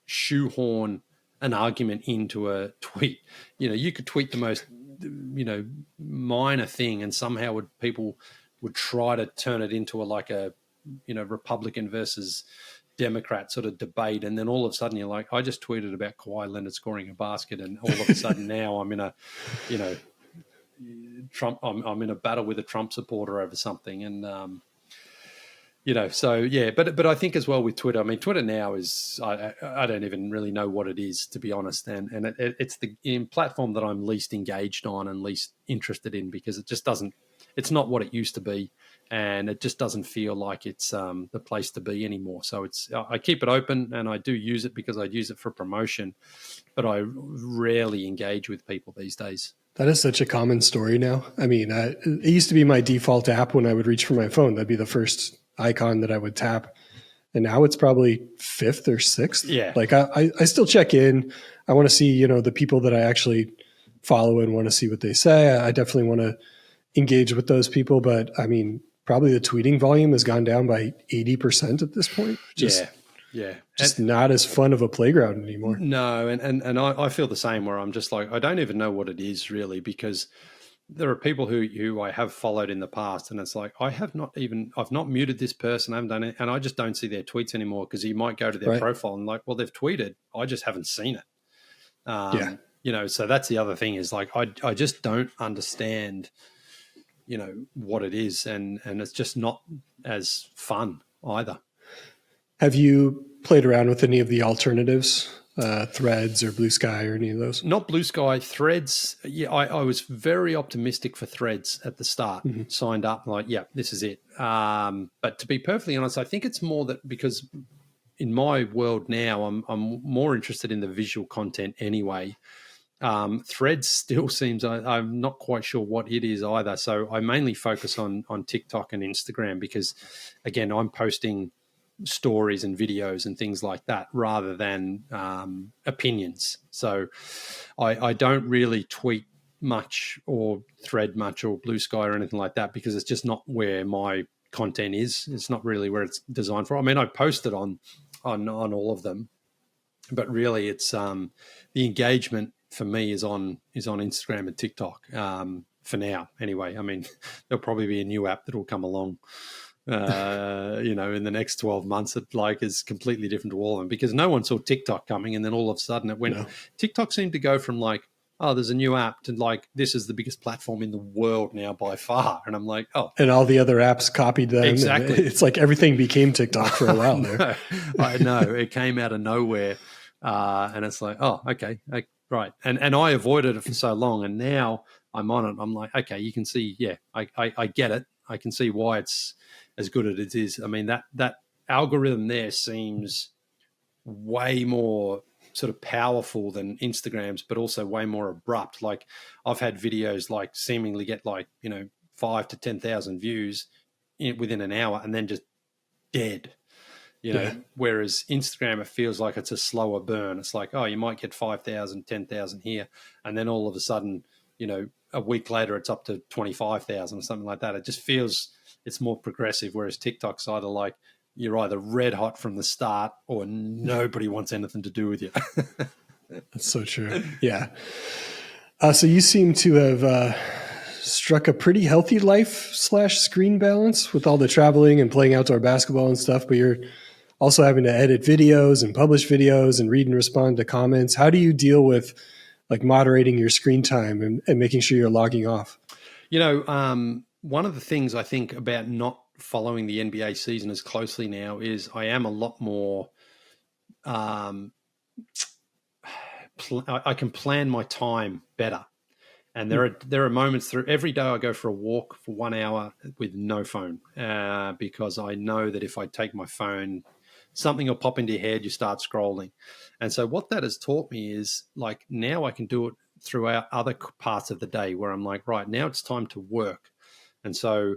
S1: shoehorn an argument into a tweet. You could tweet the most, minor thing, and somehow people would try to turn it into a Republican versus Democrat sort of debate, and then all of a sudden you're like, I just tweeted about Kawhi Leonard scoring a basket, and all of a sudden now I'm in a, Trump. I'm in a battle with a Trump supporter over something, and so yeah. But I think as well with Twitter. I mean, Twitter now is I don't even really know what it is, to be honest, and it's the platform that I'm least engaged on and least interested in, because it just doesn't. It's not what it used to be, and it just doesn't feel like it's the place to be anymore. So I keep it open, and I do use it because I use it for promotion, but I rarely engage with people these days.
S2: That is such a common story now. I mean, it used to be my default app when I would reach for my phone. That'd be the first icon that I would tap. And now it's probably fifth or sixth.
S1: Yeah.
S2: Like I still check in. I want to see, the people that I actually follow and want to see what they say. I definitely want to engage with those people. But I mean, probably the tweeting volume has gone down by 80% at this point.
S1: Yeah.
S2: Just not as fun of a playground anymore.
S1: No. And I feel the same, where I'm just like, I don't even know what it is really, because there are people who I have followed in the past, and it's like, I've not muted this person. I haven't done it. And I just don't see their tweets anymore, because you might go to their profile and like, well, they've tweeted. I just haven't seen it. So that's the other thing, is like, I just don't understand, what it is. And it's just not as fun either.
S2: Have you played around with any of the alternatives, Threads or Blue Sky or any of those?
S1: Not Blue Sky, Threads. Yeah, I was very optimistic for Threads at the start. Signed up, like, yeah, this is it. But to be perfectly honest, I think it's more that because in my world now, I'm more interested in the visual content anyway. Threads still seems, I'm not quite sure what it is either. So I mainly focus on TikTok and Instagram because, again, I'm posting stories and videos and things like that rather than opinions. So I don't really tweet much or thread much or Blue Sky or anything like that because it's just not where my content is. It's not really where it's designed for. I mean, I post it on all of them, but really it's the engagement for me is on Instagram and TikTok for now anyway. I mean, there'll probably be a new app that will come along in the next 12 months that like is completely different to all of them because no one saw TikTok coming, and then all of a sudden it went. No. TikTok seemed to go from like, oh, there's a new app to like, this is the biggest platform in the world now by far. And I'm like, oh.
S2: And all the other apps copied them.
S1: Exactly.
S2: It's like everything became TikTok for a while there.
S1: I know. It came out of nowhere. And it's like, oh, okay. Right. And I avoided it for so long. And now I'm on it. I'm like, okay, you can see, yeah, I get it. I can see why it's as good as it is. I mean, that algorithm there seems way more sort of powerful than Instagram's, but also way more abrupt. Like I've had videos like seemingly get like, 5 to 10,000 views within an hour and then just dead, whereas Instagram, it feels like it's a slower burn. It's like, oh, you might get 5,000, 10,000 here. And then all of a sudden, a week later, it's up to 25,000 or something like that. It just feels it's more progressive. Whereas TikTok's either like, you're either red hot from the start or nobody wants anything to do with you.
S2: That's so true. Yeah. So you seem to have struck a pretty healthy life/screen balance with all the traveling and playing outdoor basketball and stuff, but you're also having to edit videos and publish videos and read and respond to comments. How do you deal with like moderating your screen time and making sure you're logging off?
S1: One of the things I think about not following the NBA season as closely now is I am a lot more, I can plan my time better. And there are moments through every day I go for a walk for 1 hour with no phone because I know that if I take my phone, something will pop into your head, you start scrolling. And so what that has taught me is like now I can do it throughout other parts of the day where I'm like, right, now it's time to work. And so,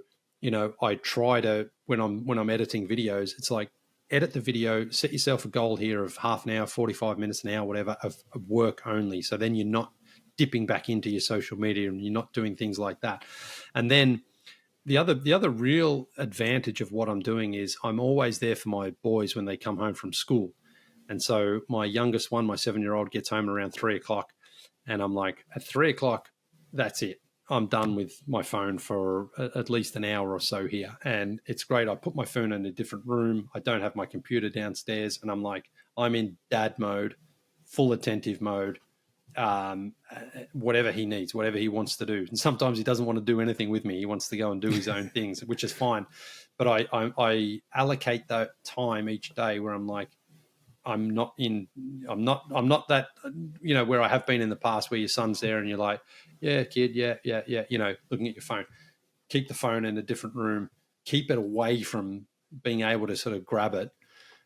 S1: I try to, when I'm editing videos, it's like edit the video, set yourself a goal here of half an hour, 45 minutes, an hour, whatever, of work only. So then you're not dipping back into your social media and you're not doing things like that. And then the other real advantage of what I'm doing is I'm always there for my boys when they come home from school. And so my youngest one, my 7-year-old, gets home around 3:00. And I'm like, at 3:00, that's it. I'm done with my phone for at least an hour or so here. And it's great. I put my phone in a different room. I don't have my computer downstairs. And I'm like, I'm in dad mode, full attentive mode, whatever he needs, whatever he wants to do. And sometimes he doesn't want to do anything with me. He wants to go and do his own things, which is fine. But I allocate that time each day where I'm like, I'm not that, where I have been in the past where your son's there and you're like, yeah, kid, yeah, looking at your phone. Keep the phone in a different room. Keep it away from being able to sort of grab it.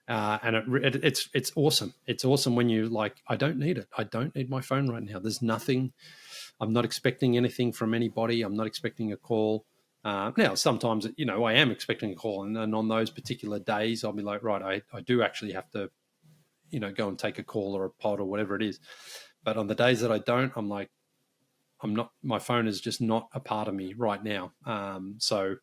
S1: And it's awesome. It's awesome when you like, I don't need it. I don't need my phone right now. There's nothing. I'm not expecting anything from anybody. I'm not expecting a call. Now, sometimes, I am expecting a call. And on those particular days, I'll be like, right, I do actually have to, go and take a call or a pod or whatever it is. But on the days that I don't, I'm like, my phone is just not a part of me right now. So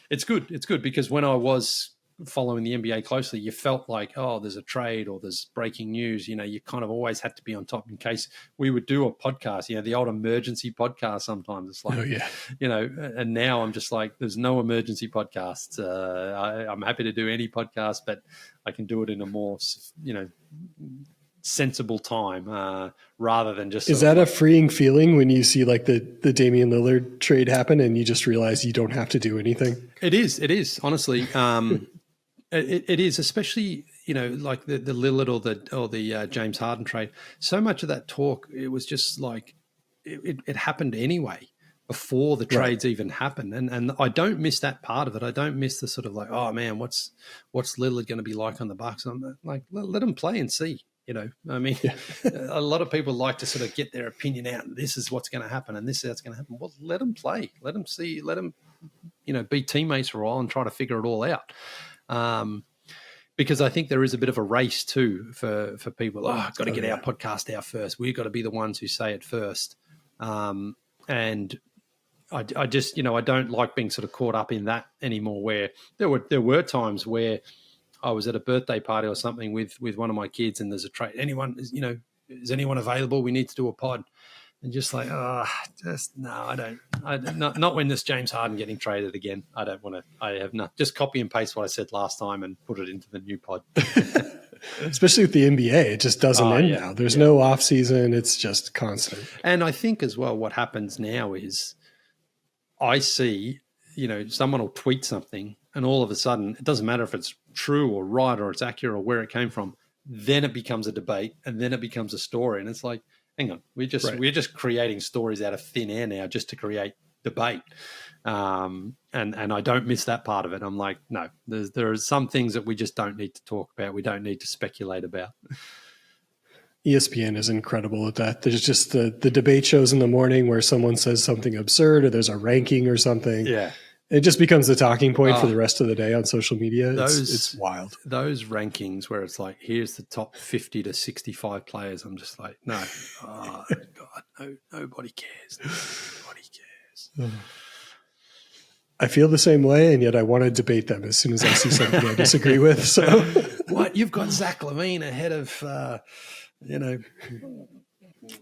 S1: it's good. It's good because when I was following the NBA closely, you felt like, oh, there's a trade or there's breaking news. You kind of always had to be on top in case we would do a podcast, the old emergency podcast sometimes. It's like, and now I'm just like, there's no emergency podcasts. I'm happy to do any podcast, but I can do it in a more, sensible time rather than just.
S2: Is that a freeing feeling when you see like the Damian Lillard trade happen and you just realize you don't have to do anything?
S1: It is honestly. It is, especially, like the Lillard or the James Harden trade. So much of that talk, it was just like it happened anyway before the trades even happen. And I don't miss that part of it. I don't miss the sort of like, oh man, what's Lillard going to be like on the Bucks? I'm like, let him play and see. I mean, a lot of people like to sort of get their opinion out. And this is what's going to happen, and this is what's going to happen. Well, let him play. Let him see. Let him, be teammates for a while and try to figure it all out. Because I think there is a bit of a race too for people. I've got to get our podcast out first. We've got to be the ones who say it first. And I just, I don't like being sort of caught up in that anymore, where there were times where I was at a birthday party or something with one of my kids, and there's a trade. Is anyone available? We need to do a pod. And just like, no, I don't. Not when this James Harden getting traded again. I don't want to. I have not. Just copy and paste what I said last time and put it into the new pod.
S2: Especially with the NBA, it just doesn't end now. There's no off season. It's just constant.
S1: And I think as well, what happens now is I see, someone will tweet something, and all of a sudden, it doesn't matter if it's true or right or it's accurate or where it came from. Then it becomes a debate, and then it becomes a story, and it's like, hang on, we're just creating stories out of thin air now just to create debate. And I don't miss that part of it. I'm like, no, there are some things that we just don't need to talk about. We don't need to speculate about.
S2: ESPN is incredible at that. There's just the debate shows in the morning where someone says something absurd or there's a ranking or something.
S1: Yeah.
S2: It just becomes the talking point for the rest of the day on social media. It's wild.
S1: Those rankings where it's like, here's the top 50 to 65 players. I'm just like, no, oh God, no, nobody cares. Nobody cares.
S2: I feel the same way, and yet I want to debate them as soon as I see something I disagree with. So,
S1: what? You've got Zach LaVine ahead of,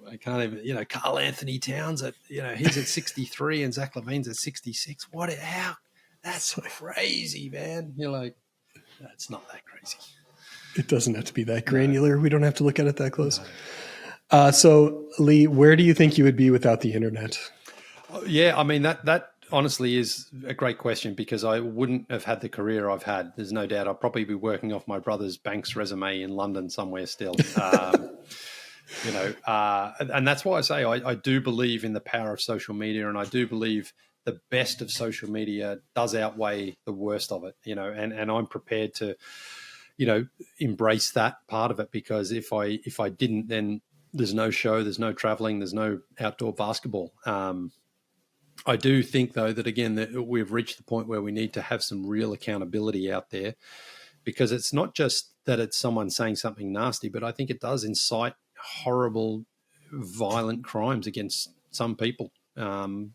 S1: I can't even, Carl Anthony Towns at, he's at 63 and Zach LaVine's at 66. How? That's crazy, man. You're like, that's not that crazy.
S2: It doesn't have to be that granular. No. We don't have to look at it that close. No. So Leigh, where do you think you would be without the internet?
S1: Yeah. I mean, that honestly is a great question, because I wouldn't have had the career I've had. There's no doubt. I'd probably be working off my brother's bank's resume in London somewhere still. And that's why I say I do believe in the power of social media, and I do believe the best of social media does outweigh the worst of it, and I'm prepared to, embrace that part of it, because if I didn't, then there's no show, there's no traveling, there's no outdoor basketball. I do think, though, that, again, that we've reached the point where we need to have some real accountability out there, because it's not just that it's someone saying something nasty, but I think it does incite horrible, violent crimes against some people. And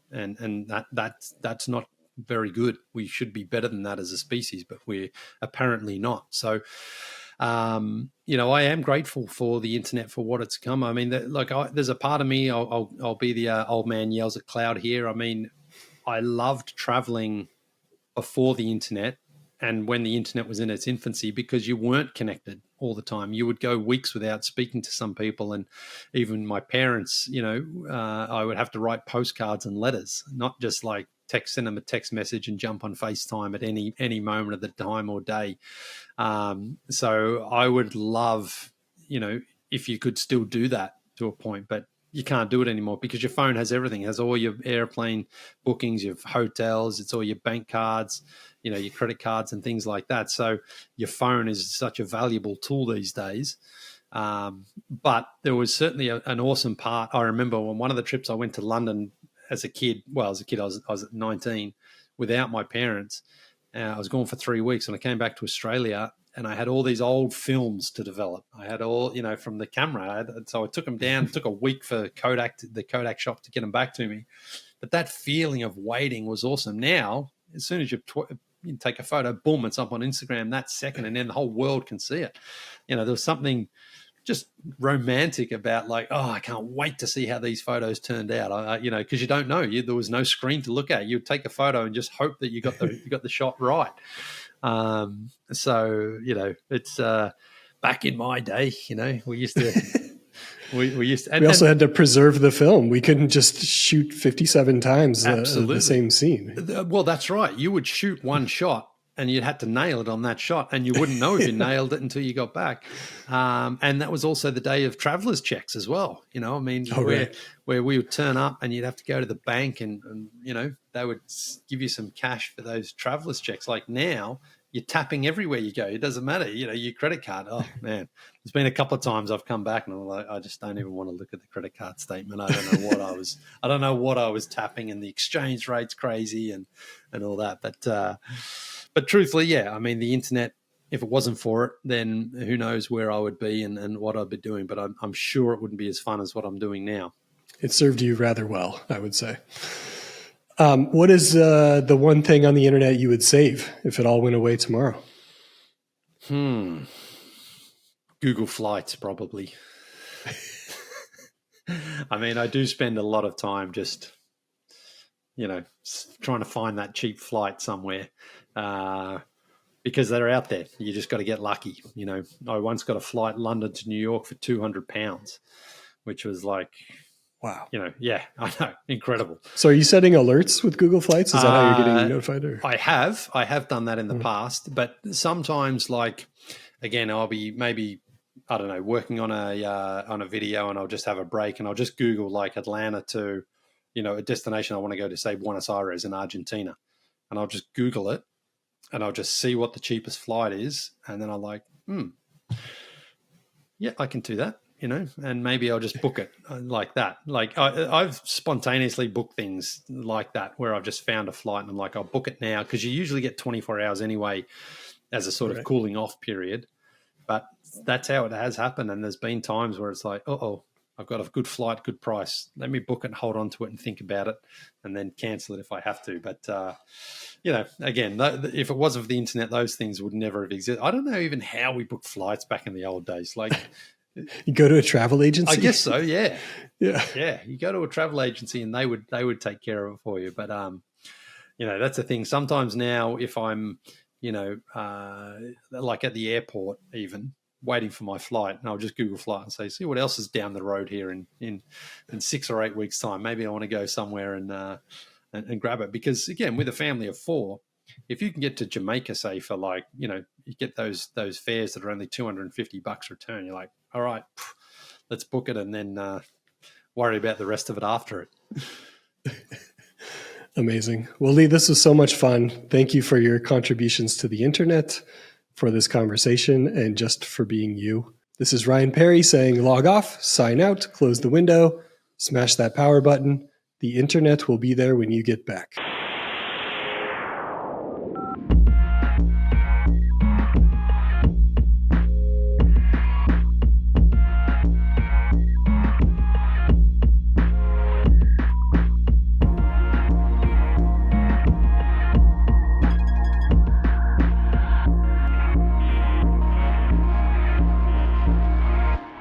S1: that's not very good. We should be better than that as a species, but we're apparently not. So, I am grateful for the internet for what it's come. I mean, there's a part of me, I'll be the old man yells at cloud here. I mean, I loved traveling before the internet and when the internet was in its infancy, because you weren't connected all the time. You would go weeks without speaking to some people. And even my parents, I would have to write postcards and letters, not just like send them a text message and jump on FaceTime at any moment of the time or day. So I would love, if you could still do that to a point, but you can't do it anymore because your phone has everything. It has all your airplane bookings, your hotels, it's all your bank cards, your credit cards and things like that. So your phone is such a valuable tool these days. But there was certainly an awesome part. I remember on one of the trips I went to London as a kid. Well, as a kid, I was at 19 without my parents. I was gone for 3 weeks, and I came back to Australia, and I had all these old films to develop. I had all, from the camera. So I took them down. It took a week for the Kodak shop to get them back to me. But that feeling of waiting was awesome. Now, as soon as you take a photo, boom, it's up on Instagram that second, and then the whole world can see it. There was something just romantic about like, oh, I can't wait to see how these photos turned out. Because you don't know. There was no screen to look at. You'd take a photo and just hope that you got the shot right. So it's back in my day. We used to. We used to.
S2: We also had to preserve the film. We couldn't just shoot 57 times the same scene.
S1: Well, that's right. You would shoot one shot, and you'd had to nail it on that shot, and you wouldn't know if you nailed it until you got back. And that was also the day of travelers checks as well. Where we would turn up and you'd have to go to the bank and they would give you some cash for those travelers checks. Like now, you're tapping everywhere you go. It doesn't matter. Your credit card. Oh man, there's been a couple of times I've come back and I'm like, I just don't even want to look at the credit card statement. I don't know what I was tapping, and the exchange rate's crazy and all that. But truthfully, yeah, I mean, the internet, if it wasn't for it, then who knows where I would be and what I'd be doing. But I'm sure it wouldn't be as fun as what I'm doing now.
S2: It served you rather well, I would say. What is the one thing on the internet you would save if it all went away tomorrow?
S1: Google Flights, probably. I mean, I do spend a lot of time just, trying to find that cheap flight somewhere because they're out there. You just got to get lucky. I once got a flight London to New York for £200, which was like,
S2: wow.
S1: Yeah, I know. Incredible.
S2: So are you setting alerts with Google Flights? Is that how you're getting notified? Or?
S1: I have done that in the past, but sometimes, like, again, I'll be maybe, I don't know, working on a video, and I'll just have a break and I'll just Google like Atlanta to, a destination I want to go to, say Buenos Aires in Argentina. And I'll just Google it and I'll just see what the cheapest flight is. And then I'm like, yeah, I can do that. And maybe I'll just book it like that. Like I've spontaneously booked things like that where I've just found a flight and I'm like, I'll book it now, because you usually get 24 hours anyway as a sort of cooling off period. But that's how it has happened. And there's been times where it's like, I've got a good flight, good price. Let me book it and hold on to it and think about it and then cancel it if I have to. But, again, if it wasn't for the internet, those things would never have existed. I don't know even how we booked flights back in the old days. Like,
S2: you go to a travel agency?
S1: I guess so, yeah.
S2: Yeah.
S1: You go to a travel agency and they would take care of it for you. But, that's the thing. Sometimes now if I'm, like at the airport even, waiting for my flight, and I'll just Google flight and say, see what else is down the road here in 6 or 8 weeks' time. Maybe I want to go somewhere and grab it. Because, again, with a family of 4, if you can get to Jamaica, say, for like, you get those fares that are only $250 return, you're like, all right, let's book it and then worry about the rest of it after it.
S2: Amazing. Well, Leigh, this was so much fun. Thank you for your contributions to the internet, for this conversation, and just for being you. This is Ryan Perry saying log off, sign out, close the window, smash that power button. The internet will be there when you get back.